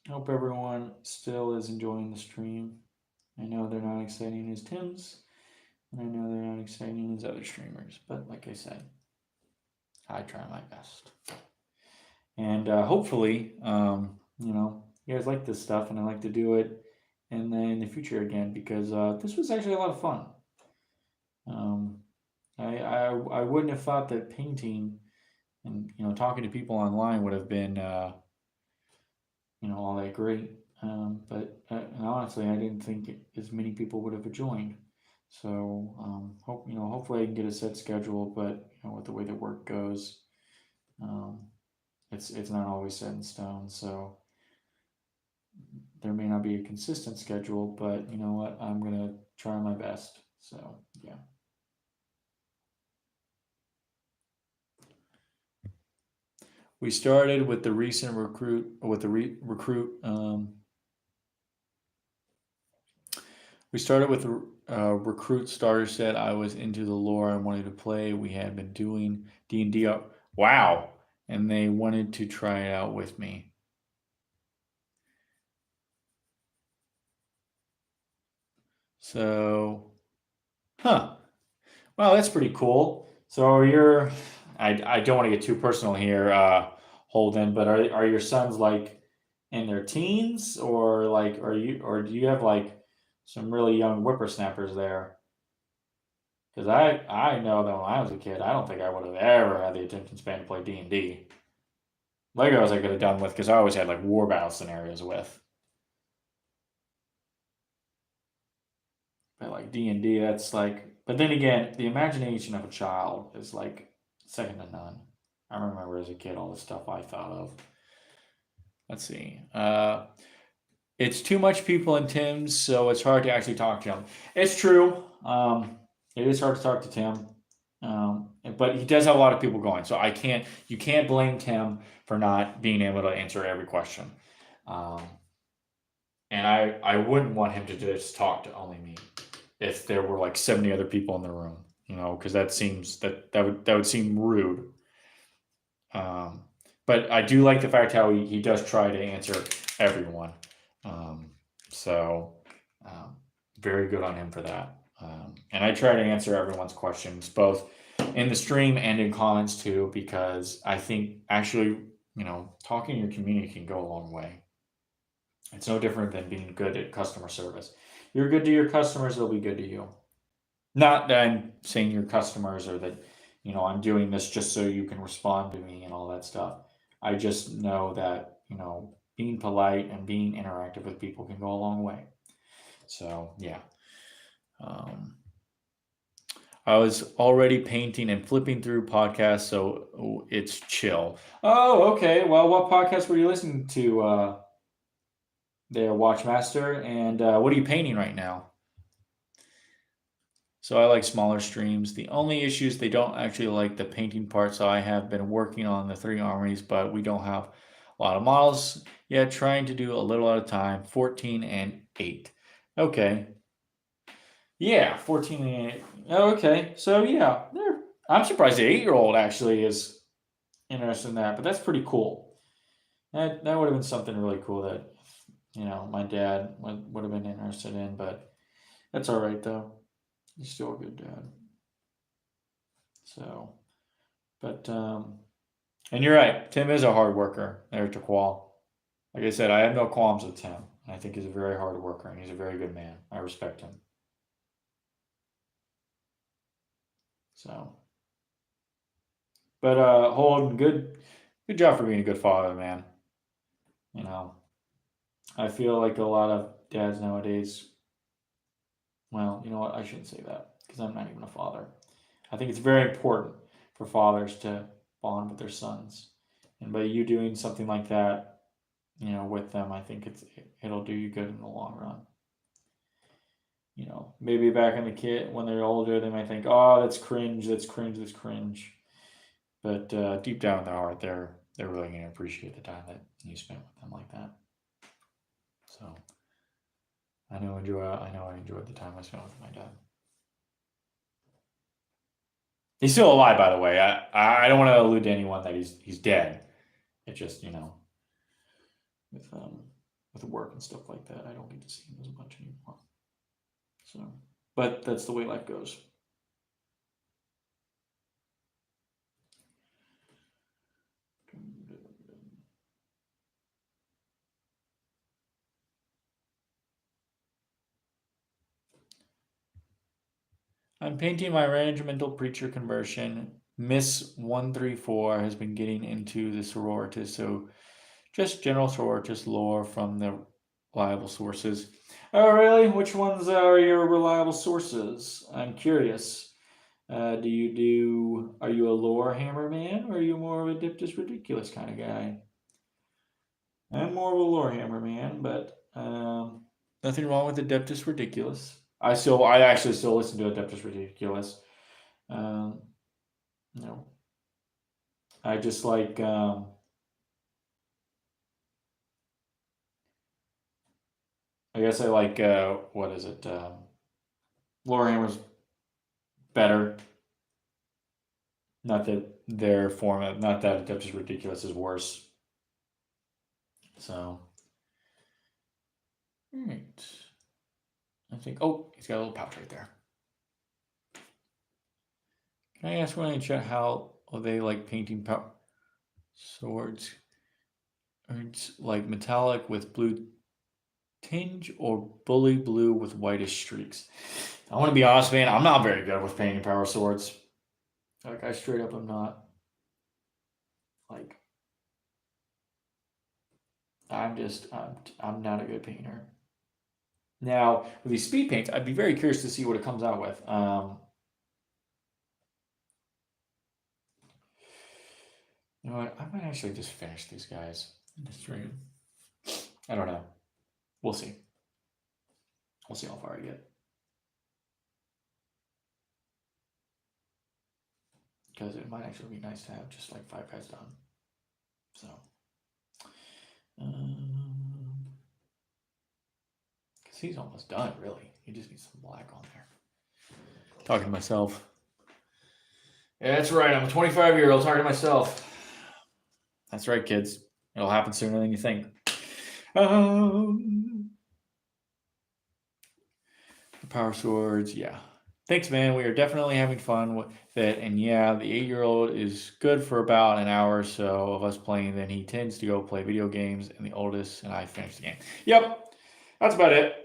I hope everyone still is enjoying the stream. I know they're not exciting as Tim's, and I know they're not exciting as other streamers, but like I said, I try my best. And hopefully, you guys like this stuff, and I like to do it in the future again because this was actually a lot of fun. Um, I wouldn't have thought that painting and talking to people online would have been all that great. And honestly, I didn't think as many people would have joined. So hopefully I can get a set schedule. But with the way the work goes, um, it's not always set in stone. So there may not be a consistent schedule, but you know what? I'm gonna try my best. So yeah. We started with the recent recruit with the recruit. We started with the recruit starter set. I was into the lore and wanted to play. We had been doing D&D. Wow, and they wanted to try it out with me. So, huh? Well, that's pretty cool. So I don't want to get too personal here, Holden, but are your sons like in their teens, or like do you have like some really young whippersnappers there? Because I know that when I was a kid, I don't think I would have ever had the attention span to play D&D. Legos I could have done with because I always had like war battle scenarios with. But like D&D, that's like. But then again, the imagination of a child is like second to none. I remember as a kid all the stuff I thought of. Let's see. It's too much people in Tim's, so it's hard to actually talk to him. It's true. It is hard to talk to Tim. But he does have a lot of people going, so you can't blame Tim for not being able to answer every question. Um, and I wouldn't want him to just talk to only me if there were like 70 other people in the room, because that would seem rude. Um, but I do like the fact how he does try to answer everyone. Um, so um, very good on him for that. And I try to answer everyone's questions, both in the stream and in comments too, because I think actually, talking to your community can go a long way. It's no different than being good at customer service. You're good to your customers, they'll be good to you. Not that I'm saying your customers or that, I'm doing this just so you can respond to me and all that stuff. I just know that, being polite and being interactive with people can go a long way. So, yeah. Um, I was already painting and flipping through podcasts, so it's chill. Oh, okay. Well, what podcast were you listening to there, Watchmaster? And what are you painting right now? So I like smaller streams. The only issue is they don't actually like the painting part, so I have been working on the 3 armies, but we don't have a lot of models yet. Trying to do a little at a time. 14 and 8. Okay. Yeah, 14 and 8. Okay. So yeah, I'm surprised the 8-year-old actually is interested in that, but that's pretty cool. That would have been something really cool that my dad would have been interested in, but that's all right though. He's still a good dad. So, but and you're right. Tim is a hard worker there to Qual. Like I said, I have no qualms with Tim. I think he's a very hard worker and he's a very good man. I respect him. So, but Holden, good job for being a good father, man. You know, I feel like a lot of dads nowadays. Well, you know what? I shouldn't say that because I'm not even a father. I think it's very important for fathers to bond with their sons, and by you doing something like that, with them, I think it'll do you good in the long run. Maybe back in the kid when they're older, they might think, "Oh, that's cringe, that's cringe, that's cringe." But deep down in their heart, they're really going to appreciate the time that you spent with them like that. So I know I enjoyed the time I spent with my dad. He's still alive, by the way. I don't want to allude to anyone that he's dead. It just with with work and stuff like that, I don't get to see him as much anymore. So, but that's the way life goes. I'm painting my regimental preacher conversion. Miss 134 has been getting into the sororitas, so just general sororitas lore from the reliable sources. Oh, really? Which ones are your reliable sources? I'm curious. Are you a lore hammer man, or are you more of a Diptus Ridiculous kind of guy? I'm more of a lore hammer man, but nothing wrong with Adeptus Ridiculous. I actually still listen to Adeptus Ridiculous. Um, no, I just like I guess I like what is it? Lorehammer's better. Not that their format, not that Adeptus Ridiculous is worse. So, all right. I think. Oh, he's got a little pouch right there. Can I ask one in chat how they like painting swords? It's like metallic with blue tinge or bully blue with whitish streaks. I want to be honest, man. I'm not very good with painting power swords. Like I straight up am not. Like I'm not a good painter. Now with these speed paints, I'd be very curious to see what it comes out with. You know what? I might actually just finish these guys in the stream. I don't know. We'll see. We'll see how far I get. Because it might actually be nice to have just like 5 guys done. So, because he's almost done, really. He just needs some black on there. Talking to myself. Yeah, that's right. I'm a 25-year-old talking to myself. That's right, kids. It'll happen sooner than you think. The power swords, yeah. Thanks, man. We are definitely having fun with it. And yeah, the 8-year-old is good for about an hour or so of us playing. Then he tends to go play video games, and the oldest and I finish the game. Yep, that's about it.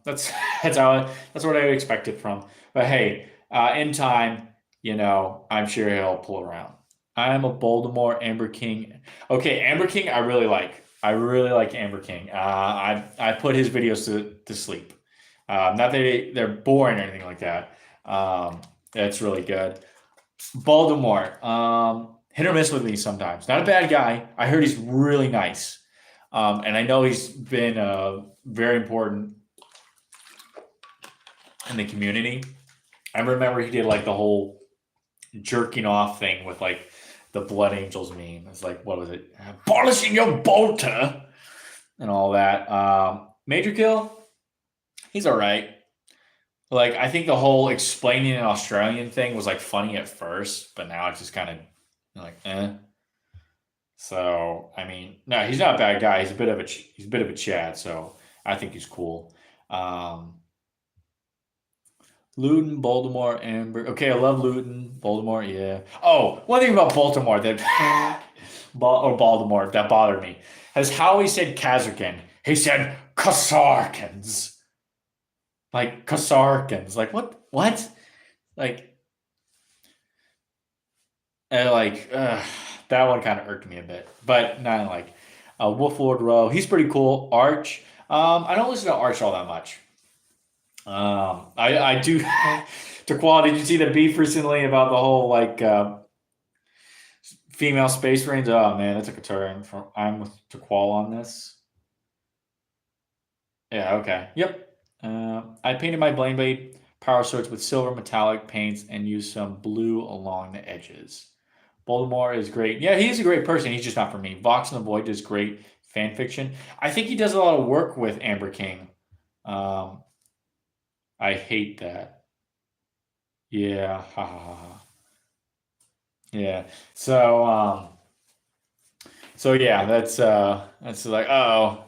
That's that's what I expected from. But hey, in time, I'm sure he'll pull around. I am a Baltimore Amber King. Okay, Amber King, I really like. I really like Amber King. I put his videos to sleep. Not that they're boring or anything like that. That's really good. Baltimore, hit or miss with me sometimes. Not a bad guy. I heard he's really nice. And I know he's been very important in the community. I remember he did like the whole jerking off thing with like the Blood Angels meme. It's like, what was it? Abolishing your bolter and all that. Major Kill, he's all right. Like, I think the whole explaining an Australian thing was like funny at first, but now it's just kind of like, eh. So, I mean, no, he's not a bad guy. He's a bit of a Chad, so I think he's cool. Luton, Baltimore, Amber. Okay, I love Luton, Baltimore. Yeah. Oh, one thing about Baltimore that or Baltimore that bothered me is how he said Kazarkin. He said Kasarkins. Like Kasarkins. Like what? What? Like, that one kind of irked me a bit, but not like Wolflord Rowe. He's pretty cool. Arch. I don't listen to Arch all that much. I do. Taqual, did you see the beef recently about the whole like female space range? Oh man, that took a turn. I'm with Taqual on this. Yeah. Okay. Yep. I painted my Blade Blade power swords with silver metallic paints and used some blue along the edges. Baltimore is great. Yeah, he's a great person. He's just not for me. Vox and the Void does great fan fiction. I think he does a lot of work with Amber King. I hate that. Yeah. Ha, ha, ha, ha. Yeah. So yeah, that's like, oh,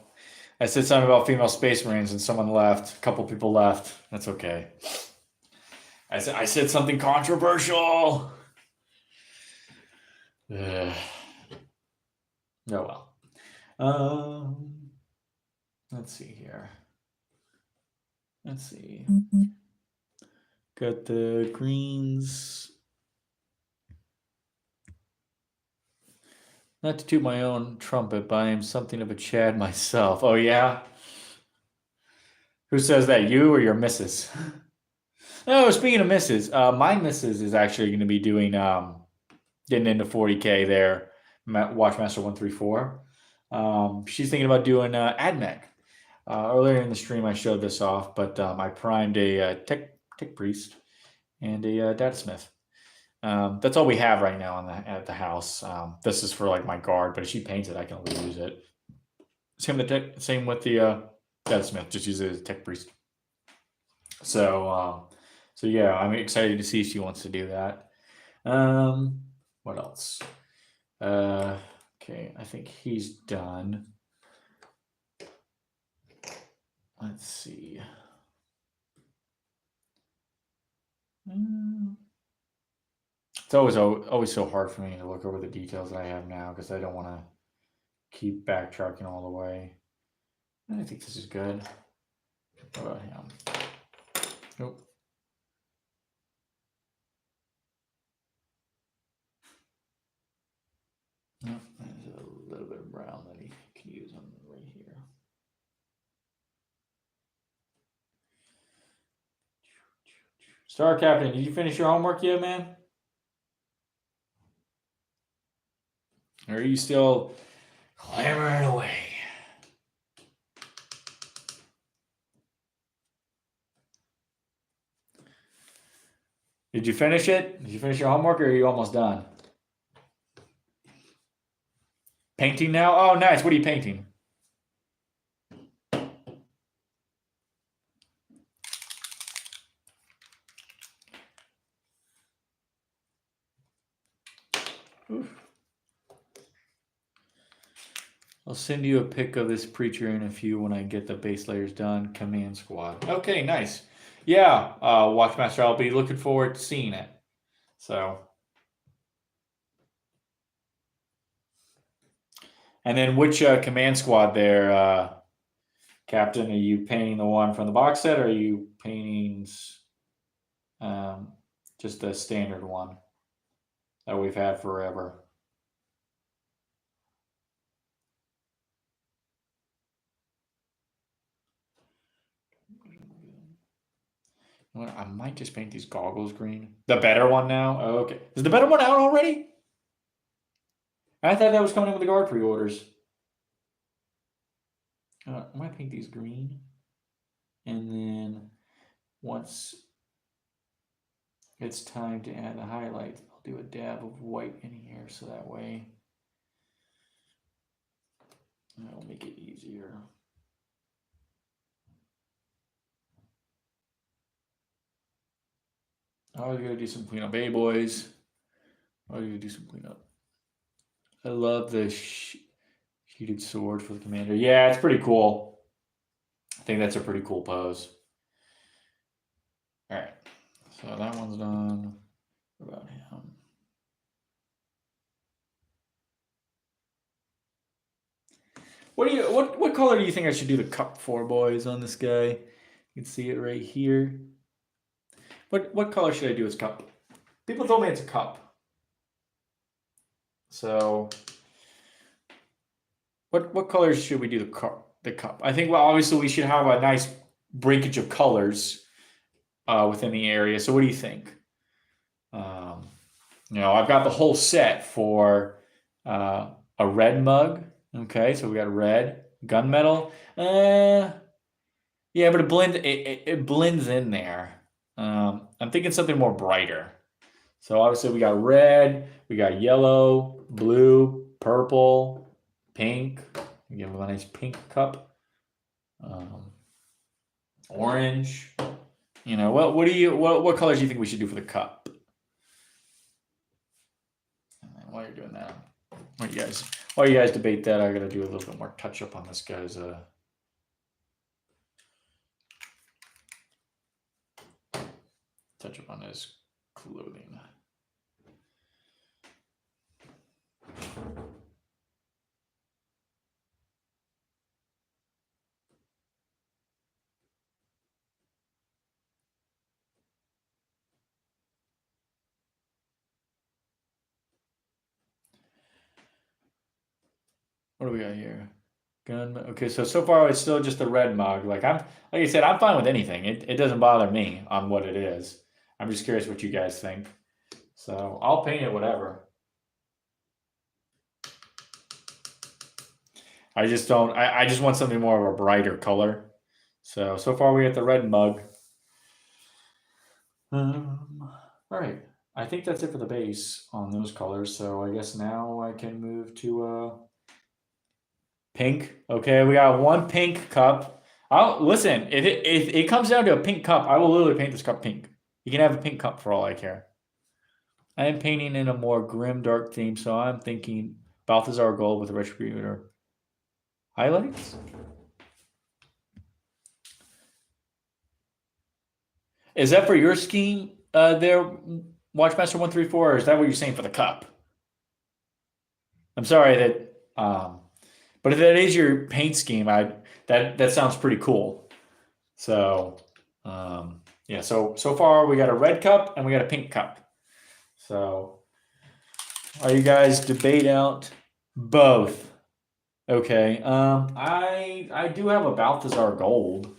I said something about female space marines and someone left. A couple people left. That's okay. I said something controversial. Ugh. Oh well. Let's see here. Let's see. Got the greens. Not to toot my own trumpet, but I am something of a Chad myself. Oh yeah? Who says that? You or your missus? Oh, speaking of missus, my missus is actually going to be doing getting into 40K there. Watchmaster 134. She's thinking about doing AdMech. Earlier in the stream, I showed this off, but I primed a tech priest and a data smith. That's all we have right now at the house. This is for like my guard, but if she paints it, I can always use it. Same with the data smith. Just use it as a tech priest. So yeah, I'm excited to see if she wants to do that. What else? Okay, I think he's done. Let's see. It's always so hard for me to look over the details that I have now because I don't want to keep backtracking all the way. I think this is good. What about him? Nope. Nope, there's a little bit of brown that he can use them right here. Star Captain, did you finish your homework yet, man? Or are you still clamoring away? Did you finish it? Did you finish your homework, or are you almost done? Painting now? Oh, nice. What are you painting? Oof. I'll send you a pic of this preacher in a few when I get the base layers done. Command squad. Okay, nice. Yeah, Watchmaster, I'll be looking forward to seeing it. So, and then which command squad there, Captain? Are you painting the one from the box set, or are you painting just the standard one that we've had forever? I might just paint these goggles green. The better one now? Oh, okay. Is the better one out already? I thought that was coming in with the guard pre-orders. I might paint these green. And then once it's time to add the highlights, I'll do a dab of white in here so that way that'll make it easier. Oh, you gotta do some cleanup. Hey, boys. Oh, you gotta do some cleanup. I love the heated sword for the commander. Yeah, it's pretty cool. I think that's a pretty cool pose. All right, so that one's done. What about him? What color do you think I should do the cup for, boys, on this guy? You can see it right here. What color should I do his cup? People told me it's a cup. So what colors should we do the cup? I think, well, obviously we should have a nice breakage of colors within the area. So what do you think? I've got the whole set for a red mug. Okay, so we got red, gunmetal. Yeah, but it blends in there. I'm thinking something more brighter. So obviously we got red, we got yellow, blue, purple, pink. We give him a nice pink cup. Orange. What colors do you think we should do for the cup? And while you're doing that, while you guys debate that, I gotta do a little bit more touch up on this guy's touch up on his clothing. What do we got here? Gun. Okay, so far it's still just a red mug. Like I said, I'm fine with anything. It doesn't bother me on what it is. I'm just curious what you guys think. So I'll paint it whatever. I just don't. I just want something more of a brighter color. So far we got the red mug. All right. I think that's it for the base on those colors. So I guess now I can move to pink. Okay, we got one pink cup. Listen. If it comes down to a pink cup, I will literally paint this cup pink. You can have a pink cup for all I care. I am painting in a more grim, dark theme, so I'm thinking Balthazar Gold with a Retributor highlights. Is that for your scheme there, Watchmaster 134, or is that what you're saying for the cup? I'm sorry that, but if that is your paint scheme, that sounds pretty cool. So, yeah. So far we got a red cup and we got a pink cup. So, are you guys debate out both? Okay. I do have a Balthazar Gold.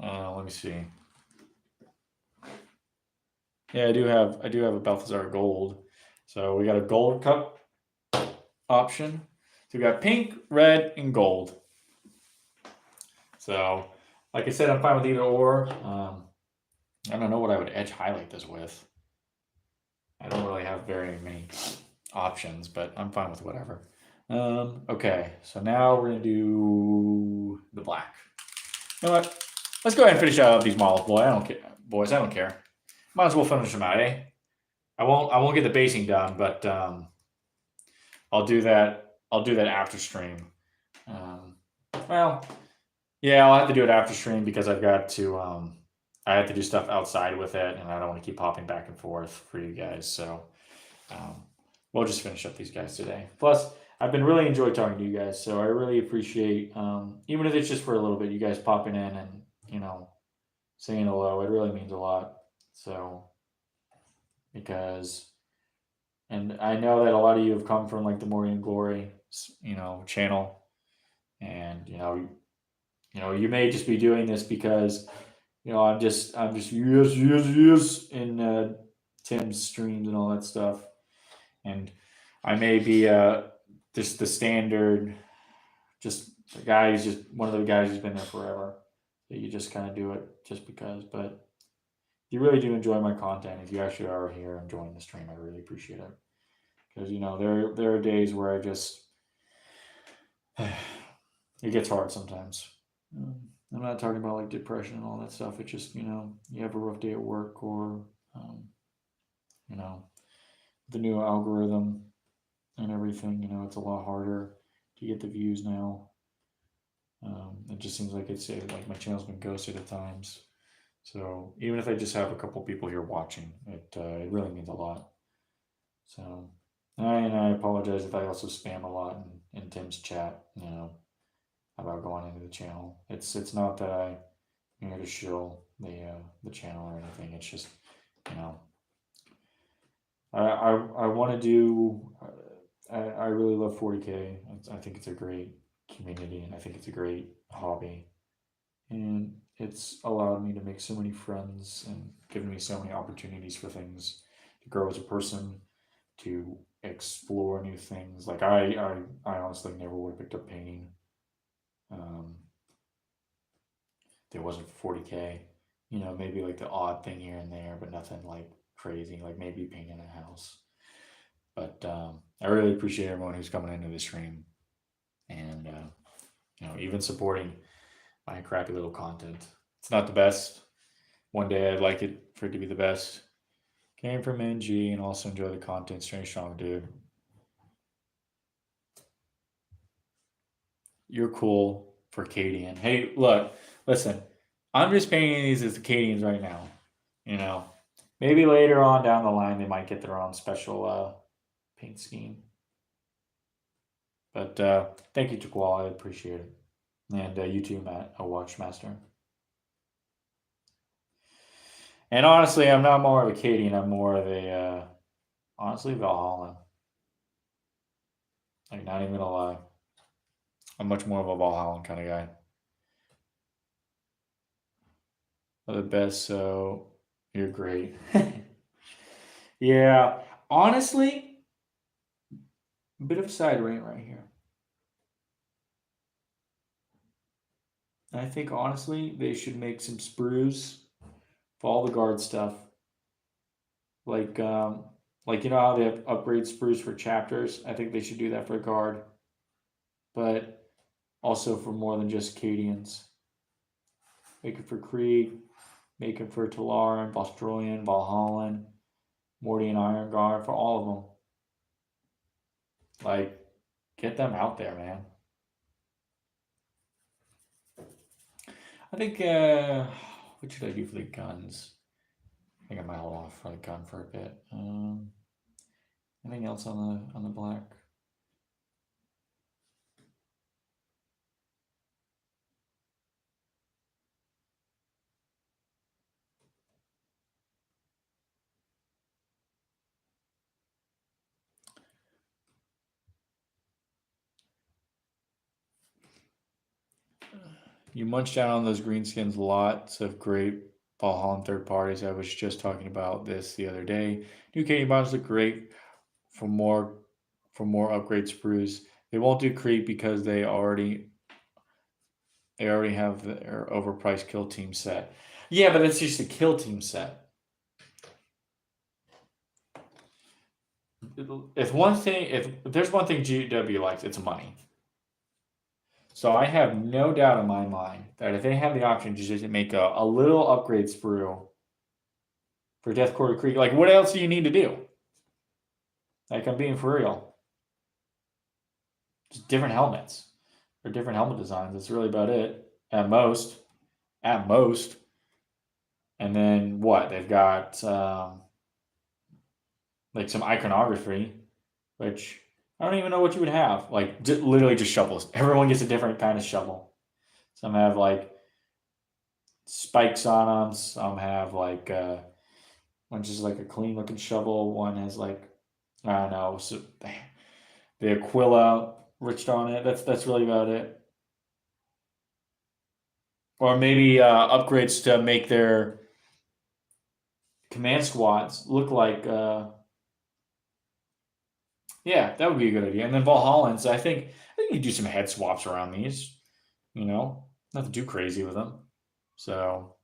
Let me see. Yeah, I do have a Balthazar Gold. So we got a gold cup option. So we got pink, red, and gold. So, like I said, I'm fine with either or. I don't know what I would edge highlight this with. I don't really have very many options, but I'm fine with whatever. Okay, so now we're gonna do the black. You know what? Let's go ahead and finish out these models, boy. I don't care, boys. I don't care. Might as well finish them out, eh? I won't. I won't get the basing done, but I'll do that. I'll do that after stream. Um, well, yeah, I'll have to do it after stream because I've got to. I have to do stuff outside with it, and I don't want to keep hopping back and forth for you guys. So um, we'll just finish up these guys today. Plus, I've been really enjoyed talking to you guys, so I really appreciate, even if it's just for a little bit, you guys popping in and saying hello. It really means a lot. So because, and I know that a lot of you have come from like the Morning Glory, channel, and you may just be doing this because I'm just yes in Tim's streams and all that stuff, and I may be just the standard, just the guy who's just one of the guys who's been there forever. That you just kind of do it just because, but you really do enjoy my content. If you actually are here enjoying the stream, I really appreciate it because there are days where I just it gets hard sometimes. I'm not talking about like depression and all that stuff. It's just you have a rough day at work or um, you know the new algorithm and everything. It's a lot harder to get the views now. It just seems like like my channel's been ghosted at times. So even if I just have a couple people here watching, it really means a lot. So I apologize if I also spam a lot in Tim's chat. About going into the channel. It's not that I'm here to show the channel or anything. It's just you know I want to do. I really love 40K. I think it's a great community, and I think it's a great hobby, and it's allowed me to make so many friends and given me so many opportunities for things to grow as a person, to explore new things. Like I honestly never would have picked up painting. Um, if it wasn't for 40K. Maybe like the odd thing here and there, but nothing like crazy. Like maybe painting a house. But I really appreciate everyone who's coming into the stream and even supporting my crappy little content. It's not the best. One day I'd like it for it to be the best. Came from NG and also enjoy the content. Strange strong dude. You're cool for Cadian. Hey, look, listen. I'm just painting these as the Cadians right now. You know, maybe later on down the line they might get their own special paint scheme. But thank you, Tukwal. I appreciate it. And you too, Matt, a Watchmaster. And honestly, I'm not more of a Cadian. I'm more of a, honestly, Valhallan. Like, not even gonna lie. I'm much more of a Valhallan kind of guy. The best, so you're great. Yeah, honestly, a bit of a side rant right here. I think honestly they should make some sprues for all the guard stuff. Like how they have upgrade sprues for chapters. I think they should do that for guard, but also for more than just Cadians. Make it for Krieg, make it for Talaran, Vostroyan, Valhallan, Morty and Iron Guard, for all of them. Like, get them out there, man. I think what should I do for the guns? I think I might hold off for the gun for a bit. Anything else on the black? You munch down on those green skins. Lots of great Valhalla third parties. I was just talking about this the other day. New Cadia bottles look great for more upgrade sprues. They won't do creep because they already have their overpriced kill team set. Yeah, but it's just a kill team set. If there's one thing GW likes, it's money. So I have no doubt in my mind that if they have the option to just make a little upgrade sprue for Death Quarter Creek, like what else do you need to do? Like I'm being for real. Just different helmets or different helmet designs. That's really about it. At most. At most. And then what? They've got like some iconography, which I don't even know what you would have. Like literally just shovels. Everyone gets a different kind of shovel. Some have like spikes on them. Some have like one just like a clean looking shovel. One has like I don't know. So the Aquila riched on it. That's really about it. Or maybe upgrades to make their command squads look like. Yeah, that would be a good idea. And then Valhallans, I think you do some head swaps around these. You know, nothing too crazy with them. So,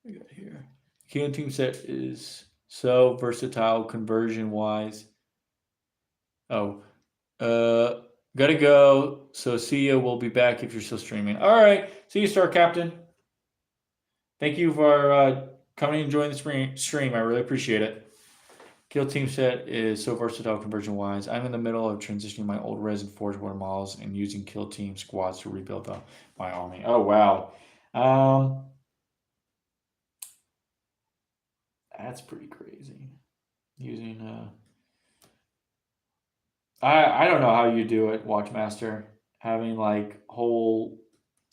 what we got here. Healing team set is so versatile conversion wise. Oh, gotta go. So see you. We'll be back if you're still streaming. All right. See you, Star Captain. Thank you for coming and joining the stream. I really appreciate it. Kill team set is so versatile conversion wise. I'm in the middle of transitioning my old resin Forge War models and using kill team squads to rebuild my army. Oh wow. That's pretty crazy. Using I don't know how you do it, Watchmaster. Having like whole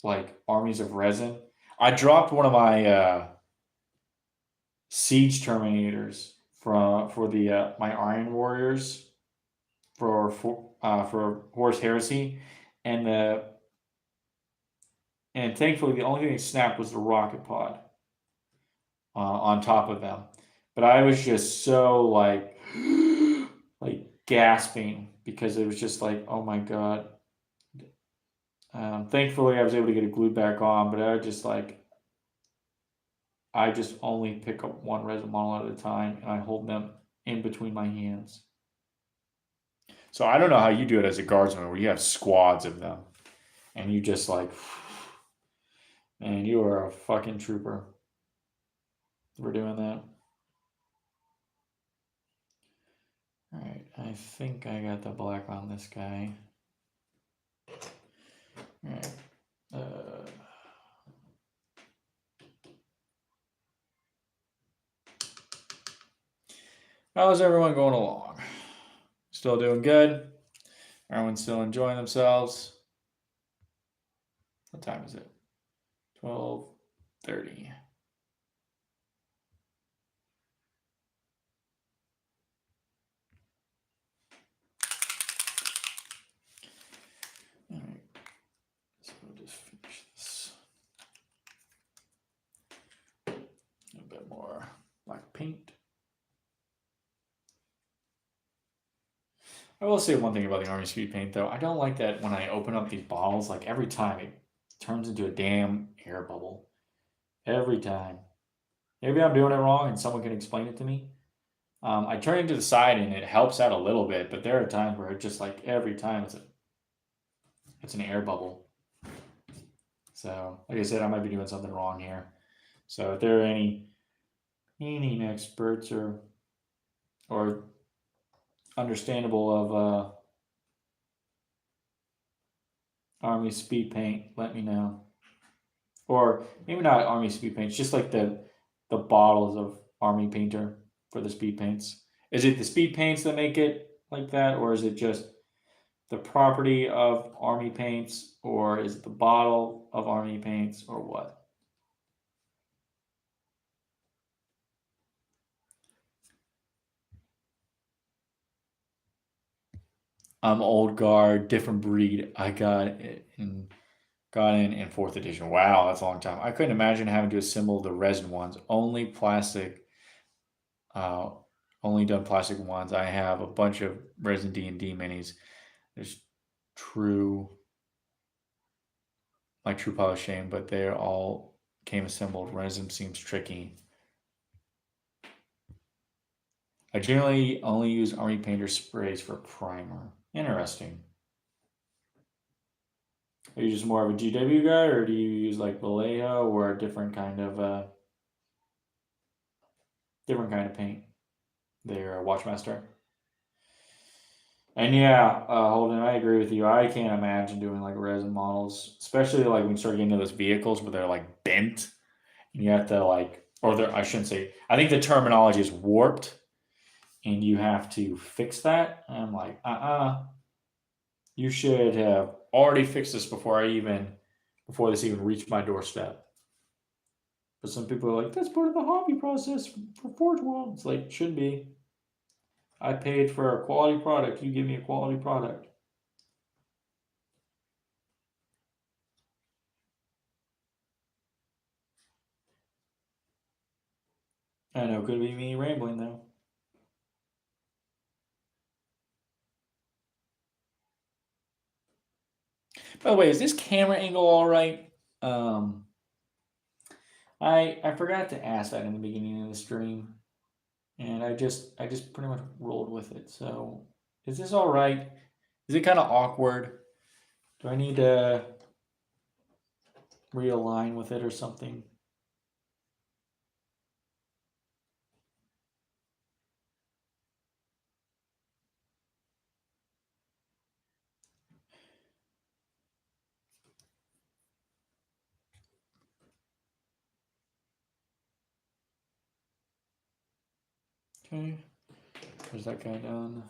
like armies of resin. I dropped one of my siege terminators for the my Iron Warriors for Horus Heresy, and and thankfully the only thing that snapped was the rocket pod on top of them. But I was just so like gasping because it was just like, oh my god. Thankfully, I was able to get it glued back on, but I just only pick up one resin model at a time, and I hold them in between my hands. So I don't know how you do it as a guardsman, where you have squads of them, and you just like, man, you are a fucking trooper. We're doing that. All right, I think I got the black on this guy. All right. How's everyone going along? Still doing good? Everyone's still enjoying themselves? What time is it? 12:30. All right. So we'll just finish this. A bit more black paint. I will say one thing about the Army Speed Paint, though. I don't like that when I open up these bottles, like every time it turns into a damn air bubble. Every time. Maybe I'm doing it wrong and someone can explain it to me. I turn it to the side and it helps out a little bit, but there are times where it's just like every time it's an air bubble. So, like I said, I might be doing something wrong here. So, if there are any painting experts or understandable of Army Speed Paint, let me know. Or maybe not Army Speed Paints, just like the bottles of Army Painter for the speed paints. Is it the speed paints that make it like that, or is it just the property of Army paints, or is it the bottle of Army paints, or what? I'm old guard, different breed. I got it in Got in 4th edition. Wow, that's a long time. I couldn't imagine having to assemble the resin ones. Only plastic, uh, only done plastic ones. I have a bunch of resin D&D minis. There's true, like true pile of shame, but they all came assembled. Resin seems tricky. I generally only use Army Painter sprays for primer. Interesting. Are you just more of a GW guy, or do you use like Vallejo or a different kind of paint? They're a Watchmaster. And yeah, Holden, I agree with you. I can't imagine doing like resin models, especially like when you start getting into those vehicles where they're like bent, and you have to like, or they're, I shouldn't say. I think the terminology is warped, and you have to fix that. And I'm like, you should have already fixed this before before this even reached my doorstep. But some people are like, that's part of the hobby process for Forge World. It's like, should be. I paid for a quality product. You give me a quality product. I know, could be me rambling though. By the way, is this camera angle all right? I forgot to ask that in the beginning of the stream, and I just pretty much rolled with it. So, is this all right? Is it kind of awkward? Do I need to realign with it or something? Okay, there's that guy done.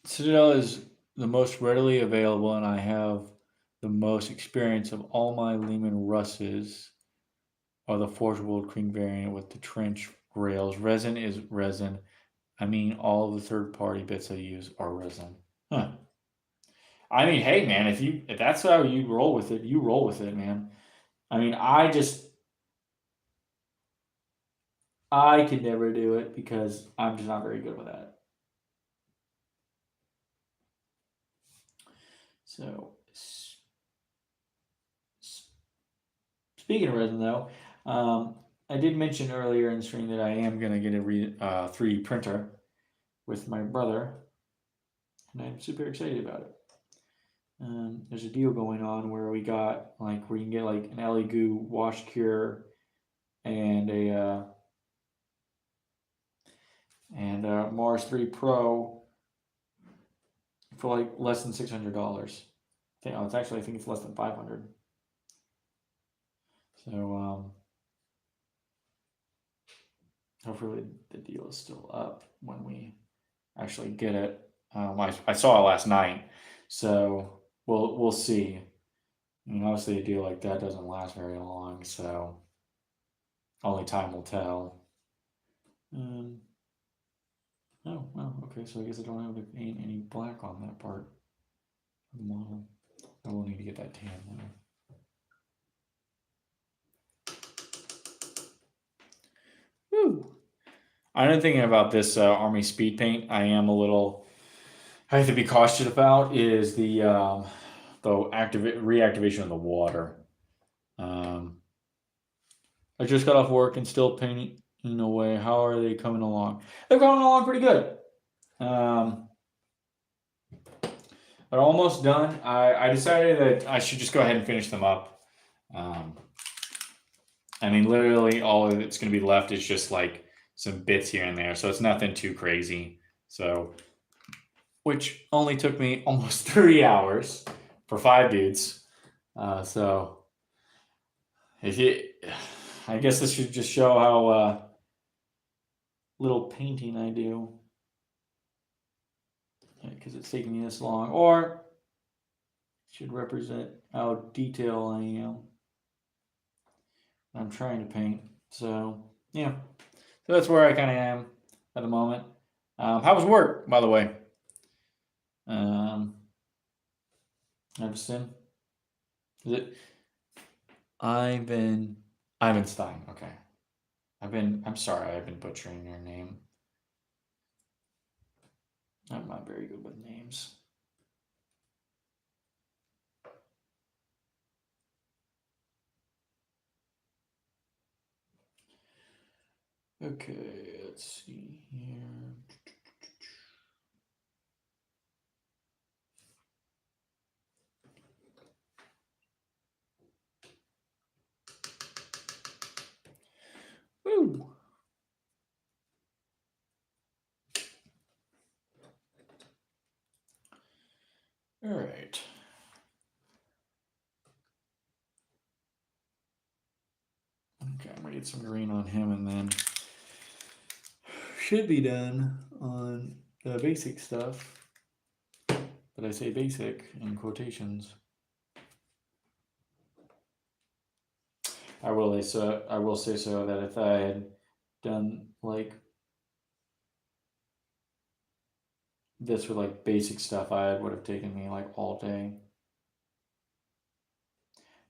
Citadel is the most readily available, and I have the most experience of all my Lehman Russes. Are the Forge World Cream variant with the trench rails. Resin is resin. I mean, all the third-party bits I use are resin. Huh. I mean, hey, man, if that's how you roll with it, you roll with it, man. I mean, I could never do it because I'm just not very good with that. So, speaking of resin, though, I did mention earlier in the stream that I am going to get a 3D printer with my brother, and I'm super excited about it. There's a deal going on where we got like where you can get like an Elegoo wash cure and a Mars 3 Pro for like less than $600. I think it's less than 500. So hopefully the deal is still up when we actually get it. I saw it last night, so we'll see. I mean, obviously a deal like that doesn't last very long, so only time will tell. Oh, well, okay, so I guess I don't have to paint any black on that part of the model. I will need to get that tan though. Woo! I'm thinking about this Army speed paint. I have to be cautious about is the reactivation of the water. I just got off work and still painting away. How are they coming along? They're coming along pretty good. They're almost done. I decided that I should just go ahead and finish them up. I mean, literally all that's going to be left is just like some bits here and there. So it's nothing too crazy. So, which only took me almost 30 hours for 5 dudes. So if you, I guess this should just show how little painting I do, because it's taking me this long, or should represent how detailed I am. I'm trying to paint. So yeah, so that's where I kind of am at the moment. How was work, by the way? Um, Evanston? Is it Ivan Ivanstein? Okay. I'm sorry, I've been butchering your name. I'm not very good with names. Okay, let's see here. Woo! All right. Okay, I'm gonna get some green on him, and then should be done on the basic stuff. But I say basic in quotations. I will say so that if I had done like this with like basic stuff, I would have taken me like all day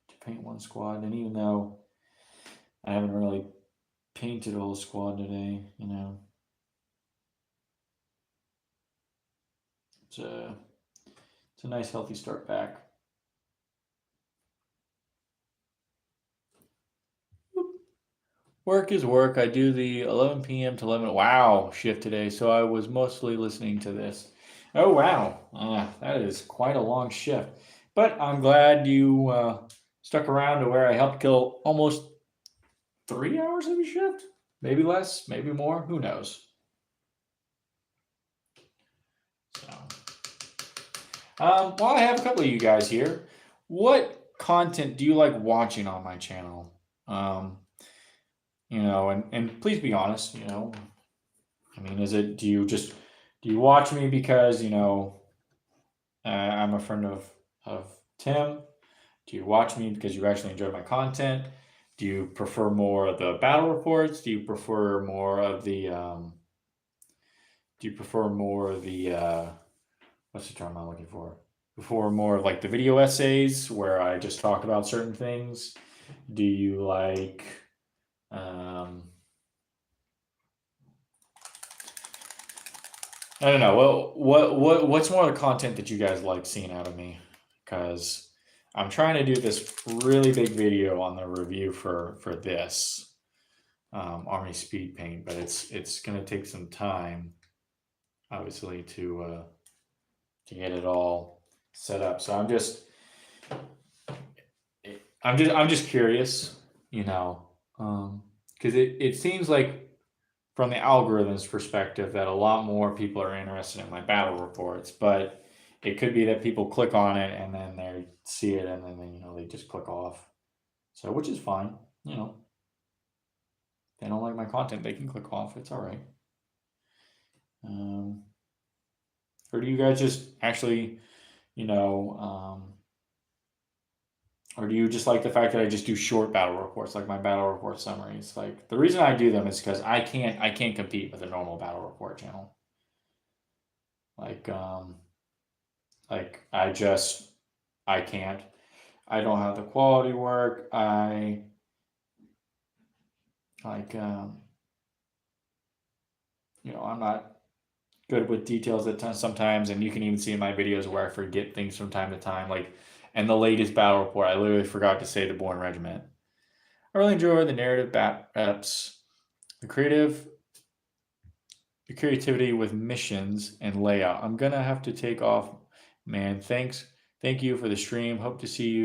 to paint one squad. And even though I haven't really painted a whole squad today, it's a nice healthy start back. Work is work. I do the 11 p.m. to 11 wow shift today, so I was mostly listening to this. Oh wow, that is quite a long shift. But I'm glad you stuck around to where I helped kill almost 3 hours of your shift. Maybe less, maybe more. Who knows? So, while I have a couple of you guys here, what content do you like watching on my channel? And please be honest. I mean, do you watch me because I'm a friend of Tim? Do you watch me because you actually enjoy my content? Do you prefer more of the battle reports? Do you prefer more of the what's the term I'm looking for? Before more of like the video essays where I just talk about certain things? Do you like I don't know. Well, what's more of the content that you guys like seeing out of me? Because I'm trying to do this really big video on the review for this Army Speed Paint, but it's gonna take some time, obviously, to get it all set up. So I'm just curious, because it seems like from the algorithm's perspective that a lot more people are interested in my battle reports, but it could be that people click on it and then they see it and then they just click off. So which is fine, they don't like my content, they can click off. It's all right. Or do you guys just actually, or do you just like the fact that I just do short battle reports, like my battle report summaries? Like the reason I do them is because I can't compete with a normal battle report channel. Like I can't. I don't have the quality work. I like I'm not good with details at times sometimes, and you can even see in my videos where I forget things from time to time. Like, and the latest battle report, I literally forgot to say the Born Regiment. I really enjoy the narrative bat reps, the creativity with missions and layout. I'm gonna have to take off, man. Thank you for the stream. Hope to see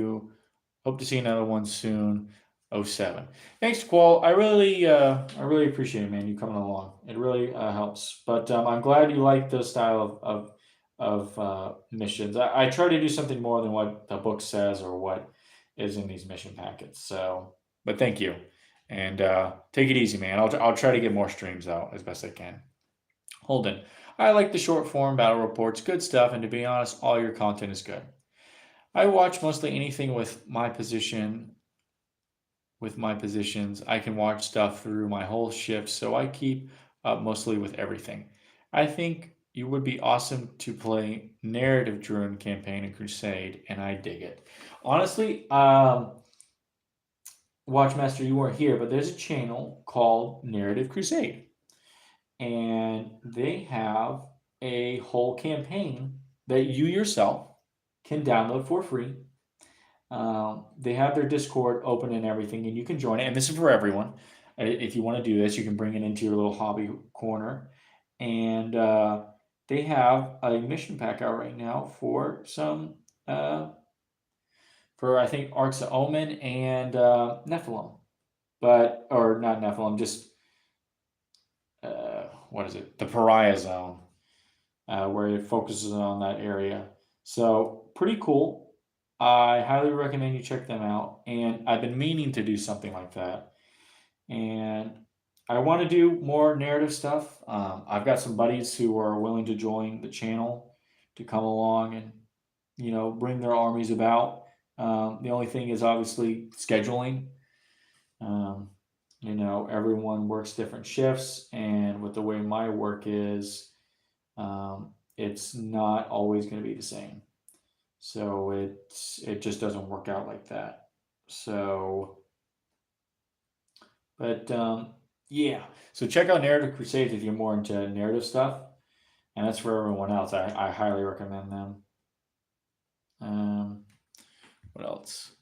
another one soon. '07. Thanks, Qual. I really appreciate it, man. You coming along. It really helps. But I'm glad you like the style of missions. I try to do something more than what the book says or what is in these mission packets. So, but thank you, and take it easy, man. I'll try to get more streams out as best I can. Holden, I like the short form battle reports, good stuff, and to be honest, all your content is good. I watch mostly anything with my positions. I can watch stuff through my whole shift, so I keep up mostly with everything. I think you would be awesome to play narrative driven campaign and crusade, and I dig it. Honestly, Watchmaster, you weren't here, but there's a channel called Narrative Crusade, and they have a whole campaign that you yourself can download for free. They have their Discord open and everything, and you can join it. And this is for everyone. If you want to do this, you can bring it into your little hobby corner. And they have a mission pack out right now for some, for I think Arcs of Omen and Nephilim, or not Nephilim, just what is it? The Pariah Zone, where it focuses on that area. So pretty cool. I highly recommend you check them out. And I've been meaning to do something like that. And I want to do more narrative stuff. I've got some buddies who are willing to join the channel to come along and, bring their armies about. The only thing is obviously scheduling. Um, everyone works different shifts, and with the way my work is, it's not always going to be the same. So it just doesn't work out like that. So, but yeah. So check out Narrative Crusades if you're more into narrative stuff, and that's for everyone else. I highly recommend them. What else?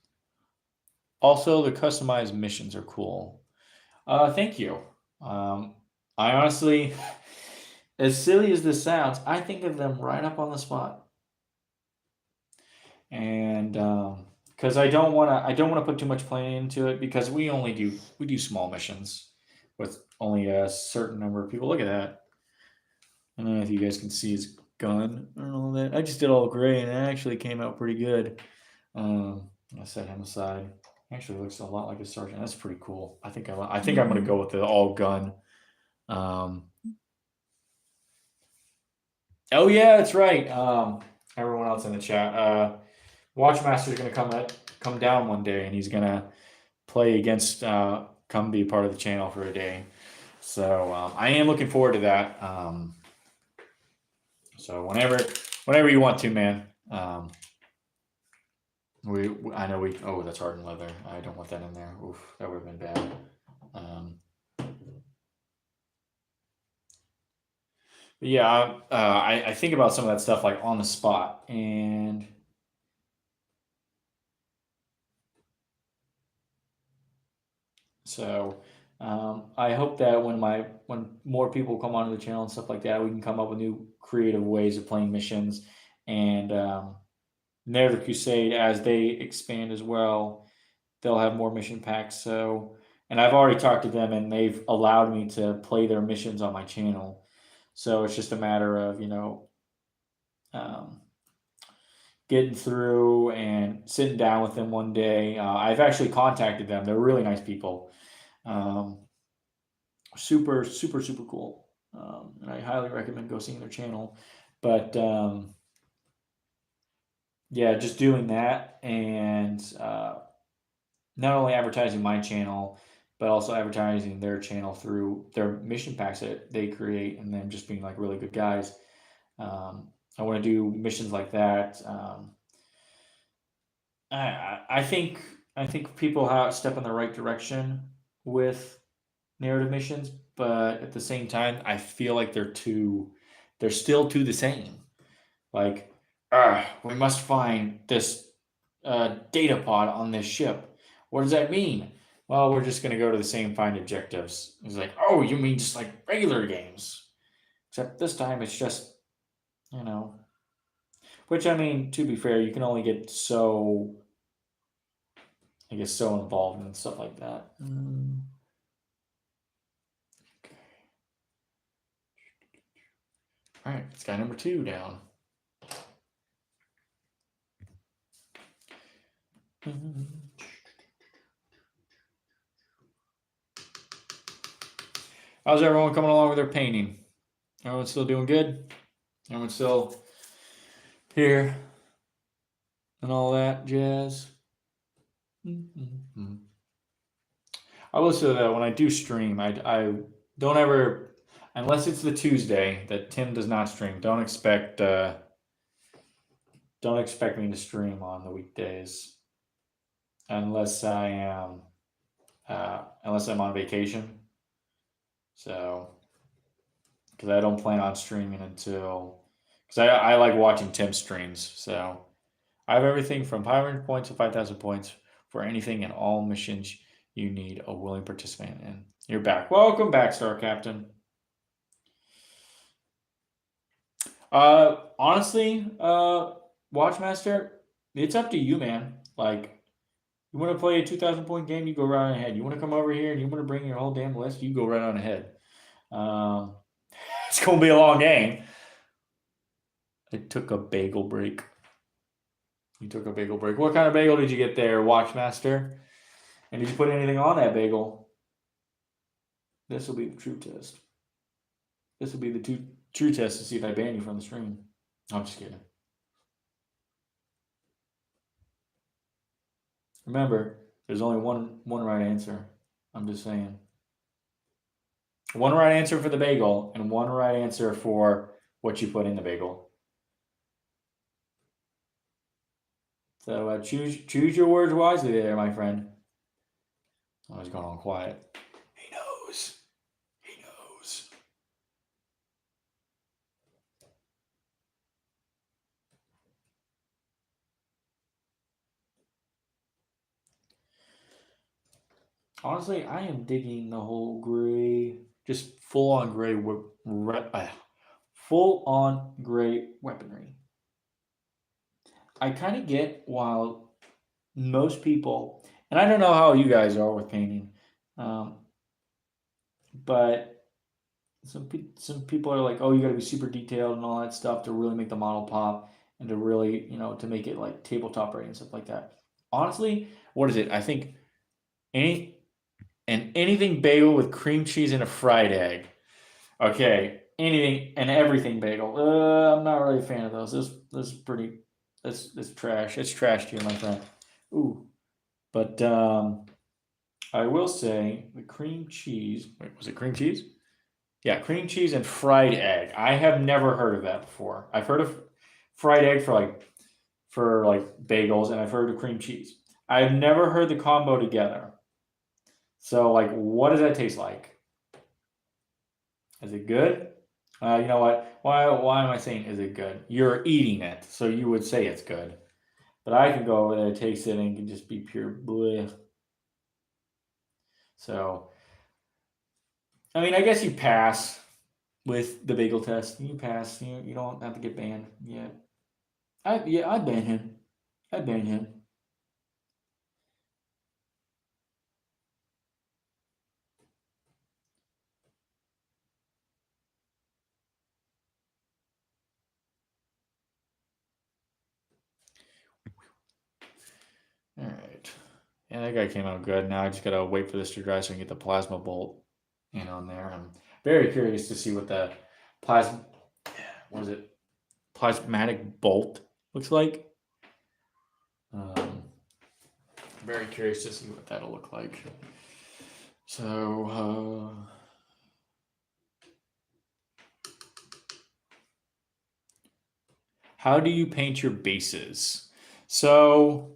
Also, the customized missions are cool. Thank you. I honestly, as silly as this sounds, I think of them right up on the spot. And because I don't want to put too much planning into it, because we do small missions with only a certain number of people. Look at that. I don't know if you guys can see his gun and all that. I just did all gray, and it actually came out pretty good. I set him aside. Actually, looks a lot like a sergeant. That's pretty cool. I think I'm gonna go with the all gun. Oh yeah, that's right. Everyone else in the chat. Watchmaster is gonna come down one day, and he's gonna play against come be part of the channel for a day. So I am looking forward to that. So whenever you want to, man. I know oh, that's hardened leather. I don't want that in there. Oof, that would have been bad. But yeah, I think about some of that stuff like on the spot, and so I hope that when more people come onto the channel and stuff like that, we can come up with new creative ways of playing missions. And Narrative Crusade, as they expand as well, they'll have more mission packs. So, and I've already talked to them, and they've allowed me to play their missions on my channel. So it's just a matter of getting through and sitting down with them one day. I've actually contacted them. They're really nice people. Super, super, super cool. And I highly recommend go seeing their channel. But yeah, just doing that, and not only advertising my channel, but also advertising their channel through their mission packs that they create, and them just being like really good guys. I want to do missions like that. I think people have step in the right direction with narrative missions, but at the same time, I feel like they're still too the same. Like, we must find this data pod on this ship. What does that mean? Well, we're just gonna go to the same find objectives. It's like, oh, you mean just like regular games? Except this time it's just, which, I mean, to be fair, you can only get so, I guess, so involved in stuff like that. Okay. All right, it's guy number 2 down. How's everyone coming along with their painting? Everyone still doing good? Everyone still here and all that jazz? Mm-hmm. I will say that when I do stream, I don't ever, unless it's the Tuesday that Tim does not stream. Don't expect me to stream on the weekdays unless I am unless I'm on vacation. So because I don't plan on streaming until because I like watching Tim streams. So I have everything from 500 points to 5,000 points for anything and all missions you need a willing participant in. You're back. Welcome back, Star Captain. Honestly, Watchmaster, it's up to you, man. Like, you want to play a 2,000 point game, you go right on ahead. You want to come over here and you want to bring your whole damn list, you go right on ahead. It's going to be a long game. I took a bagel break. You took a bagel break. What kind of bagel did you get there, Watchmaster? And did you put anything on that bagel? This will be the true test. This will be the true test to see if I ban you from the stream. I'm just kidding. Remember, there's only one right answer. I'm just saying. One right answer for the bagel and one right answer for what you put in the bagel. So choose your words wisely there, my friend. Oh, he's going on quiet. He knows. He knows. Honestly, I am digging the whole gray, just full on gray, full on gray weaponry. I kind of get while most people, and I don't know how you guys are with painting, but some people are like, oh, you got to be super detailed and all that stuff to really make the model pop and to really, to make it like tabletop ready and stuff like that. Honestly, what is it? I think anything bagel with cream cheese and a fried egg. Okay, anything and everything bagel. I'm not really a fan of those. This is pretty. It's trash. It's trash to you, my friend. Ooh, but I will say the cream cheese. Wait, was it cream cheese? Yeah, cream cheese and fried egg. I have never heard of that before. I've heard of fried egg for like bagels, and I've heard of cream cheese. I've never heard the combo together. So, like, what does that taste like? Is it good? You know what? Why am I saying is it good? You're eating it, so you would say it's good. But I can go over there, taste it, and it can just be pure bleh. So, I mean, I guess you pass with the bagel test. You pass. You don't have to get banned. Yeah. I'd ban him. I'd ban him. All right. Yeah, that guy came out good. Now I just gotta wait for this to dry so I can get the plasma bolt in on there. I'm very curious to see what the plasma, what is it, plasmatic bolt looks like. Very curious to see what that'll look like. So, how do you paint your bases? So,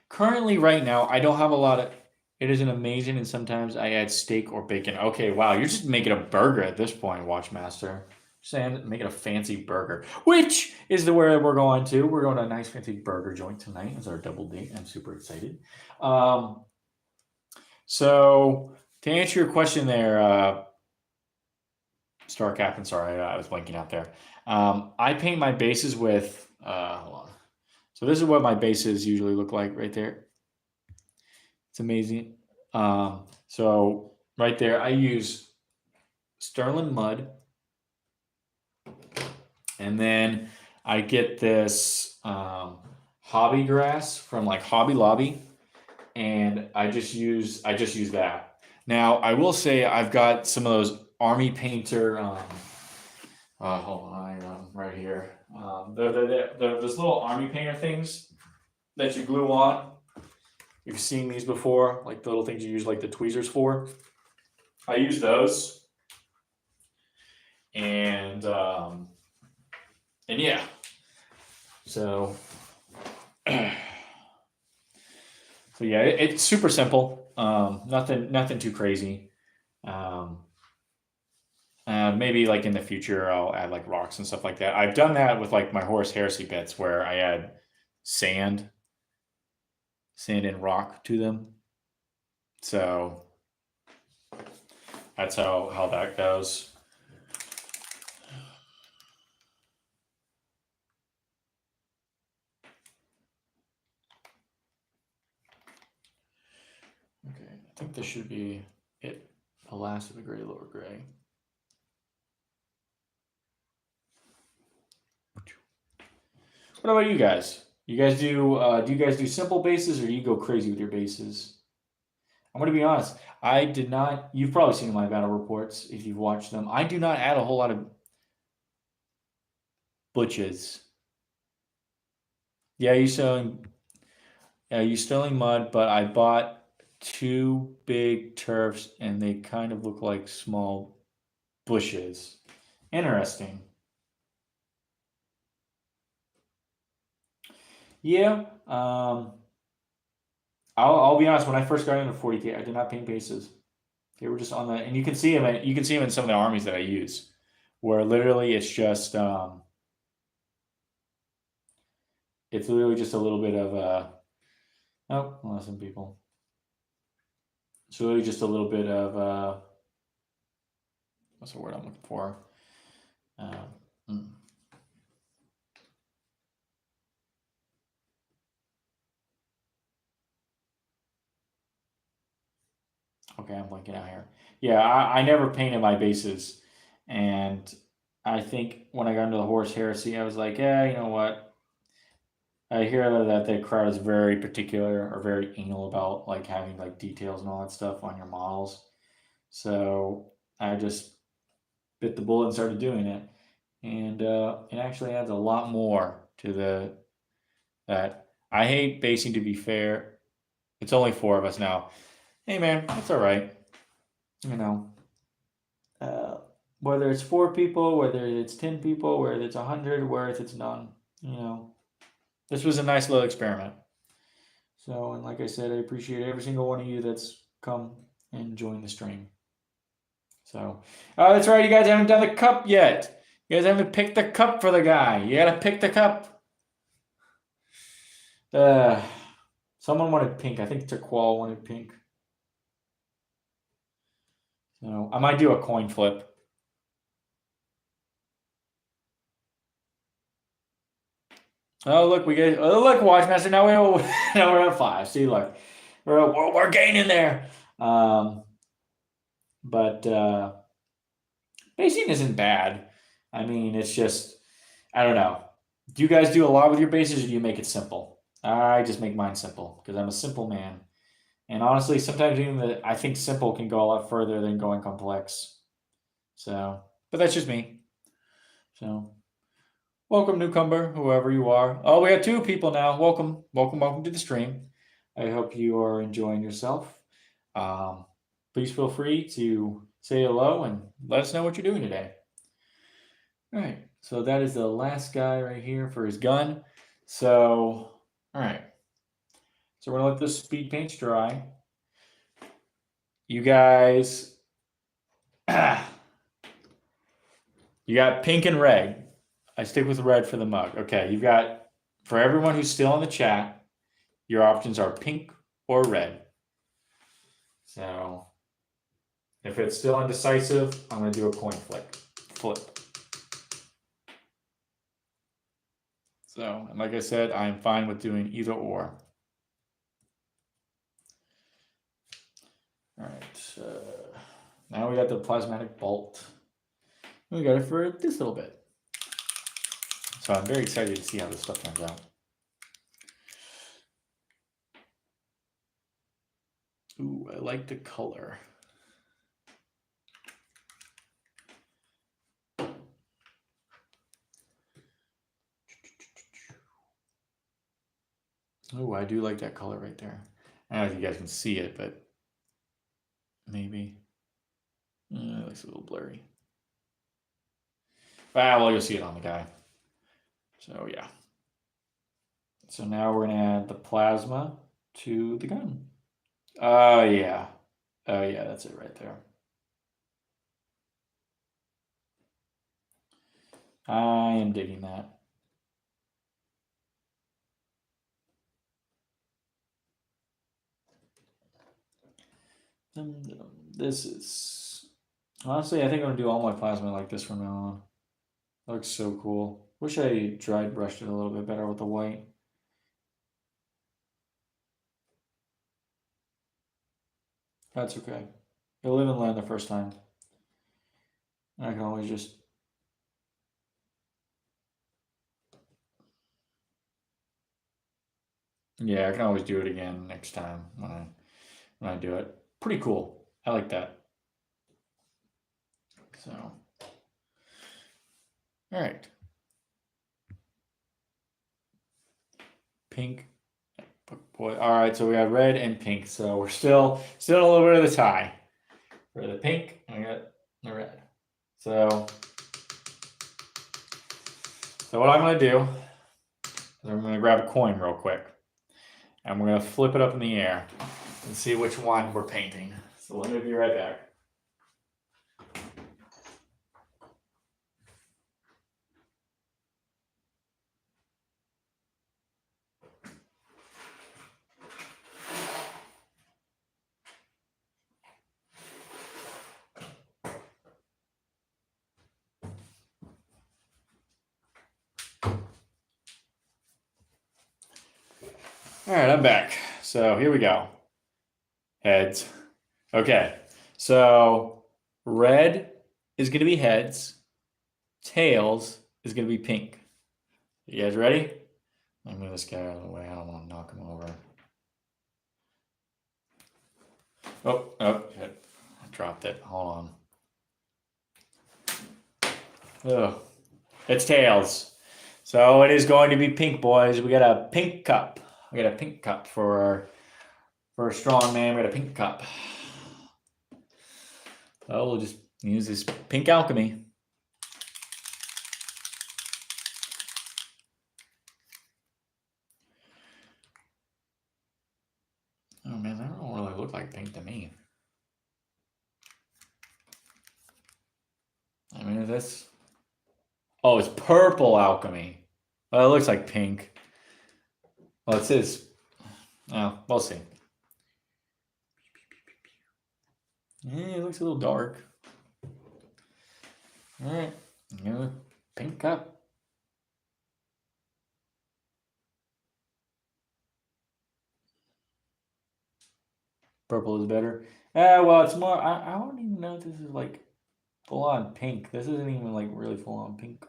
currently, right now, I don't have a lot of. It isn't amazing, and sometimes I add steak or bacon. Okay, wow, you're just making a burger at this point, Watchmaster. Saying making a fancy burger, which is the where we're going to. We're going to a nice fancy burger joint tonight as our double date. I'm super excited. So to answer your question there, Star Captain, sorry, I was blanking out there. I paint my bases with, hold on. So this is what my bases usually look like right there. It's amazing. So right there, I use Sterling mud. And then I get this hobby grass from like Hobby Lobby. And I just use that. Now, I will say I've got some of those Army Painter. Hold on, I right here. Those little Army Painter things that you glue on. You've seen these before, like the little things you use like the tweezers for. I use those, and yeah. So, so yeah, it's super simple. Nothing too crazy. Um, Maybe like in the future, I'll add like rocks and stuff like that. I've done that with like my Horus Heresy bits where I add sand, sand and rock to them. So that's how that goes. Okay, I think this should be it. The last of the gray, lower gray. What about you guys? You guys do you guys do simple bases or do you go crazy with your bases? I'm gonna be honest. I did not. You've probably seen my battle reports if you've watched them. I do not add a whole lot of butches. Yeah, you selling mud, but I bought two big turfs and they kind of look like small bushes. Interesting. Yeah. I'll be honest. When I first got into 40K, I did not paint bases. They were just on the, and you can see them. You can see them in some of the armies that I use, where literally it's literally just a little bit of oh, well, some people. It's really just a little bit of what's the word I'm looking for? Uh, mm. Okay, I'm blanking out here. Yeah, I never painted my bases, and I think when I got into the Horse Heresy, I was like, yeah, you know what? I hear that the crowd is very particular or very anal about like having like details and all that stuff on your models. So I just bit the bullet and started doing it, and it actually adds a lot more to the that. I hate basing. To be fair, it's only four of us now. Hey man, that's all right. You know, uh, whether it's four people, whether it's 10 people, whether it's 100, whether it's none. You know, this was a nice little experiment. So, and like I said, I appreciate every single one of you that's come and joined the stream. So, that's right. You guys haven't done the cup yet. You guys haven't picked the cup for the guy. You gotta pick the cup. Uh, Someone wanted pink. I think Taqual wanted pink. So I might do a coin flip. Oh look, we get. Oh look, Watchmaster. Now now we're at 5. See, look, we're gaining there. But basing isn't bad. I mean, it's just I don't know. Do you guys do a lot with your bases, or do you make it simple? I just make mine simple because I'm a simple man. And honestly, sometimes even I think simple can go a lot further than going complex. So, but that's just me. So, welcome, newcomer, whoever you are. Oh, we have 2 people now. Welcome, welcome, welcome to the stream. I hope you are enjoying yourself. Please feel free to say hello and let us know what you're doing today. All right, so that is the last guy right here for his gun. So, all right. So we're gonna let this speed paints dry. You guys, you got pink and red. I stick with red for the mug. Okay, you've got, for everyone who's still in the chat, your options are pink or red. So if it's still indecisive, I'm going to do a coin flip. So, and like I said, I'm fine with doing either or. All right, now we got the plasmatic bolt. We got it for this little bit. So I'm very excited to see how this stuff turns out. Ooh, I like the color. Oh, I do like that color right there. I don't know if you guys can see it, but maybe. It looks a little blurry. Ah, well, you'll see it on the guy. So, yeah. So now we're going to add the plasma to the gun. Oh, yeah. Oh, yeah, that's it right there. I am digging that. This is... Honestly, I think I'm going to do all my plasma like this from now on. That looks so cool. Wish I dry brushed it a little bit better with the white. That's okay. You'll live and learn the first time. I can always just... Yeah, I can always do it again next time when I do it. Pretty cool. I like that. So, all right. Pink. Boy, all right. So we got red and pink. So we're still a little bit of the tie. For the pink, and we got the red. So what I'm gonna do is I'm gonna grab a coin real quick, and we're gonna flip it up in the air and see which one we're painting. So let me be right back. All right, I'm back. So here we go. Heads. Okay. So red is going to be heads. Tails is going to be pink. You guys ready? I'll move this guy out of the way. I don't want to knock him over. Oh, shit. I dropped it. Hold on. Ugh. It's tails. So it is going to be pink, boys. We got a pink cup. We got a pink cup for a strong man. We got a pink cup. So we'll just use this pink alchemy. Oh man, that don't really look like pink to me. I mean, is this? Oh, it's purple alchemy. Well, it looks like pink. Well, it says. Oh, we'll see. Yeah, it looks a little dark. All right, pink cup. Purple is better. Well, it's more. I don't even know if this is like full on pink. This isn't even like really full on pink.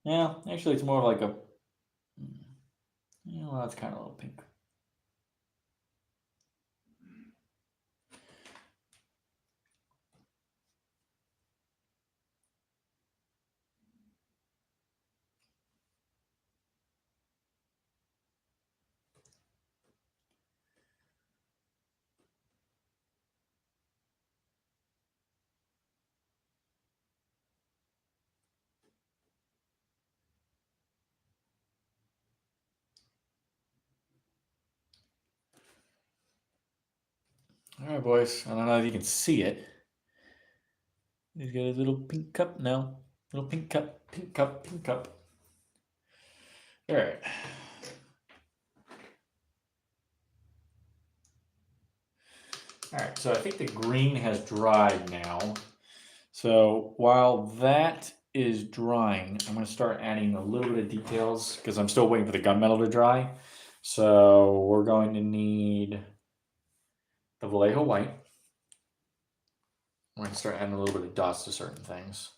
Yeah, actually, it's more of like a. Well, it's kind of a little pink. All right, boys. I don't know if you can see it. He's got his little pink cup now. Little pink cup, pink cup, pink cup. All right. All right, so I think the green has dried now. So while that is drying, I'm going to start adding a little bit of details because I'm still waiting for the gunmetal to dry. So we're going to need the Vallejo white. We're going to start adding a little bit of dust to certain things.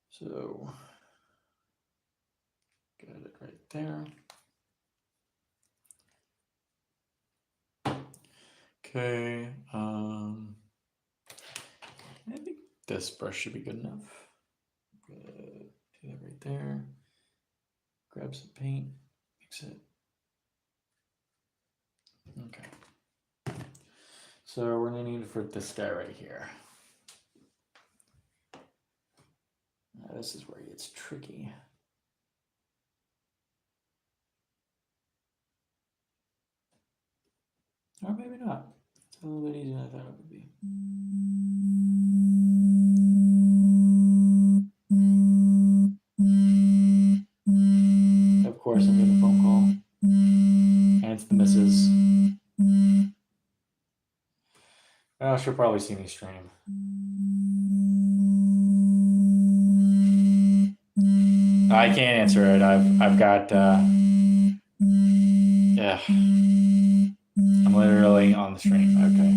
So get it right there. Okay. I think This brush should be good enough. Do that right there. Grab some paint, mix it. Okay. So we're gonna need it for this guy right here. Now this is where it gets tricky. Or maybe not. It's a little bit easier than I thought it would be. Of course, I'm getting a phone call. And it's the missus. Oh, she'll probably see me stream. I can't answer it. I've got yeah. I'm literally on the stream. Okay.